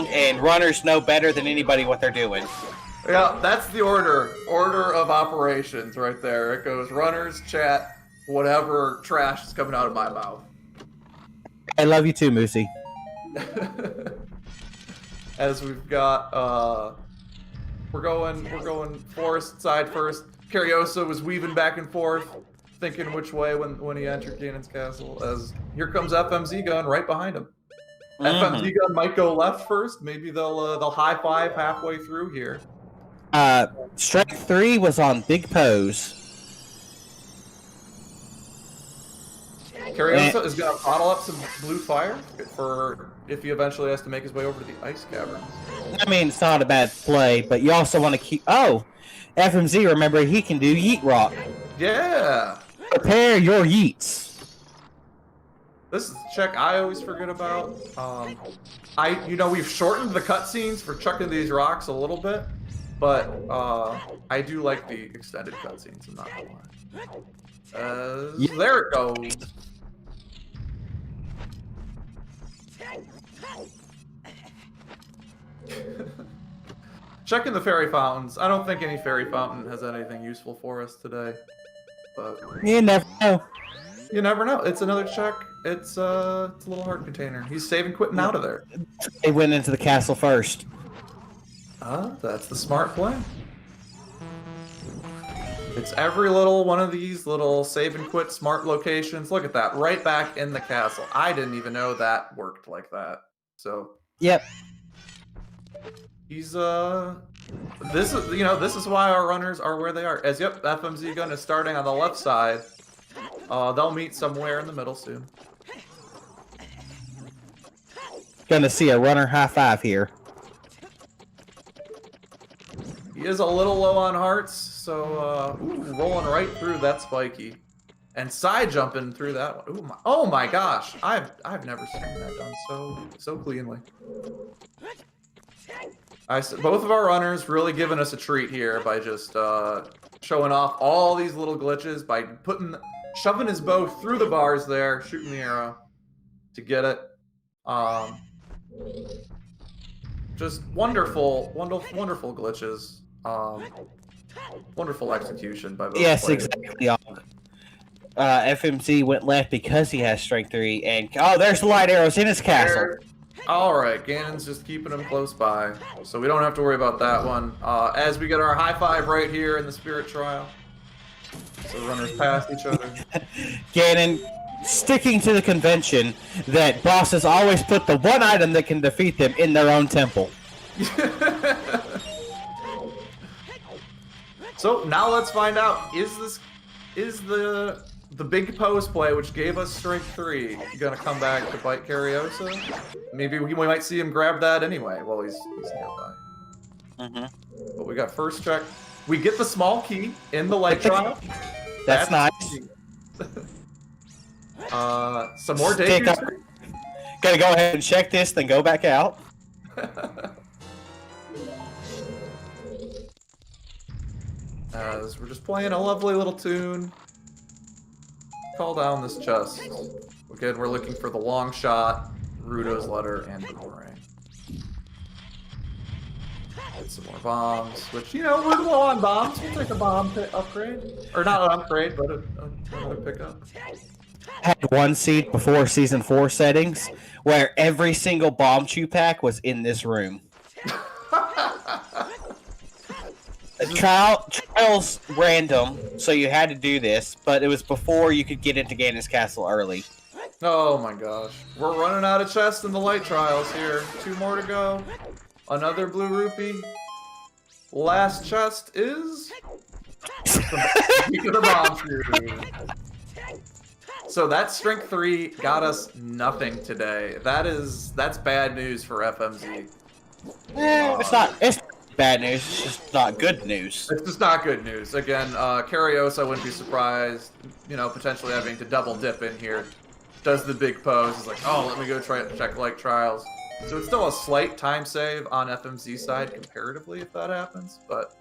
and runners know better than anybody what they're doing. Yeah, that's the order of operations right there. It goes runners, chat, whatever trash is coming out of my mouth. I love you too, Moosey. As we've got, we're going forest side first. Kariossa was weaving back and forth, thinking which way when he entered Ganon's Castle. As here comes Fmzgun right behind him. Fmzgun might go left first. Maybe they'll high five halfway through here. Strength 3 was on Big Pose. Kariossa is going to bottle up some blue fire for if he eventually has to make his way over to the ice caverns. I mean, it's not a bad play, but you also want to keep... Oh! FMZ, remember, he can do Yeet Rock. Yeah! Prepare your Yeets. This is a check I always forget about. We've shortened the cutscenes for chucking these rocks a little bit, but I do like the extended cutscenes, I'm not gonna lie. There it goes. Checking the fairy fountains. I don't think any fairy fountain has anything useful for us today. But you never know. You never know. It's another check. It's a little heart container. He's saving quitting out of there. They went into the castle first. That's the smart play. It's every little one of these little save and quit smart locations. Look at that, right back in the castle. I didn't even know that worked like that. So yep. He's this is why our runners are where they are. As Fmzgun is starting on the left side. They'll meet somewhere in the middle soon. Gonna see a runner high five here. He is a little low on hearts, so rolling right through that spiky, and side jumping through that one. Ooh, oh my gosh! I've never seen that done so cleanly. Both of our runners really giving us a treat here by just showing off all these little glitches by shoving his bow through the bars there, shooting the arrow to get it. Just wonderful glitches. Wonderful execution by both players. Exactly. FMC went left because he has strength 3, and there's the light arrows in his castle. Alright, Ganon's just keeping him close by, so we don't have to worry about that one. As we get our high five right here in the spirit trial. So runners pass each other. Ganon sticking to the convention that bosses always put the one item that can defeat them in their own temple. So now let's find out, is the big pose play, which gave us strength 3, gonna come back to bite Kariossa? Maybe we might see him grab that anyway while he's nearby. But we got first check. We get the small key in the light trial. That's nice. Some more data. Gotta go ahead and check this, then go back out. We're just playing a lovely little tune. call down this chest. Again, we're looking for the long shot, Rudo's letter, and the boomerang. Get some more bombs, which, you know, we're low on bombs. We'll take a bomb upgrade. Or not an upgrade, but another pickup. Had one seed before Season 4 settings where every single bomb chew pack was in this room. Trials random, so you had to do this, but it was before you could get into Ganon's Castle early. Oh my gosh. We're running out of chests in the light trials here. 2 more to go. Another blue rupee. Last chest is... the bomb shoe. So that strength 3 got us nothing today. That's bad news for FMZ. It's bad news, it's just not good news. It's just not good news. Again, Kariossa wouldn't be surprised, you know, potentially having to double dip in here. Does the big pose, is like, oh, let me go try check light trials. So it's still a slight time save on FMZ side comparatively if that happens, but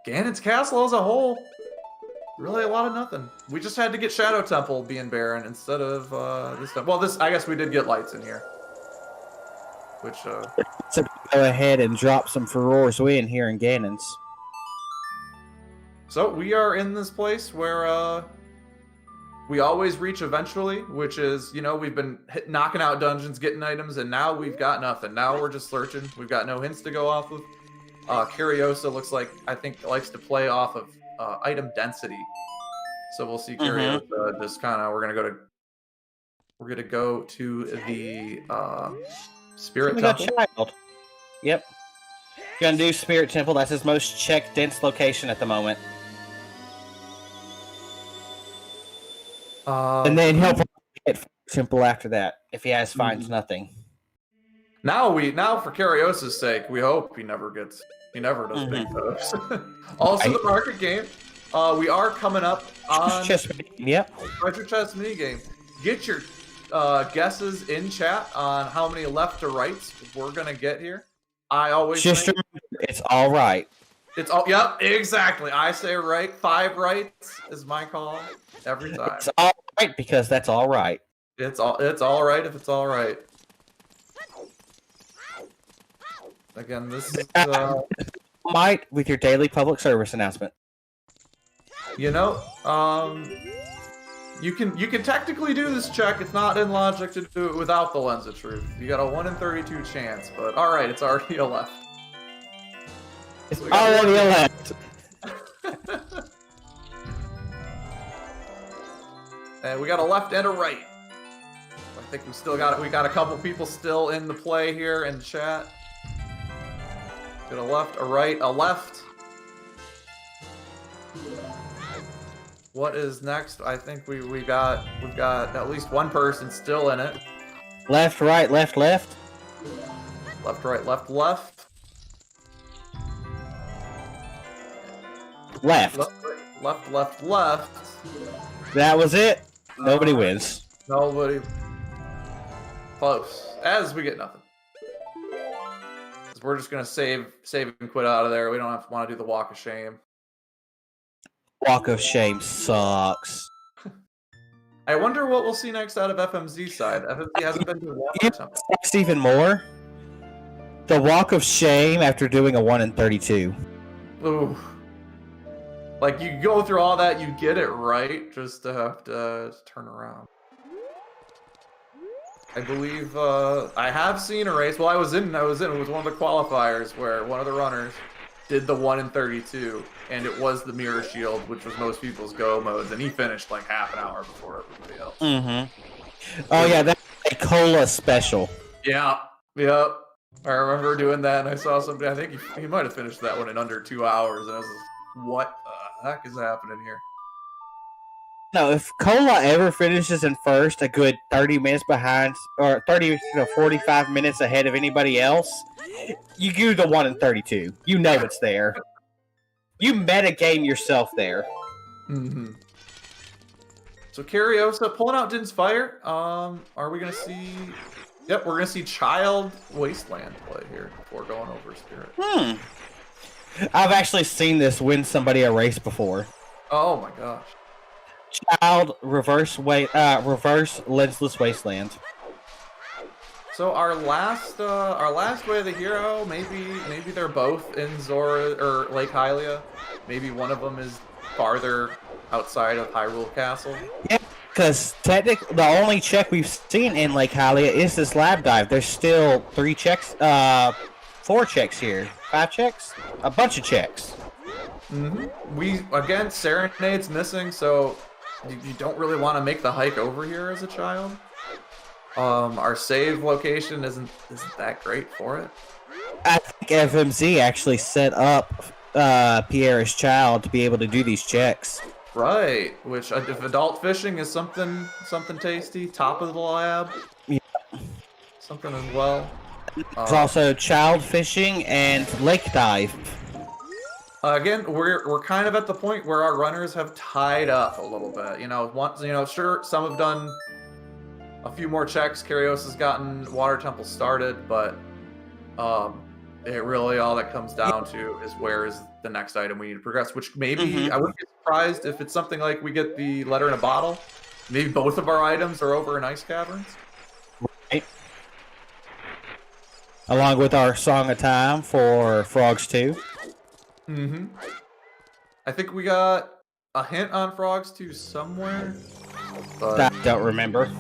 Ganon's Castle as a whole, really a lot of nothing. We just had to get Shadow Temple being barren instead of this stuff. Well, I guess we did get lights in here. Which, So go ahead and drop some Furor's Win here in Ganon's. So we are in this place where we always reach eventually, which is, you know, we've been knocking out dungeons, getting items, and now we've got nothing. Now we're just searching. We've got no hints to go off of. Kariossa looks like, I think, likes to play off of item density. So we'll see Kariossa just kind of, we're gonna go to the Spirit Temple. Child. Yep. Gonna do Spirit Temple. That's his most check dense location at the moment. And then he'll probably hit Temple after that if he finds nothing. Now for Kariossa's sake, we hope he never does big moves. Also, the market game. We are coming up on chest minigame. Yep. Treasure chest minigame. Get your guesses in chat on how many left to rights we're gonna get here. I always just remember, it's all right. It's all, yep, exactly. I say right. 5 rights is my call every time. It's all right because that's all right. It's all right if it's all right. Again, this is might with your daily public service announcement. You know, you can technically do this check. It's not in logic to do it without the Lens of Truth. You got a 1 in 32 chance, but all right, it's already a left. It's already a left. And we got a left and a right. I think we got a couple people still in the play here in chat. Got a left, a right, a left. What is next? I think we've got at least one person still in it. Left, right, left, left. Left, right, left, left. Left. Left, left, left. That was it. Nobody wins. Nobody. Close. As we get nothing. We're just gonna save and quit out of there. We don't want to do the walk of shame. Walk of shame sucks. I wonder what we'll see next out of FMZ side. FMZ hasn't been doing walk of something. Sucks even more. The walk of shame after doing a 1 in 32. Ooh. Like, you go through all that, you get it right, just to have to turn around. I believe, I have seen a race. Well, it was one of the qualifiers where one of the runners did the 1 in 32, and it was the mirror shield, which was most people's go modes, and he finished like half an hour before everybody else. Oh yeah, that's a cola special. Yeah, yep. I remember doing that, and I saw somebody, I think he might have finished that one in under 2 hours, and I was like, what the heck is happening here? No, if Cola ever finishes in first, a good 30 minutes behind, or 30 to 45 minutes ahead of anybody else, you do the 1 in 32. You know it's there. You metagame yourself there. So Kariossa pulling out Din's Fire. Are we gonna see? Yep, we're gonna see Child Wasteland play here before going over Spirit. I've actually seen this win somebody a race before. Oh my gosh. Child, reverse lensless wasteland. So our last way of the hero, maybe they're both in Zora or Lake Hylia. Maybe one of them is farther outside of Hyrule Castle. Yeah, because technically the only check we've seen in Lake Hylia is this lab dive. There's still 4 checks here. 5 checks? A bunch of checks. Again, Serenade's missing, so you don't really want to make the hike over here as a child. Our save location isn't that great for it. I think FMZ actually set up Pierre's child to be able to do these checks. Right, which if adult fishing is something tasty, top of the lab. Yeah. Something as well. There's also child fishing and lake dive. Again, we're kind of at the point where our runners have tied up a little bit. Sure, some have done a few more checks. Kariossa's gotten Water Temple started, but it really all that comes down to is where is the next item we need to progress. Which maybe I wouldn't be surprised if it's something like we get the letter in a bottle. Maybe both of our items are over in Ice Caverns. Right. Along with our Song of Time for Frogs 2. I think we got a hint on Frogs 2 somewhere. But I don't remember.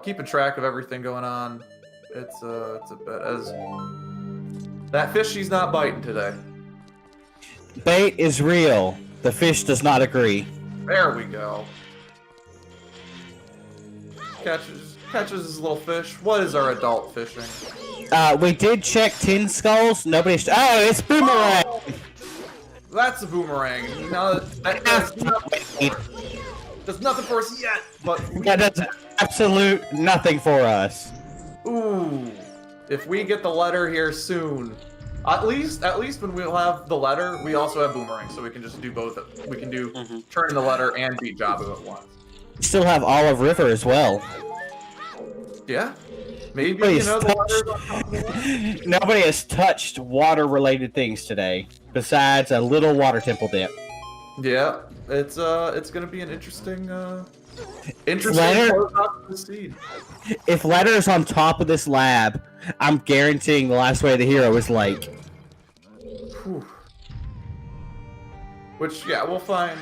Keeping track of everything going on, it's a bit as that fish she's not biting today. Bait is real. The fish does not agree. There we go. Catches his little fish. What is our adult fishing? We did check tin skulls. Nobody's. Oh, it's boomerang. Oh, that's a boomerang. No, that's nothing for us yet. But that does absolute nothing for us. Ooh, if we get the letter here soon, at least when we'll have the letter, we also have boomerang, so we can just do both. We can do turn in the letter and beat Jabu at once. We still have Olive River as well. Yeah, maybe Nobody has touched water-related things today, besides a little water temple dip. Yeah, it's gonna be an interesting Letter, seed. if letter is on top of this lab, I'm guaranteeing the last way of the hero is like. Whew. Which, yeah, we'll find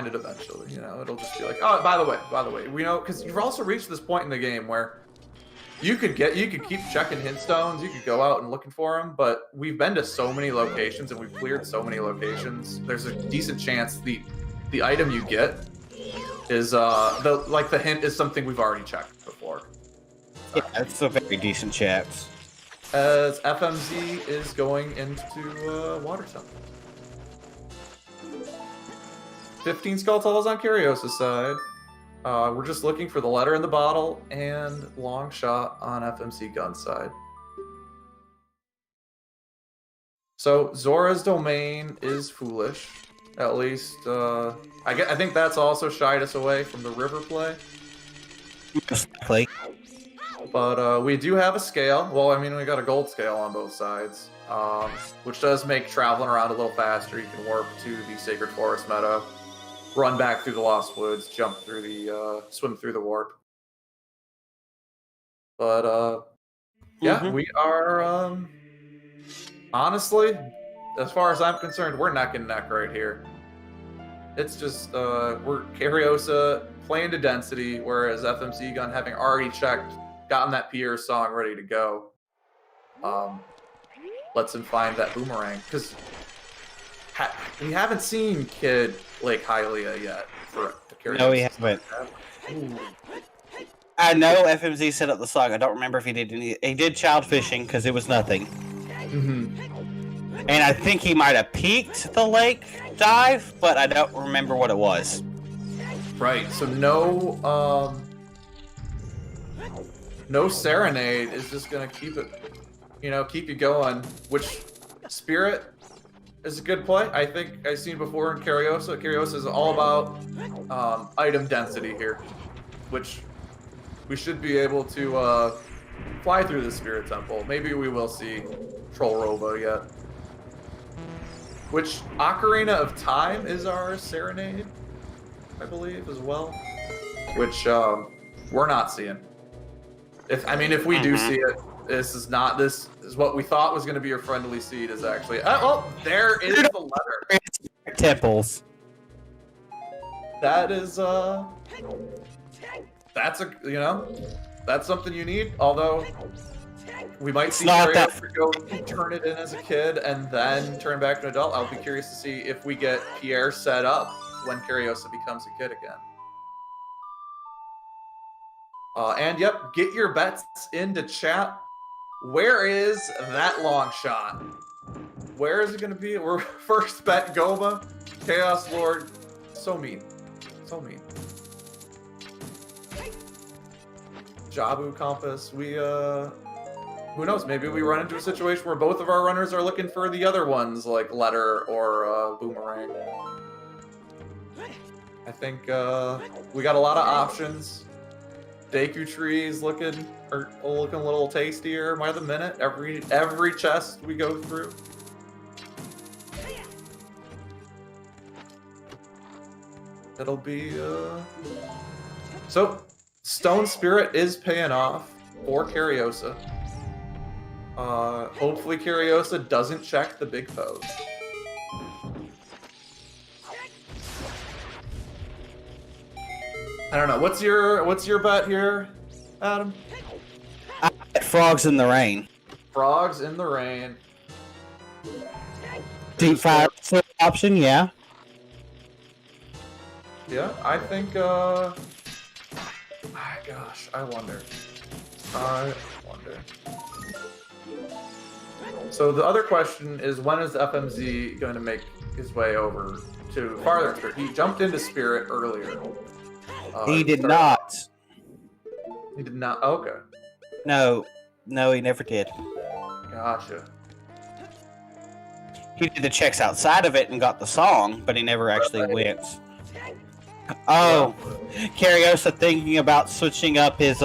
it eventually. It'll just be like, oh, by the way, we know, because you've also reached this point in the game where you could keep checking hint stones, you could go out and looking for them, but we've been to so many locations and we've cleared so many locations. There's a decent chance the item you get is the hint is something we've already checked before. Yeah, it's a very decent chance. As FMZ is going into Water Temple. 15 Skulltulas on Kurios's side. We're just looking for the letter in the bottle and long shot on Fmzgun129's side. So Zora's domain is foolish. At least, I think that's also shied us away from the river play. But we do have a scale. Well, I mean, we got a gold scale on both sides, which does make traveling around a little faster. You can warp to the Sacred Forest Meadow, run back through the Lost Woods, jump through the, swim through the warp. But, yeah, we are, honestly, as far as I'm concerned, we're neck and neck right here. It's just, we're Kariossa playing to density, whereas Fmzgun having already checked, gotten that Pierre song ready to go, lets him find that boomerang. Because we haven't seen Kid Lake Hylia yet. No, we haven't. Ooh. I know FMZ set up the song. I don't remember if he did any. He did child fishing because it was nothing. And I think he might have peeked the lake dive, but I don't remember what it was. Right. So no serenade is just gonna keep it, keep you going. Which Spirit is a good play. I think I've seen before in Kariossa. Kariossa is all about item density here, which we should be able to fly through the Spirit Temple. Maybe we will see Troll Robo yet. Which Ocarina of Time is our serenade. I believe, as well, which we're not seeing. If we do see it, this is what we thought was going to be your friendly seed is actually. There is the letter. Temples. That is that's something you need. Although we might see Kariossa go turn it in as a kid and then turn back to an adult. I'll be curious to see if we get Pierre set up when Kariossa becomes a kid again. And yep, get your bets into chat. Where is that long shot? Where is it going to be? We're first bet Goma, Chaos Lord. So mean. So mean. Jabu Compass. Who knows? Maybe we run into a situation where both of our runners are looking for the other ones, like Letter or Boomerang. I think we got a lot of options. Deku Tree is looking a little tastier by the minute. Every chest we go through. It'll be So Stone Spirit is paying off for Kariossa. Hopefully Kariossa doesn't check the big pose. I don't know. What's your bet here, Adam? I bet Frogs in the Rain. Frogs in the Rain. Deep fire option, yeah. Yeah, I think. Gosh, I wonder. So the other question is, when is FMZ going to make his way over to farther Spirit? He jumped into Spirit earlier. He did not. He did not. Okay. No, he never did. Gotcha. He did the checks outside of it and got the song, but he never actually went. Oh, Kariossa thinking about switching up his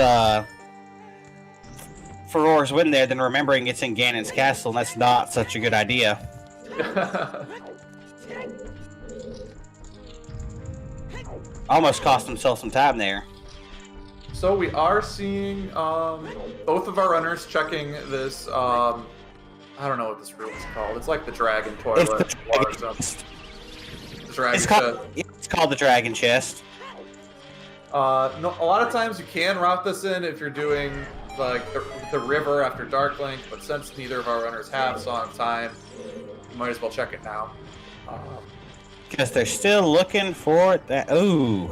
Furor's win there, then remembering it's in Ganon's castle, and that's not such a good idea. Almost cost himself some time there. So we are seeing both of our runners checking this. I don't know what this room is called. It's like the dragon toilet. It's the dragon chest. It's called the dragon chest. No, a lot of times you can route this in if you're doing like the river after Darklink, but since neither of our runners have Song of Time, you might as well check it now. Because they're still looking for that. Ooh.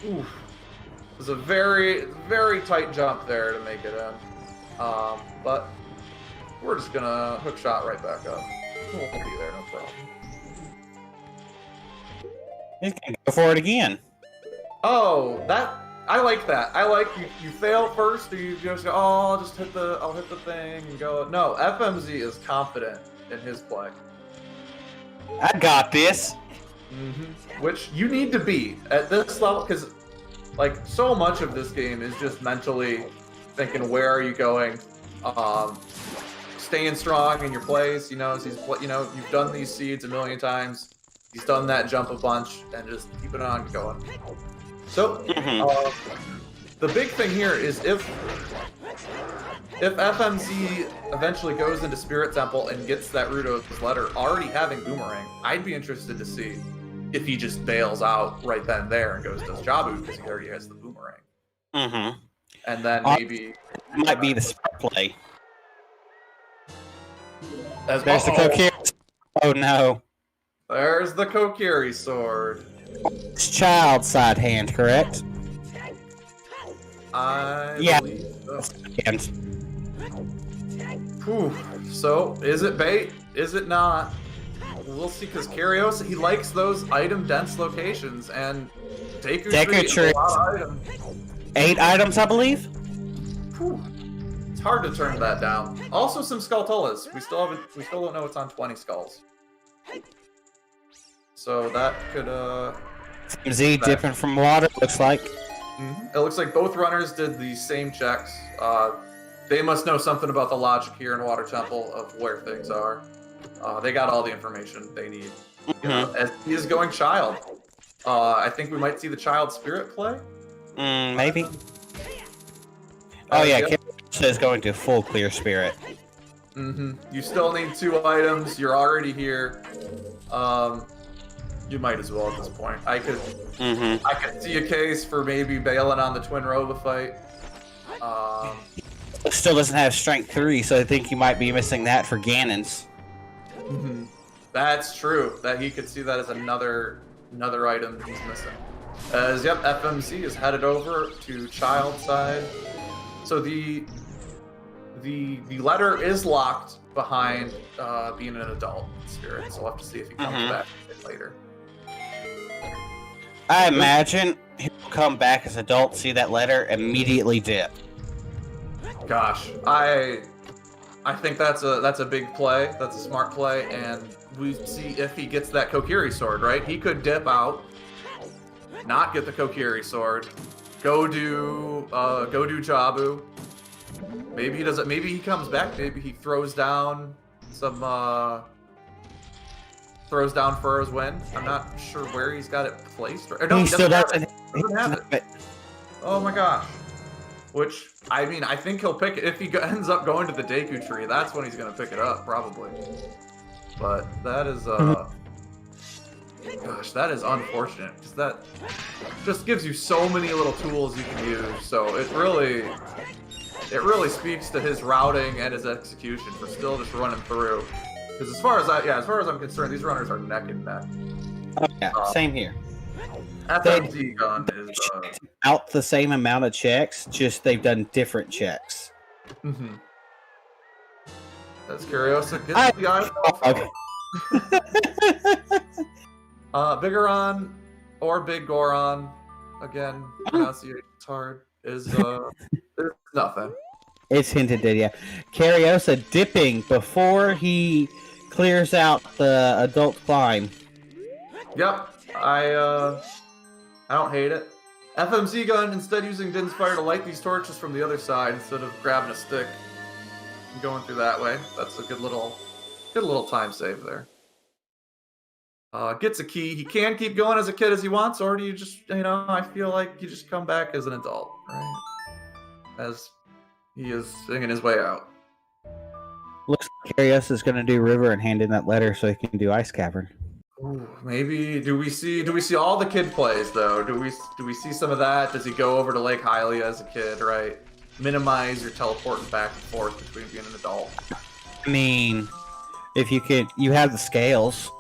It was a very, very tight jump there to make it in. But we're just gonna hook shot right back up. We'll be there, no problem. He's gonna go for it again. Oh, I like that. I like you fail first, or you just go, oh, I'll hit the thing and go. No, FMZ is confident in his play. I got this. Which you need to be at this level, because like so much of this game is just mentally thinking, where are you going? Staying strong in your plays. You've done these seeds a million times. He's done that jump a bunch, and just keeping on going. So the big thing here is if FMZ eventually goes into Spirit Temple and gets that root of his letter, already having Boomerang, I'd be interested to see if he just bails out right then and there and goes does Jabu because he already has the Boomerang. And then maybe might be the smart play. There's the Kokiri. Oh no. There's the Kokiri sword. It's child side hand, correct? I yeah. believe so. And So, is it bait? Is it not? We'll see, because Kariossa, he likes those item-dense locations, and Deku Tree is a lot of items. 8 items, I believe? It's hard to turn that down. Also, some Skulltulas. We still don't know what's on 20 skulls. So that could, Z different from water, looks like. It looks like both runners did the same checks. They must know something about the logic here in Water Temple of where things are. They got all the information they need. As he is going child. I think we might see the child spirit play. Maybe. Oh yeah, kariossa is going to full clear spirit. You still need 2 items. You're already here. You might as well at this point. I could see a case for maybe bailing on the Twin Roba fight. Still doesn't have strength 3, so I think you might be missing that for Ganon's. That's true. That he could see that as another item he's missing. As FMZ is headed over to child side. So the letter is locked behind being an adult spirit. So we'll have to see if he comes back later. I imagine he'll come back as adult, see that letter, immediately dip. Gosh, I think that's a big play. That's a smart play, and we see if he gets that Kokiri sword, right? He could dip out, not get the Kokiri sword, go do Jabu. Maybe he doesn't. Maybe he comes back. Maybe he throws down some Furrow's Wind. I'm not sure where he's got it placed. No, he still doesn't have it. Oh my gosh. Which, I mean, I think he'll pick it. If he ends up going to the Deku tree, that's when he's going to pick it up, probably. But that is, gosh, that is unfortunate. Because that just gives you so many little tools you can use. So it really speaks to his routing and his execution for still just running through. Because as far as I'm concerned, these runners are neck and neck. Oh, yeah, same here. Fmzgun is out the same amount of checks, just they've done different checks. That's kariossa. Get the eyeball. Okay. Bigoron or Big Goron, again, pronunciation's hard. Is nothing. It's hinted at, yeah. Kariossa dipping before he clears out the adult climb. Yep, I don't hate it. Fmzgun instead using Din's Fire to light these torches from the other side instead of grabbing a stick and going through that way. That's a good little time save there. Gets a key. He can keep going as a kid as he wants, or do you just, I feel like you just come back as an adult, right? As he is singing his way out. Looks like Kariossa is going to do River and hand in that letter so he can do Ice Cavern. Ooh, maybe do we see all the kid plays though? Do we see some of that? Does he go over to Lake Hylia as a kid, right? Minimize your teleporting back and forth between being an adult. I mean, if you have the scales.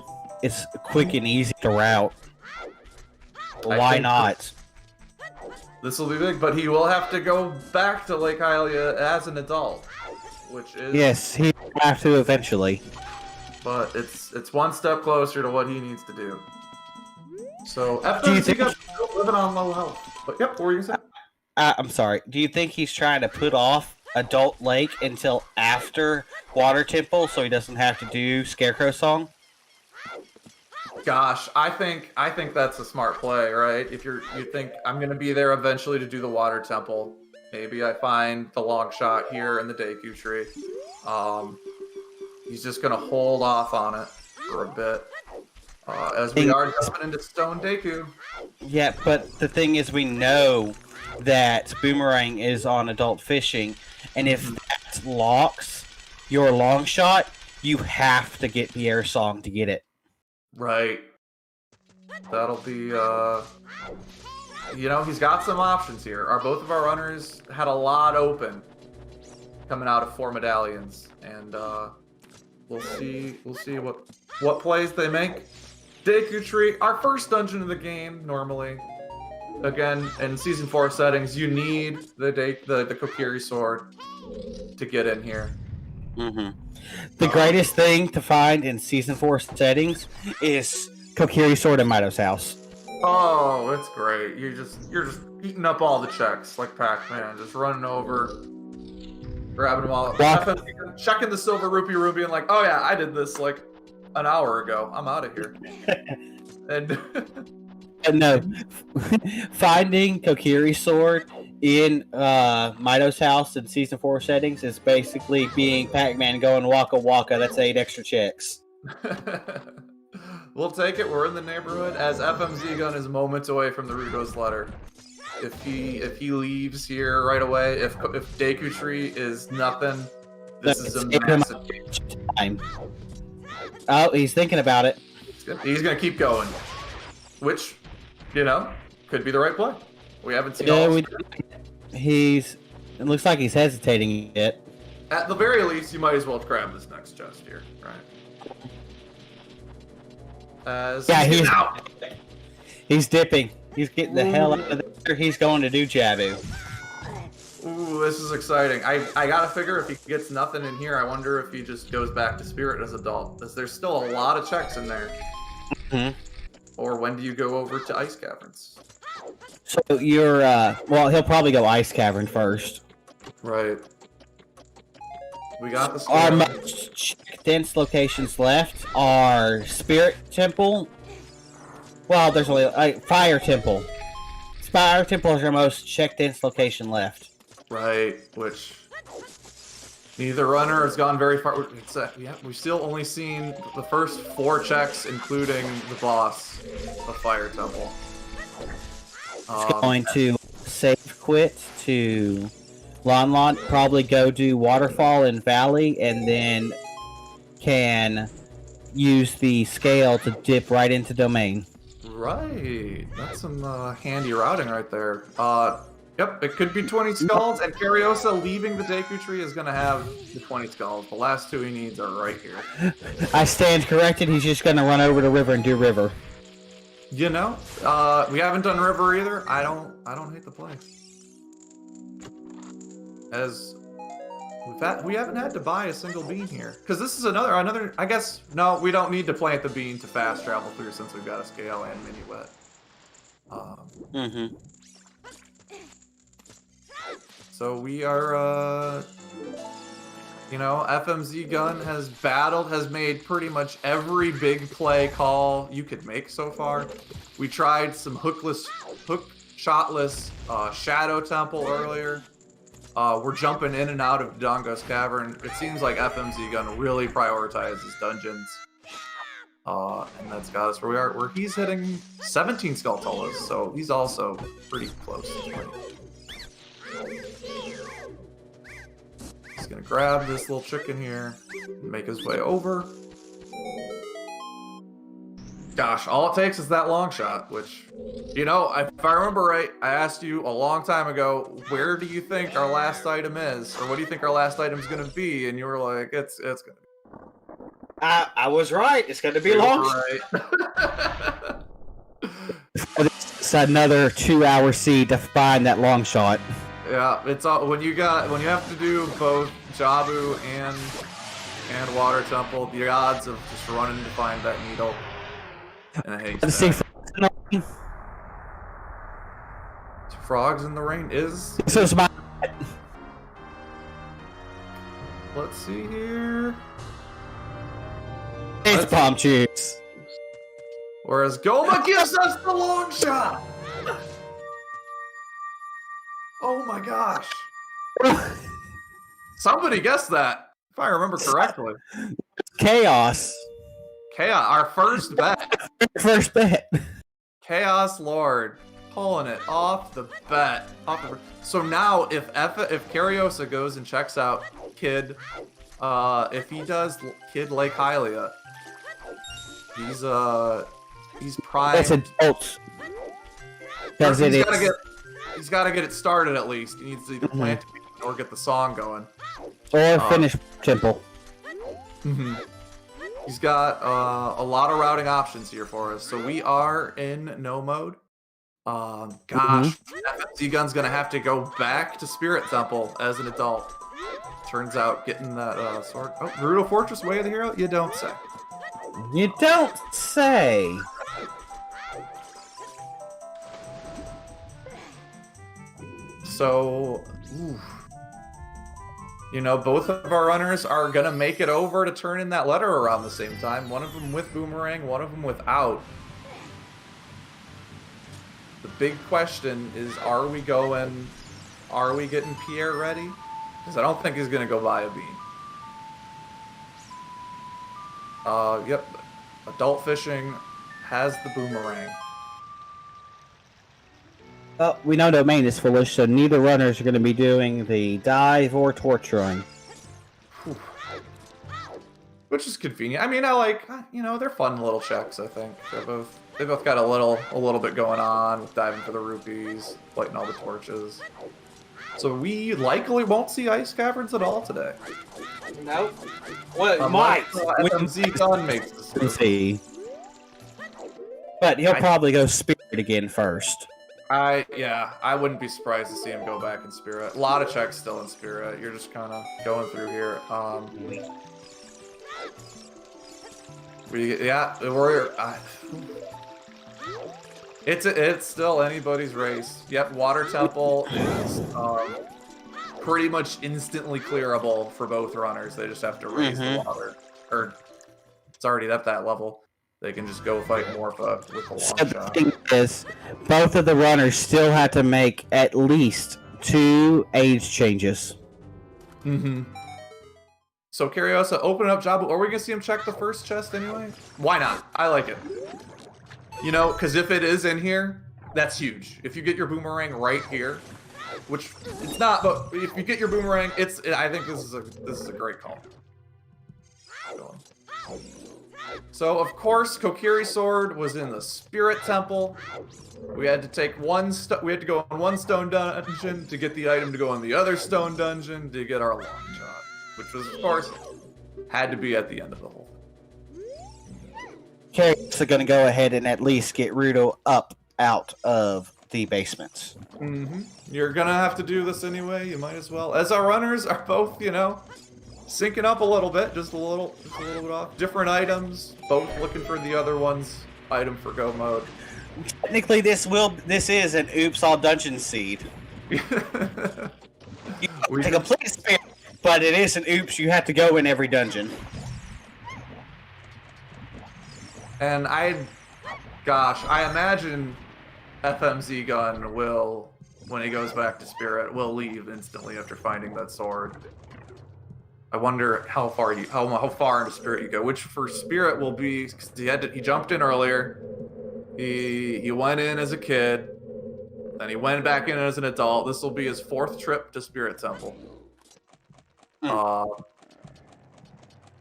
It's quick and easy to route. Why not? This will be big, but he will have to go back to Lake Hylia as an adult, which is... Yes, he will have to eventually. But it's one step closer to what he needs to do. So, FMZ got living on low health. But yep, what were you saying? I'm sorry. Do you think he's trying to put off Adult Lake until after Water Temple so he doesn't have to do Scarecrow Song? Gosh, I think that's a smart play, right? If you think I'm gonna be there eventually to do the Water Temple, maybe I find the long shot here in the Deku tree. He's just gonna hold off on it for a bit, as we are jumping into Stone Deku. Yeah, but the thing is, we know that Boomerang is on Adult Fishing, and if that locks your long shot, you have to get the air song to get it. Right. That'll be, he's got some options here. Both of our runners had a lot open coming out of 4 medallions, and we'll see what plays they make. Deku Tree, our first dungeon of the game, normally. Again, in Season 4 settings, you need the Kokiri sword to get in here. The greatest thing to find in Season 4 settings is Kokiri sword in Meadow's house. Oh, it's great. You're just eating up all the checks like Pac-Man, just running over, grabbing them all, checking the silver rupee ruby, and like, oh yeah, I did this like an hour ago. I'm out of here. And no, finding Kokiri sword in Meadow's house in Season 4 settings is basically being Pac-Man going waka waka. That's 8 extra checks. We'll take it. We're in the neighborhood. As Fmzgun is moments away from the Rudo's letter. If he leaves here right away, if Deku Tree is nothing, this is a massive time. Oh, he's thinking about it. He's gonna keep going, which, could be the right play. We haven't seen all. It looks like he's hesitating yet. At the very least, you might as well grab this next chest here, right? He's dipping. He's getting the hell out of there. He's going to do Jabu. Ooh, this is exciting. I gotta figure if he gets nothing in here, I wonder if he just goes back to Spirit as adult. Because there's still a lot of checks in there. Mm-hmm. Or when do you go over to Ice Caverns? So you're, well, he'll probably go Ice Cavern first. Right. We got the Our most dense locations left are Spirit Temple. Well, there's only Fire Temple. Fire Temple is our most check dense location left. Right, which neither runner has gone very far. We've still only seen the first 4 checks, including the boss of Fire Temple. He's going to save quit to Lon, probably go do Waterfall and Valley, and then can use the scale to dip right into Domain. Right, that's some handy routing right there. Yep, it could be 20 skulls, and Kariossa leaving the Deku Tree is going to have the 20 skulls. The last 2 he needs are right here. I stand corrected, he's just going to run over to River and do River. We haven't done River either. I don't hate the play. As we haven't had to buy a single bean here. Because this is another, I guess, no, we don't need to plant the bean to fast travel through since we've got a scale and mini wet. So we are, Fmzgun has made pretty much every big play call you could make so far. We tried some shotless Shadow Temple earlier. We're jumping in and out of Dodongo's Cavern. It seems like Fmzgun really prioritizes dungeons. And that's got us where we are, where he's hitting 17 Skulltulas, so he's also pretty close. He's gonna grab this little chicken here, and make his way over. Gosh, all it takes is that long shot, which, if I remember right, I asked you a long time ago, where do you think our last item is? Or what do you think our last item's gonna be? And you were like, it's gonna be. I was right. It's gonna be long. Right. It's another 2-hour seed to find that long shot. Yeah, it's all when you have to do both Jabu and Water Temple, the odds of just running to find that needle. And I hate that. Frogs in the Rain is. So it's my. Let's see here. It's palm cheeks. Whereas Goma gives us the long shot. Oh my gosh. Somebody guessed that, if I remember correctly. Chaos. Our first bet. First bet. Chaos Lord pulling it off the bet. So now if Kariossa goes and checks out Kid, if he does Kid Lake Hylia, he's primed. That's adults. Because He's got to get it started at least. He needs to either plant it or get the song going. Or finish Temple. He's got a lot of routing options here for us. So we are in no mode. Fmzgun's going to have to go back to Spirit Temple as an adult. Turns out getting that sword. Oh, Gerudo Fortress, Way of the Hero? You don't say. You don't say. So, both of our runners are going to make it over to turn in that letter around the same time. One of them with Boomerang, one of them without. The big question is, are we getting Pierre ready? Because I don't think he's going to go buy a bean. Yep. Adult fishing has the boomerang. Well, we know domain is foolish, so neither runners are going to be doing the dive or torch run. Which is convenient. I mean, I like, you know, they're fun little checks, I think. They both got a little bit going on with diving for the rupees, lighting all the torches. So we likely won't see ice caverns at all today. Nope. Well, it might. Fmzgun makes this. See. But he'll probably go Spirit again first. I wouldn't be surprised to see him go back in Spirit. A lot of checks still in Spirit. You're just kind of going through here. It's still anybody's race. Yep, Water Temple is pretty much instantly clearable for both runners. They just have to raise the water, or it's already at that level. They can just go fight Morpha with a long shot. The thing is, both of the runners still have to make at least 2 age changes. So Kariossa, open up Jabu. Are we gonna see him check the first chest anyway? Why not? I like it. You know, because if it is in here, that's huge. If you get your boomerang right here, which it's not, but if you get your boomerang, I think this is a great call. So of course, Kokiri's sword was in the Spirit Temple. We had to take we had to go on one stone dungeon to get the item to go on the other stone dungeon to get our long shot, which was of course had to be at the end of the whole thing. Carrie's going to go ahead and at least get Rudo up out of the basements. You're gonna have to do this anyway. You might as well. As our runners are both, you know, syncing up a little bit, just a little bit off. Different items, both looking for the other one's item for go mode. Technically, this is an oops all dungeon seed. You take a complete spin, but it is an oops. You have to go in every dungeon. And I imagine Fmzgun will, when he goes back to Spirit, will leave instantly after finding that sword. I wonder how far into Spirit you go. Which for Spirit will be, cause he jumped in earlier. He went in as a kid, then he went back in as an adult. This will be his 4th trip to Spirit Temple.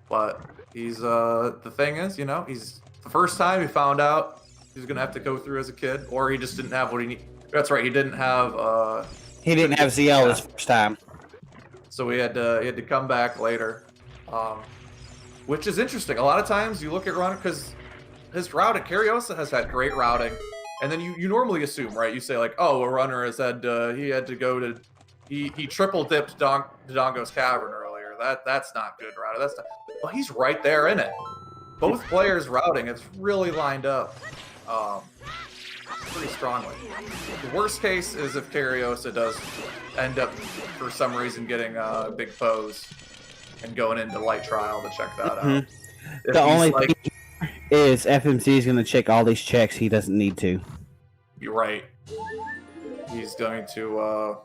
But he's the thing is, you know, he's the first time he found out he's gonna have to go through as a kid, or he just didn't have what he needed. That's right, he didn't have ZL this first time. So he had to come back later, which is interesting. A lot of times you look at runner because his route at Kariossa has had great routing, and then you normally assume, right? You say like, oh, a runner has had he had to go to he triple dipped Dodongo's Cavern earlier. That's not good routing. That's not. Well, he's right there in it. Both players routing, it's really lined up pretty strongly. The worst case is if Kariossa does end up, for some reason, getting a big pose and going into light trial to check that out. The only thing is FMC is going to check all these checks he doesn't need to. You're right. He's going to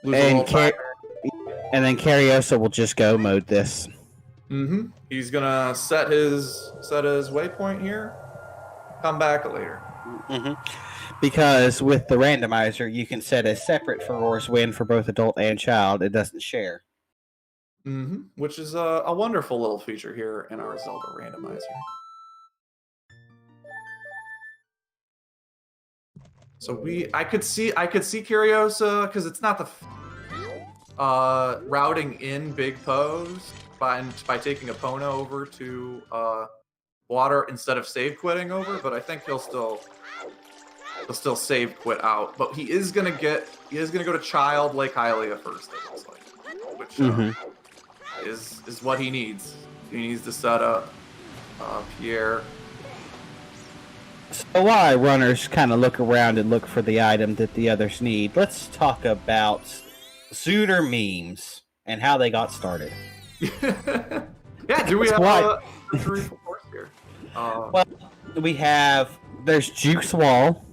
lose and then Kariossa will just go mode this. He's gonna set his waypoint here. Come back later. Because with the randomizer, you can set a separate Furor's win for both adult and child. It doesn't share. Which is a wonderful little feature here in our Zelda randomizer. So I could see Kariossa because it's not the routing in big pose by taking a Pono over to water instead of save quitting over, but I think he'll still save quit out. But he is gonna go to Child Lake Hylia first, it looks like, which is what he needs. He needs to set up Pierre. So while runners kind of look around and look for the item that the others need, let's talk about Zooter memes and how they got started. Yeah, do we have a course here? Well, there's Juke's Wall,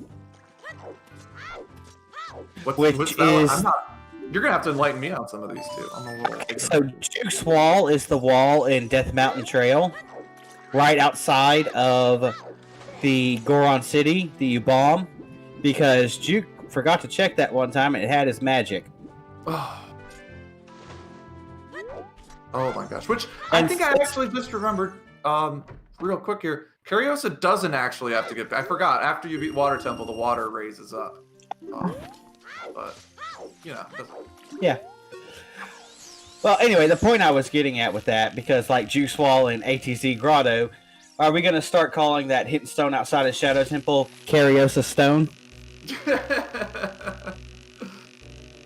what's that? You're gonna have to enlighten me on some of these too. I'm a little so Juke's Wall is the wall in Death Mountain Trail right outside of the Goron City that you bomb, because Juke forgot to check that one time and it had his magic. Oh my gosh. Which I think I actually just remembered real quick here. Kariossa doesn't actually have to get... I forgot. After you beat Water Temple, the water raises up. But, you know. Yeah. Well, anyway, the point I was getting at with that, because like Juice Wall and ATZ Grotto, are we going to start calling that hidden stone outside of Shadow Temple Kariossa Stone?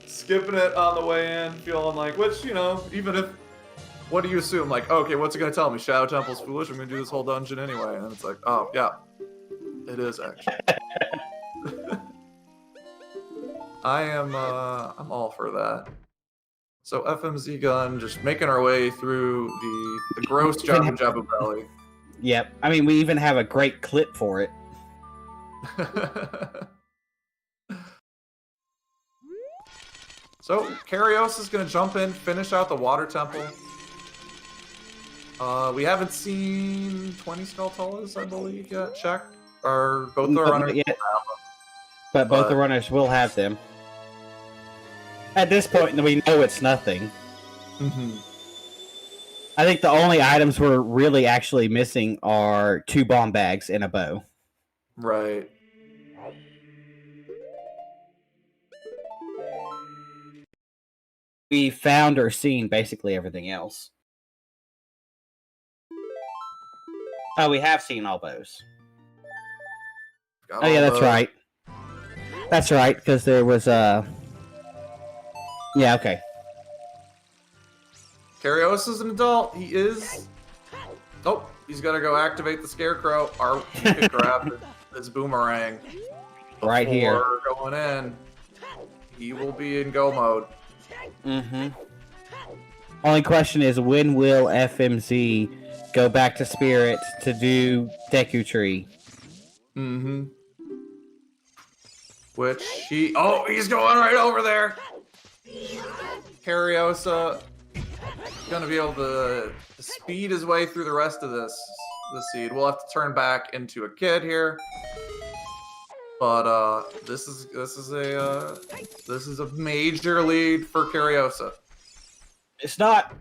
Skipping it on the way in, feeling like, which, you know, even if... What do you assume? Like, okay, what's it going to tell me? Shadow Temple's foolish, I'm going to do this whole dungeon anyway. And it's like, oh, yeah. It is, actually. I'm all for that. So Fmzgun just making our way through the gross Jabu Jabu Valley. Yep. I mean, we even have a great clip for it. So Kariossa is going to jump in, finish out the Water Temple. We haven't seen 20 Skulltulas, I believe, yet. Check. Or both the runners. Yet. But both the runners will have them. At this point, we know it's nothing. Mm-hmm. I think the only items we're really actually missing are 2 bomb bags and a bow. Right. We found or seen basically everything else. Oh, we have seen all bows. Oh yeah, that's right. That's right, because there was yeah, okay. Kariossa's an adult. He is... Oh, he's got to go activate the Scarecrow. Or he could grab his boomerang. Right here. Before going in, he will be in go mode. Mm-hmm. Only question is, when will FMZ go back to Spirit to do Deku Tree? Mm-hmm. Which he... Oh, he's going right over there! Kariossa gonna be able to speed his way through the rest of this seed. We'll have to turn back into a kid here. But this is a major lead for Kariossa. It's not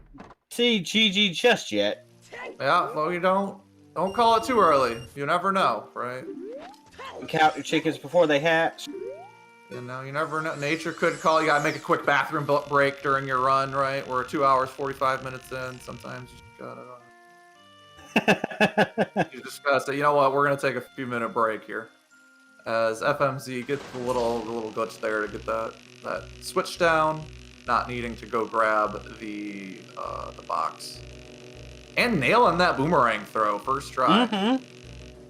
CGG just yet. Yeah, well, you don't call it too early. You never know, right? Count your chickens before they hatch. You know, you never know. Nature could call. You gotta make a quick bathroom break during your run, right? We're 2 hours, 45 minutes in. Sometimes you gotta... you just gotta say, you know what? We're gonna take a few minute break here. As FMZ gets the little glitch there to get that switch down, not needing to go grab the box. And nailing that boomerang throw first try. Mm-hmm.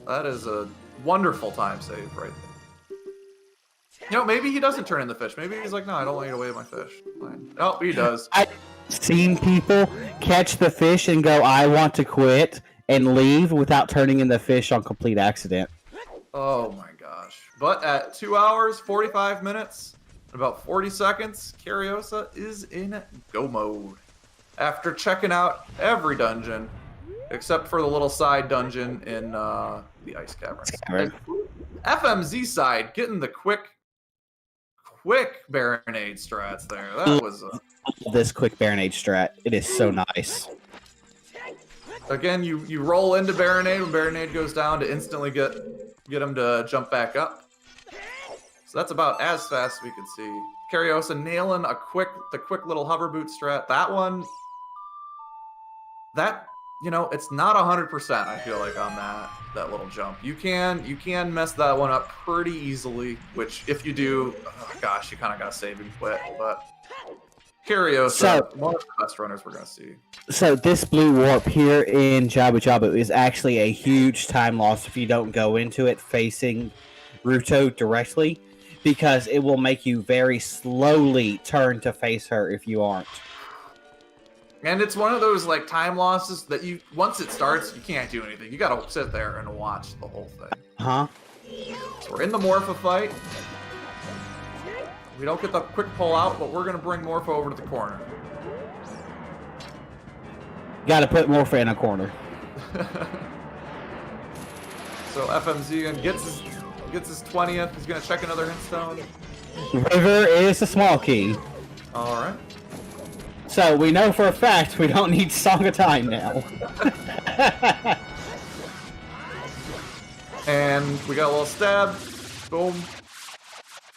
That is a wonderful time save right there. You know, maybe he doesn't turn in the fish. Maybe he's like, no, I don't want you to weigh my fish. Fine. Oh, he does. I've seen people catch the fish and go, I want to quit, and leave without turning in the fish on complete accident. Oh my gosh. But at 2 hours, 45 minutes, and about 40 seconds, Kariossa is in go mode. After checking out every dungeon, except for the little side dungeon in the Ice Caverns. And FMZ side, getting the quick Baronade strats there. That was this quick Baronade strat. It is so nice. Again, you roll into Baronade when Baronade goes down to instantly get him to jump back up. So that's about as fast as we could see. Kariossa nailing the quick little hover boot strat. That one, you know, it's not 100%. I feel like on that little jump, you can mess that one up pretty easily. Which if you do, oh gosh, you kind of gotta save and quit. But Kariossa, one of the best runners we're gonna see. So this blue warp here in Jabu Jabu is actually a huge time loss if you don't go into it facing Ruto directly, because it will make you very slowly turn to face her if you aren't. And it's one of those like time losses that once it starts, you can't do anything. You gotta sit there and watch the whole thing. Huh? So we're in the Morpha fight. We don't get the quick pull out, but we're gonna bring Morpha over to the corner. Got to put Morpha in a corner. So FMZ gets his 20th. He's gonna check another hintstone. River is a small key. All right. So we know for a fact we don't need Song of Time now. And we got a little stab. Boom.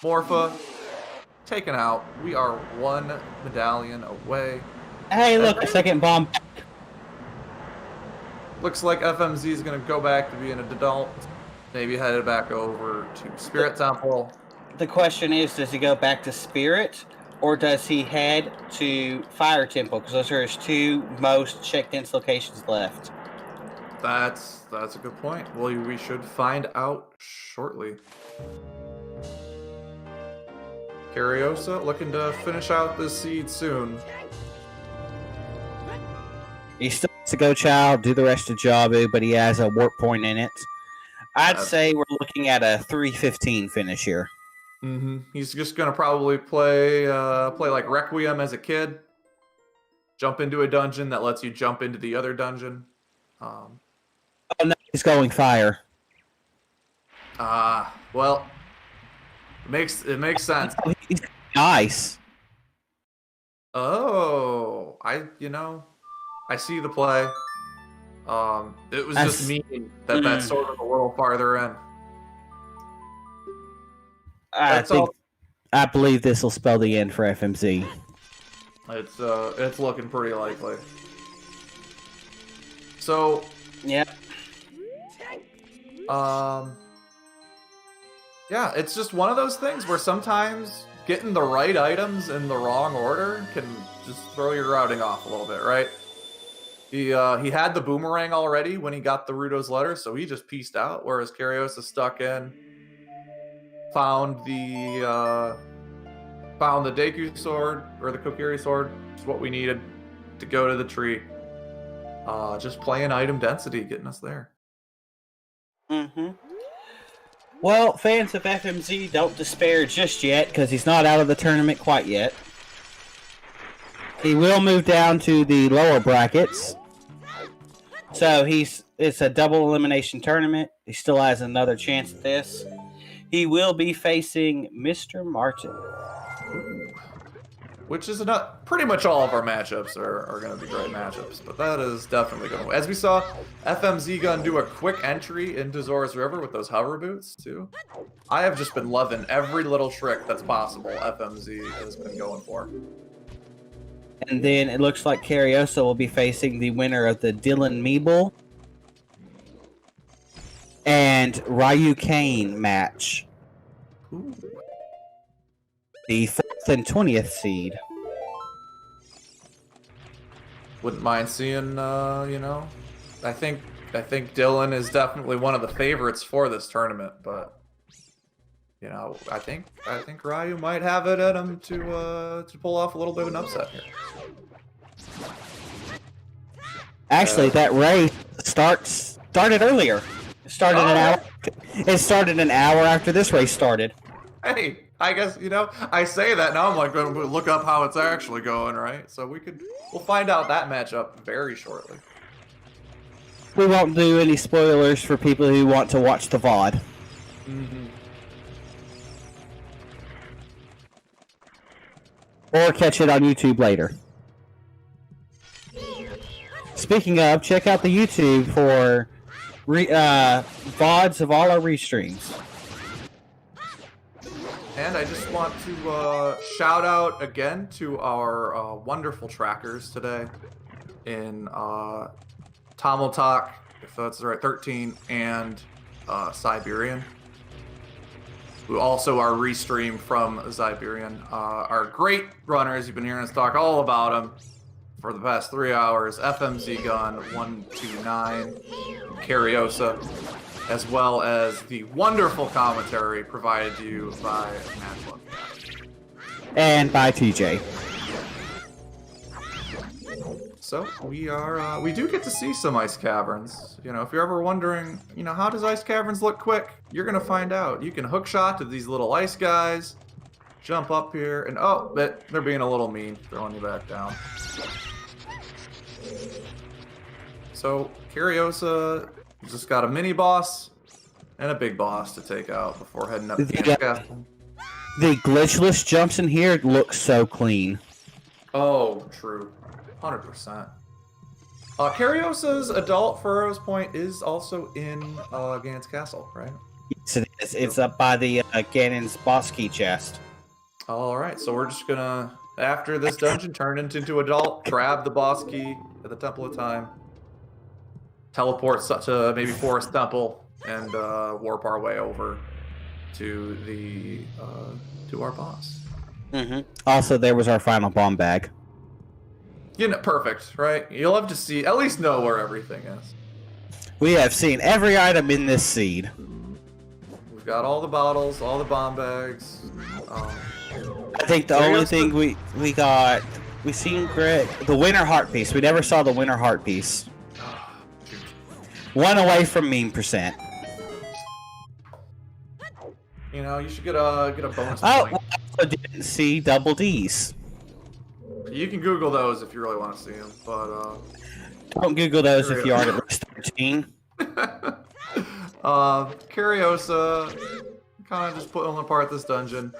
Morpha. Taken out. We are 1 medallion away. Hey, look, a second bomb. Looks like FMZ is going to go back to being an adult. Maybe headed back over to Spirit Temple. The question is, does he go back to Spirit, or does he head to Fire Temple? Because those are his 2 most checked-in locations left. That's a good point. Well, we should find out shortly. Kariossa looking to finish out this seed soon. He still has to go child, do the rest of Jabu, but he has a warp point in it. I'd say we're looking at a 3:15 finish here. Mm-hmm. He's just gonna probably play like Requiem as a kid. Jump into a dungeon that lets you jump into the other dungeon. Oh no, he's going fire. Well, it makes sense. Oh, he's nice. Oh, I see the play. It was just mean that sort of a little farther in. I believe this will spell the end for FMZ. It's looking pretty likely. So, yeah. Yeah, it's just one of those things where sometimes getting the right items in the wrong order can just throw your routing off a little bit, right? He had the boomerang already when he got the Rudo's letter, so he just pieced out, whereas Kariossa stuck in, found the Deku sword, or the Kokiri sword, which is what we needed to go to the tree. Just playing item density, getting us there. Mm-hmm. Well, fans of FMZ, don't despair just yet, because he's not out of the tournament quite yet. He will move down to the lower brackets. So it's a double elimination tournament. He still has another chance at this. He will be facing Mr. Martin. Which is pretty much all of our matchups are going to be great matchups, but that is definitely going to. As we saw, Fmzgun do a quick entry into Zora's River with those hover boots too. I have just been loving every little trick that's possible FMZ has been going for. And then it looks like Kariossa will be facing the winner of the Dylan Meeble and Ryu Kane match. Ooh. The 4th and 20th seed. Wouldn't mind seeing, I think Dylan is definitely one of the favorites for this tournament, but I think Ryu might have it in him to pull off a little bit of an upset here. Actually, that race started earlier. It started an hour. It started an hour after this race started. Hey, I guess I say that now. I'm like going to look up how it's actually going, right? So we'll find out that matchup very shortly. We won't do any spoilers for people who want to watch the VOD. Mm-hmm. Or catch it on YouTube later. Speaking of, check out the YouTube for VODs of all our restreams. And I just want to shout out again to our wonderful trackers today in Tomotalk, if that's the right, 13, and Siberian, who also are restreamed from Siberian. Are great runners. You've been hearing us talk all about them for the past 3 hours. Fmzgun129, Kariossa, as well as the wonderful commentary provided to you by Matchbook. And by TJ. So we do get to see some ice caverns. If you're ever wondering, how does ice caverns look quick? You're gonna find out. You can hook shot to these little ice guys, jump up here, and they're being a little mean, throwing you back down. So Kariossa just got a mini boss And a big boss to take out before heading up to The, Gane's Castle. The glitchless jumps in here look so clean. Oh, true. 100%. Kariossa's adult Furrow's Point is also in Ganon's Castle, right? Yes, it is. It's up by the Ganon's boss key chest. Alright, so we're just gonna, after this dungeon, turn into adult, grab the boss key at the Temple of Time, teleport to maybe Forest Temple, and warp our way over to the to our boss. Also, there was our final bomb bag. You know, perfect, right? You'll have to see, at least know where everything is. We have seen every item in this seed. We've got all the bottles, all the bomb bags. I think the only thing we seen Greg, the winter heart piece. We never saw the winter heart piece. One away from meme percent. You know, you should get a bonus Oh, point. I didn't see double D's. You can Google those if you really want to see them, but Don't Google those if you aren't at least 13. Kariossa, kind of just pulling apart this dungeon.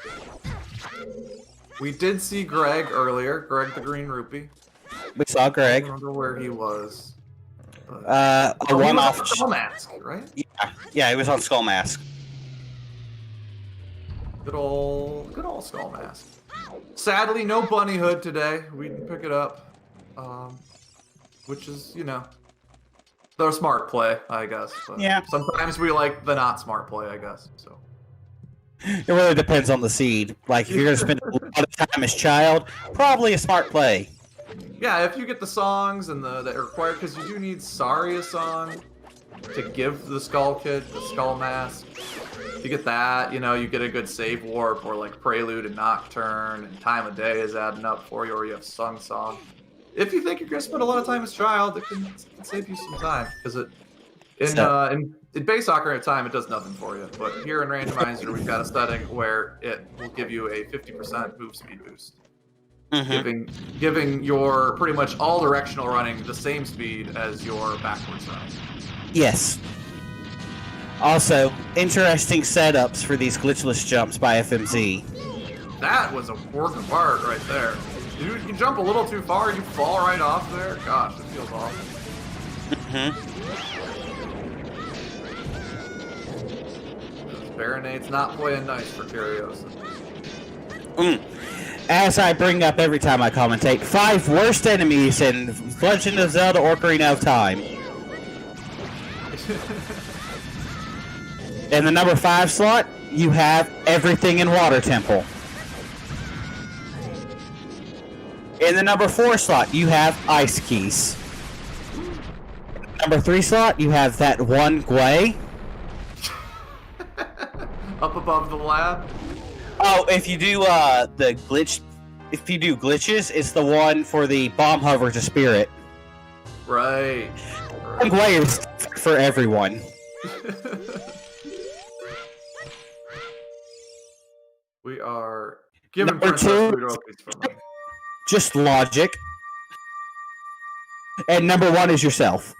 We did see Greg earlier, Greg the Green Rupee. We saw I Greg. don't remember where he was. A one-off. Skull Mask, right? Yeah, it was on Skull Mask. Good old Skull Mask. Sadly, no Bunny Hood today. We didn't pick it up, which is, you know, the smart play, I guess. But Yeah. sometimes we like the not smart play, I guess. So. It really depends on the seed. Like, if you're going to spend a lot of time as child, probably a smart play. Yeah, if you get the songs and that are required, because you do need Saria song to give the Skull Kid the Skull Mask. If you get that, you know, you get a good save warp, or like Prelude and Nocturne, and Time of Day is adding up for you, or you have Sung Song. If you think you're going to spend a lot of time as child, it can save you some time, because in base Ocarina of Time, it does nothing for you. But here in Randomizer, we've got a setting where it will give you a 50% move speed boost. Giving your pretty much all directional running the same speed as your backwards run. Yes. Also, interesting setups for these glitchless jumps by FMZ. That was a work of art right there. Dude, you jump a little too far, you fall right off there. Gosh, it feels awful. Baronade's not playing nice for Kariossa. As I bring up every time I commentate, 5 worst enemies in Legend of Zelda Ocarina of Time. In the number 5 slot, you have everything in Water Temple. In the number 4 slot, you have Ice Keys. Number 3 slot, you have that one Gwei. Up above the lab. Oh, if you do the glitch, if you do glitches, it's the one for the bomb hover to spirit. Right. One Gwei is for everyone. We are giving Number Princess 2, food rokies for money. just logic. And number 1 is yourself.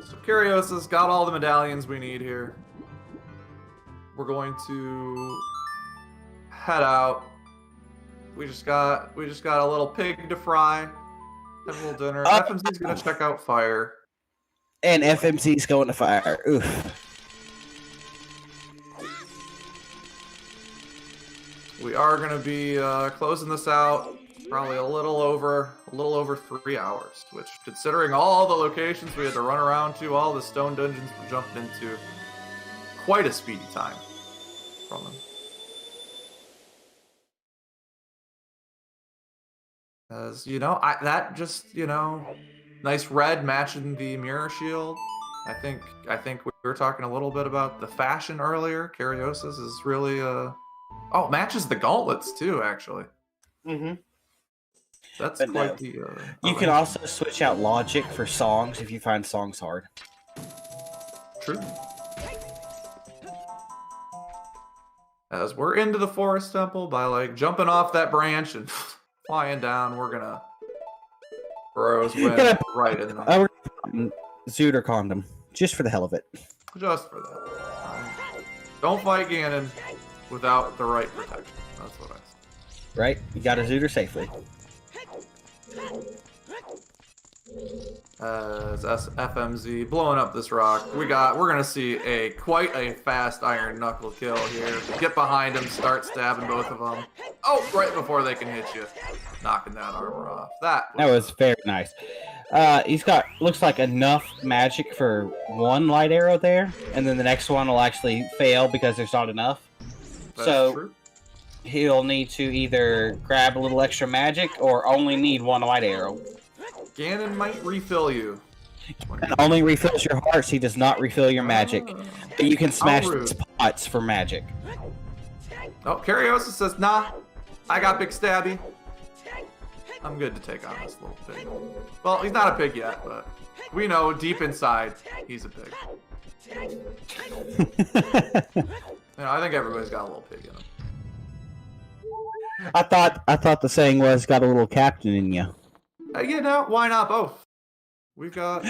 So Kariossa's got all the medallions we need here. We're going to head out. We just got a little pig to fry. Have a little dinner. FMZ's gonna check out fire. And FMC's going to fire. Oof. We are gonna be closing this out probably a little over 3 hours, which, considering all the locations we had to run around to, all the stone dungeons we jumped into, quite a speedy time from them. As you know, that just, you know, nice red matching the mirror shield. I think we were talking a little bit about the fashion earlier. Kariossa's is really oh, matches the gauntlets too, actually. That's But quite no. the. You can also switch out logic for songs if you find songs hard. True. As we're into the forest temple by like jumping off that branch and flying down. We're gonna Burrows win right in the I would Zooter condom just for the hell of it. just for that. Don't fight Ganon without the right protection. That's what I say. Right? You got to Zooter safely. As FMZ blowing up this rock, we're gonna see quite a fast iron knuckle kill here. Get behind him, start stabbing both of them. Oh, right before they can hit you, knocking that armor off. That was very nice. He's got looks like enough magic for one light arrow there, and then the next one will actually fail because there's not enough. That's true. He'll need to either grab a little extra magic or only need one light arrow. Ganon might refill you. And only refills your hearts. He does not refill your magic. But you can smash these pots for magic. Oh, kariossa says, nah, I got Big Stabby. I'm good to take on this little pig. Well, he's not a pig yet, but we know deep inside he's a pig. I think everybody's got a little pig in him. I thought the saying was got a little captain in you. Why not both? We've got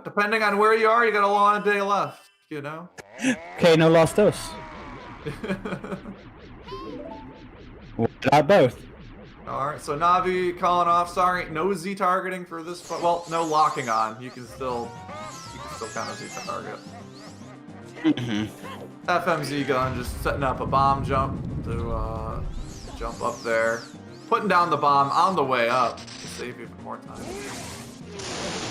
depending on where you are, you got a long day left, Okay, no los dos. Not both. Alright, so Navi calling off. Sorry, no Z targeting for this fight. Well, no locking on. You can still kind of Z target. Fmzgun just setting up a bomb jump to jump up there. Putting down the bomb on the way up to save even more time.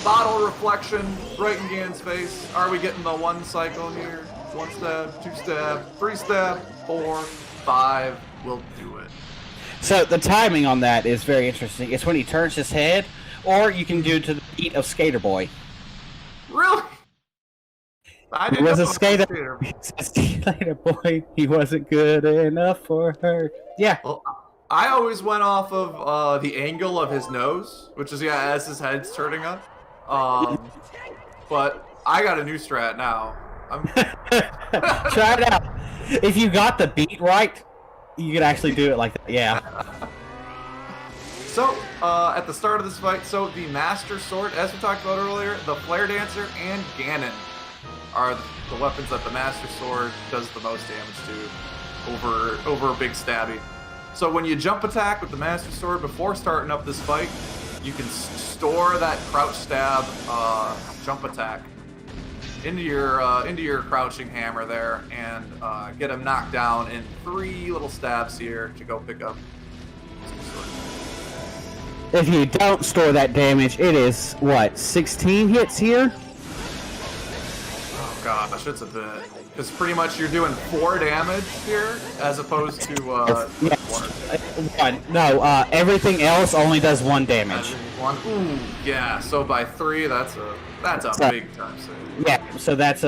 Bottle reflection right in Ganon's face. Are we getting the one cycle here? 1 stab, 2 stab, 3 stab, 4, 5. We'll do it. So the timing on that is very interesting. It's when he turns his head, or you can do it to the beat of Skater Boy. Really? He was a skater boy. He wasn't good enough for her. Yeah. Well, I always went off of the angle of his nose, which is as his head's turning up. But I got a new strat now. Try it out. If you got the beat right, you could actually do it like that. Yeah. So, at the start of this fight, the Master Sword, as we talked about earlier, the Flare Dancer, and Ganon are the weapons that the Master Sword does the most damage to over Big Stabby. So when you jump attack with the Master Sword before starting up this fight, you can store that crouch stab jump attack into your crouching hammer there and get him knocked down in 3 little stabs here to go pick up. If you don't store that damage, it is, 16 hits here? Oh gosh, it's a bit. Because pretty much you're doing 4 damage here, as opposed to 1. No, everything else only does 1 damage. 1. Ooh, yeah. So by 3, that's a big time save. Yeah, so that's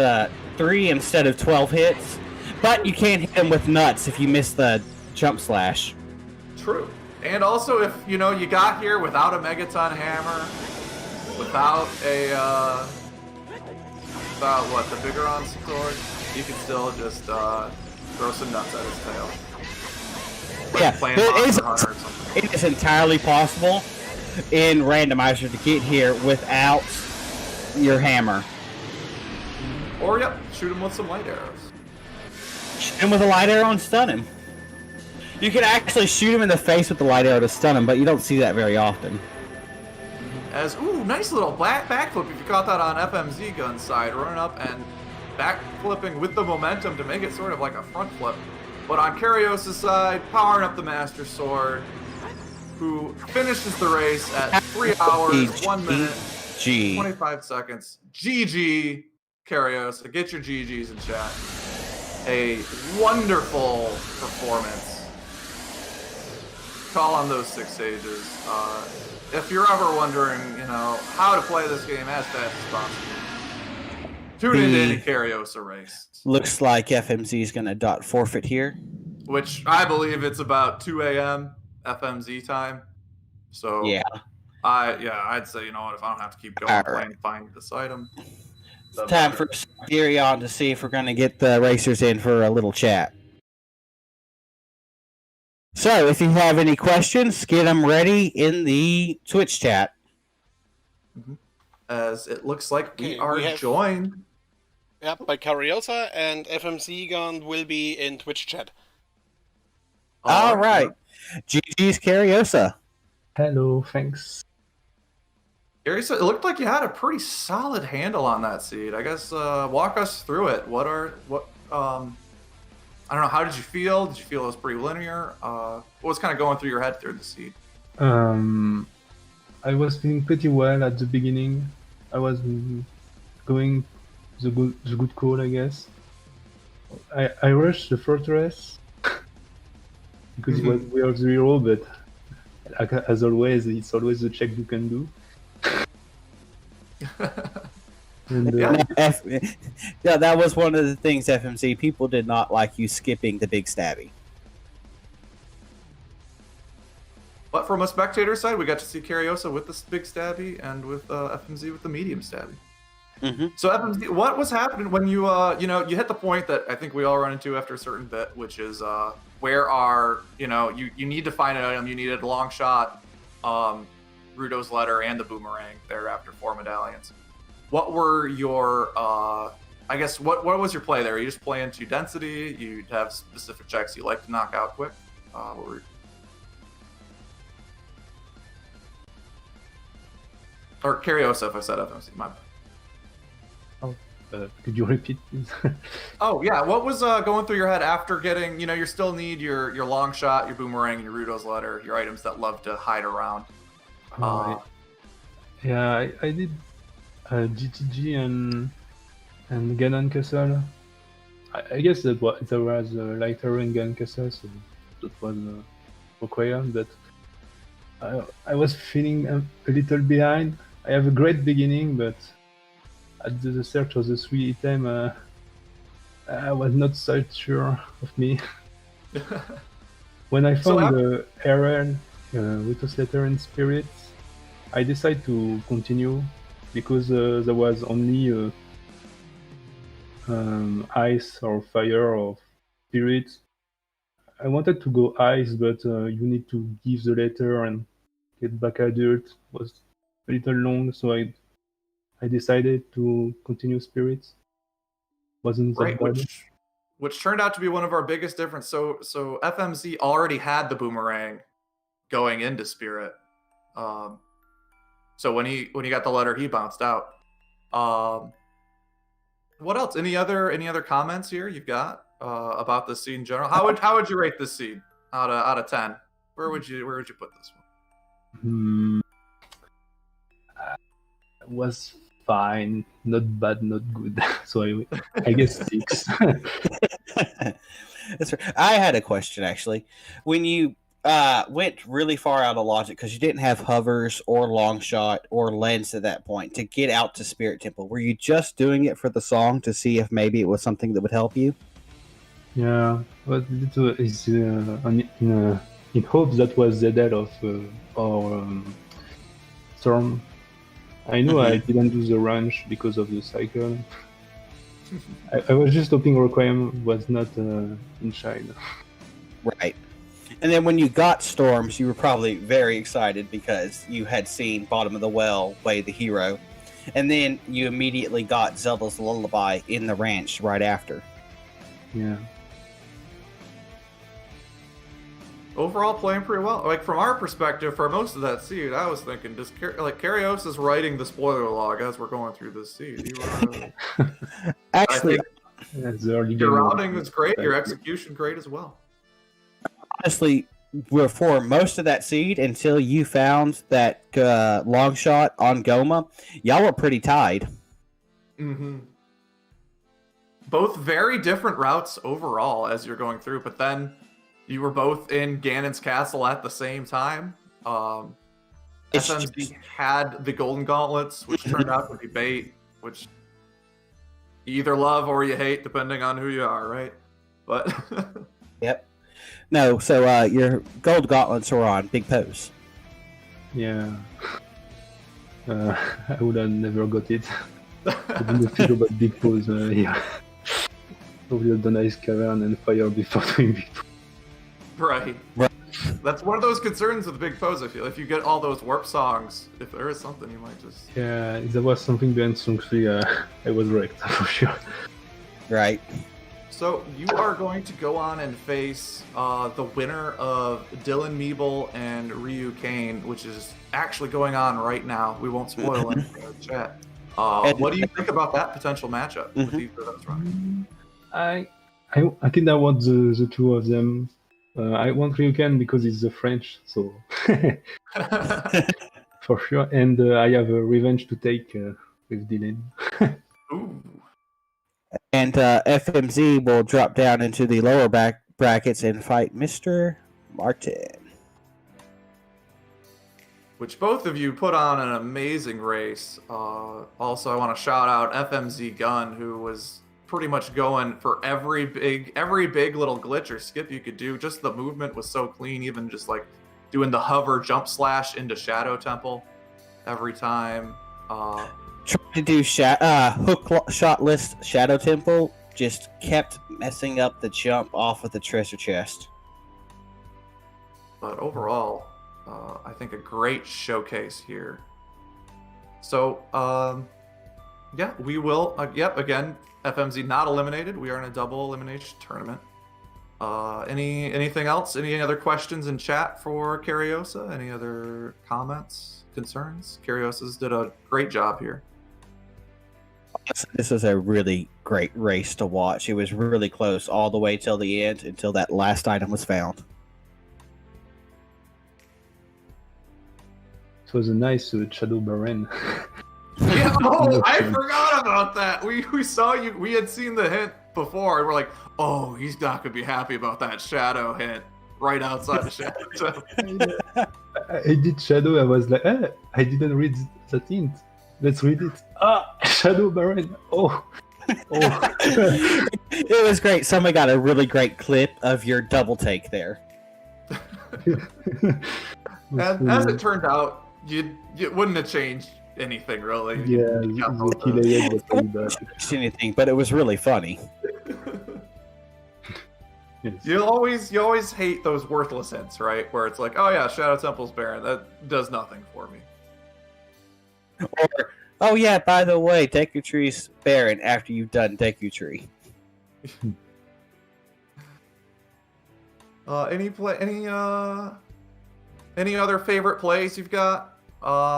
3 instead of 12 hits. But you can't hit him with nuts if you miss the jump slash. True. And also, if you got here without a Megaton hammer, without the Vigorons sword, you can still just throw some nuts at his tail. Yeah, it is entirely possible in Randomizer to get here without your hammer. Or, shoot him with some light arrows. Shoot him with a light arrow and stun him. You can actually shoot him in the face with the light arrow to stun him, but you don't see that very often. Nice little backflip if you caught that on Fmzgun side, running up and backflipping with the momentum to make it sort of like a front flip. But on Kariossa's side, powering up the Master Sword, who finishes the race at 3 hours, 1 minute, 25 seconds. GG, Kariossa. Get your GGs in chat. A wonderful performance. Call on those 6 sages. If you're ever wondering, how to play this game as fast as possible, tune into any Kariossa race. Looks like FMZ is going to forfeit here. Which I believe it's about 2 a.m. FMZ time. So yeah, I'd say, if I don't have to keep going playing, find this item. It's time for Furion to see if we're going to get the racers in for a little chat. So, if you have any questions, get them ready in the Twitch chat. As it looks like we Okay, are we have- joined. Yep, by Kariossa, and Fmzgun will be in Twitch chat. All right. GG's Kariossa. Hello, thanks. Gary, so it looked like you had a pretty solid handle on that seed. I guess walk us through it. I don't know, how did you feel? Did you feel it was pretty linear? What was kind of going through your head through the seed? I was feeling pretty well at the beginning. I was going the good call, I guess. I rushed the fortress because it was weird 0, but as always, it's always the check you can do. And, Yeah, that was one of the things, FMC. People did not like you skipping the big stabby. But from a spectator side, we got to see Kariossa with the big stabby and with FMZ with the medium stabby. Mm-hmm. So FMZ, what was happening when you you hit the point that I think we all run into after a certain bit, which is where are you need to find an item, you needed a long shot, Rudo's letter, and the boomerang there after 4 medallions. What were your I guess what was your play there? Are you just playing to density? You have specific checks you like to knock out quick? Or Kariossa, if I said FMC, my bad. could you repeat, please? Oh yeah, what was going through your head after getting? You still need your long shot, your boomerang, and your Rudo's letter, your items that love to hide around. Yeah, I did GTG and Ganon Castle. I guess there was lighter in Ganon Castle, so that was required. But I was feeling a little behind. I have a great beginning, but at the search of the 3 item, I was not so sure of me. When I found the error with a letter and spirit, I decided to continue because there was only ice or fire or spirit. I wanted to go ice, but you need to give the letter and get back at dirt. It was a little long, so I decided to continue spirits. Wasn't that Right, bad. which turned out to be one of our biggest difference. So FMZ already had the boomerang going into spirit. So when he got the letter, he bounced out. What else? Any other comments here you've got about this seed in general? How would you rate this seed out of 10? Where would you put this one? It was fine, not bad, not good. So I guess 6. That's right. I had a question actually. When you went really far out of logic because you didn't have hovers or long shot or lens at that point to get out to Spirit Temple, were you just doing it for the song to see if maybe it was something that would help you? Yeah, but it is in hopes that was the death of our storm. I know I didn't do the range because of the cycle. I was just hoping Requiem was not in Shine. Right. And then when you got Storms, you were probably very excited because you had seen Bottom of the Well play the hero. And then you immediately got Zelda's Lullaby in the ranch right after. Yeah. Overall, playing pretty well. Like from our perspective, for most of that seed, I was thinking just Karios is writing the spoiler log as we're going through this seed. Actually, your routing was great. Your execution great as well. Honestly, for most of that seed until you found that long shot on Goma, y'all were pretty tied. Mm-hmm. Both very different routes overall as you're going through, but then you were both in Ganon's castle at the same time. FMZ had the golden gauntlets, which turned out to be bait, which you either love or you hate, depending on who you are, right? But Yep. No, so your gold gauntlets were on Big Pose. Yeah. I would have never got it. I didn't think about Big Pose. Yeah. Probably had done Ice Cavern and Fire before doing Big Pose. right. That's one of those concerns with Big Pose, I feel. If you get all those warp songs, if there is something, you might just... Yeah, if there was something behind Song 3, I was wrecked, for sure. Right. So, you are going to go on and face the winner of Dylan Meeble and Ryu Kane, which is actually going on right now. We won't spoil anything in the chat. What do you think about that potential matchup with these of us running? I think I want the two of them. I want Ryuken because it's the French, so for sure. And I have a revenge to take with Dylan. Ooh. And FMZ will drop down into the lower brackets and fight Mr. Martin. Which both of you put on an amazing race. Also, I want to shout out Fmzgun129, who was pretty much going for every big little glitch or skip you could do. Just the movement was so clean, even just like doing the hover jump slash into Shadow Temple every time. Trying to do hook shot list Shadow Temple, just kept messing up the jump off of the treasure chest. But overall, I think a great showcase here. So, yeah, we will. Yep, again, FMZ not eliminated. We are in a double elimination tournament. Anything else? Any other questions in chat for Kariossa? Any other comments, concerns? Kariossa's did a great job here. This was a really great race to watch. It was really close all the way till the end, until that last item was found. It was a nice Shadow Baron. Yeah, oh, I forgot about that. We saw you. We had seen the hint before, and we're like, oh, he's not gonna be happy about that Shadow hint right outside the Shadow. I did Shadow. I was like, I didn't read that hint. Let's read it. Shadow Baron. Oh. It was great. Somebody got a really great clip of your double take there. And as it turned out, you wouldn't have changed anything really. Yeah, anything, but it was really funny. Yes. You always hate those worthless hints, right? Where it's like, oh yeah, Shadow Temple's barren. That does nothing for me. Or, oh yeah, by the way, Deku Tree's barren after you've done Deku Tree. Any other favorite plays you've got?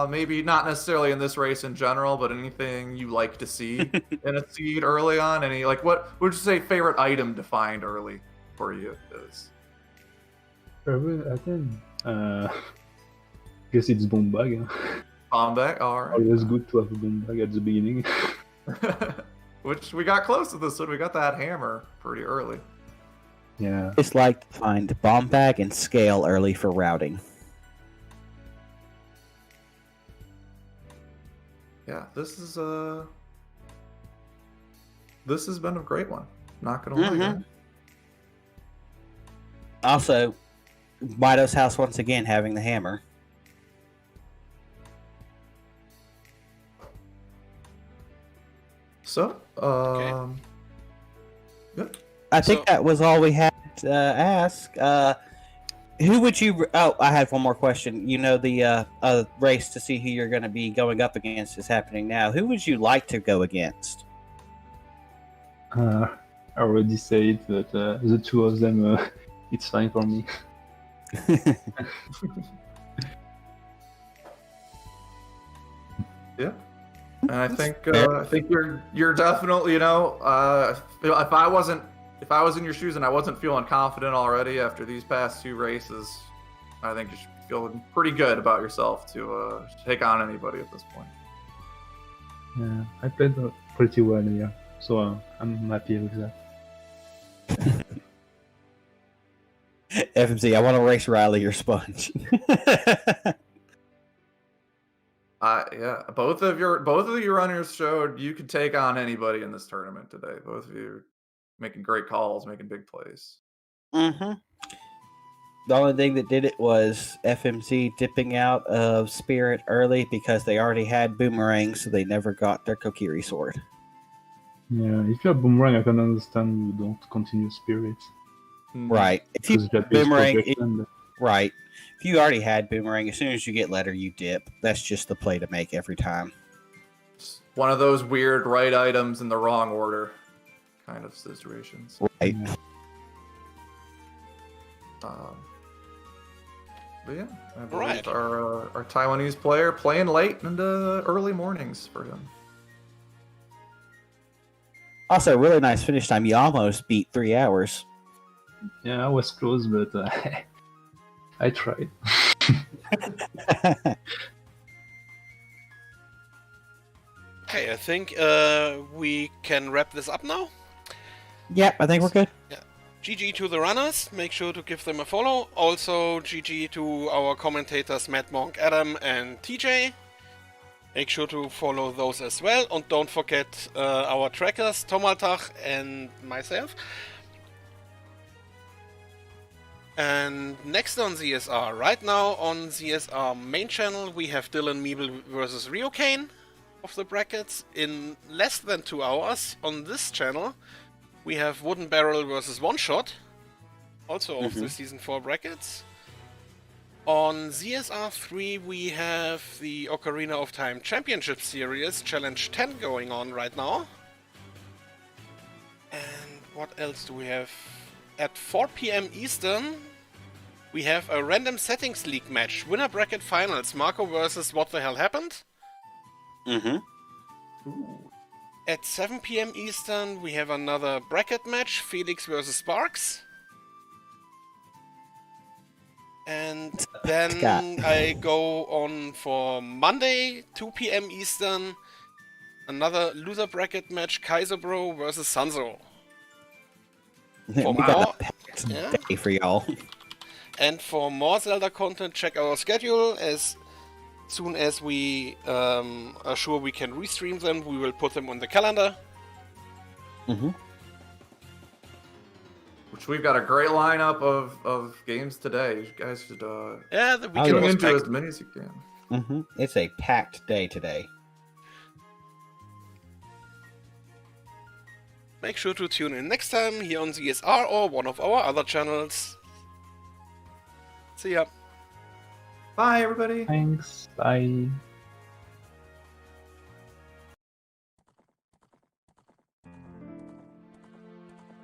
Maybe not necessarily in this race in general, but anything you like to see in a seed early on? What would you say favorite item to find early for you is? I guess it's bomb bag. Bomb bag, alright. Always good to have a bomb bag at the beginning. Which we got close to this one. We got that hammer pretty early. Yeah. Just like to find bomb bag and scale early for routing. Yeah, this has been a great one. Not gonna lie. Also, Meadow's house once again having the hammer. So, yep. I think that was all we had to ask. Who would you... Oh, I had one more question. You know, the race to see who you're going to be going up against is happening now. Who would you like to go against? I already said that the two of them, it's fine for me. Yeah. And I think you're definitely, if I was in your shoes and I wasn't feeling confident already after these past two races, I think you should be feeling pretty good about yourself to take on anybody at this point. Yeah, I played pretty well here, so I'm happy with that. FMC, I want to race Riley or Sponge. Yeah, both of your runners showed you could take on anybody in this tournament today. Both of you making great calls, making big plays. Mm-hmm. The only thing that did it was FMC dipping out of Spirit early because they already had boomerangs, so they never got their Kokiri sword. Yeah, if you have boomerang, I can understand you don't continue Spirit. Right. If you Because boomerang, Right. If you already had Boomerang, as soon as you get letter, you dip. That's just the play to make every time. It's one of those weird right items in the wrong order kind of situations. Right. But yeah, I believe Right. our Taiwanese player playing late into early mornings for him. Also, really nice finish time. You almost beat 3 hours. Yeah, I was close, but I tried. Okay, I think we can wrap this up now. Yep, I think we're good. GG to the runners, make sure to give them a follow. Also GG to our commentators Matt, Monk, Adam and TJ. Make sure to follow those as well. And don't forget our trackers, Tomaltach and myself. And next on ZSR, right now on ZSR main channel, we have Dylan Meeble versus Ryokane of the brackets. In less than 2 hours on this channel, we have Wooden Barrel versus One Shot, also of the Season 4 brackets. On ZSR 3, we have the Ocarina of Time Championship Series, Challenge 10 going on right now. And what else do we have? At 4 PM Eastern, we have a Random Settings League match. Winner bracket finals, Marco versus What the Hell Happened? Mm-hmm. Ooh. At 7 PM Eastern, we have another bracket match, Felix versus Sparks. And then Scott. I go on for Monday, 2 PM Eastern, another loser bracket match, Kaiser Bro versus Sanzo. We For got more, a packed yeah. day for y'all. And for more Zelda content, check our schedule. As soon as we are sure we can restream them, we will put them on the calendar. Mm-hmm. Which we've got a great lineup of games today. You guys should Yeah, the weekend get was into packed. as many as you can. Mm-hmm. It's a packed day today. Make sure to tune in next time here on ZSR or one of our other channels. See ya. Bye, everybody. Thanks. Bye.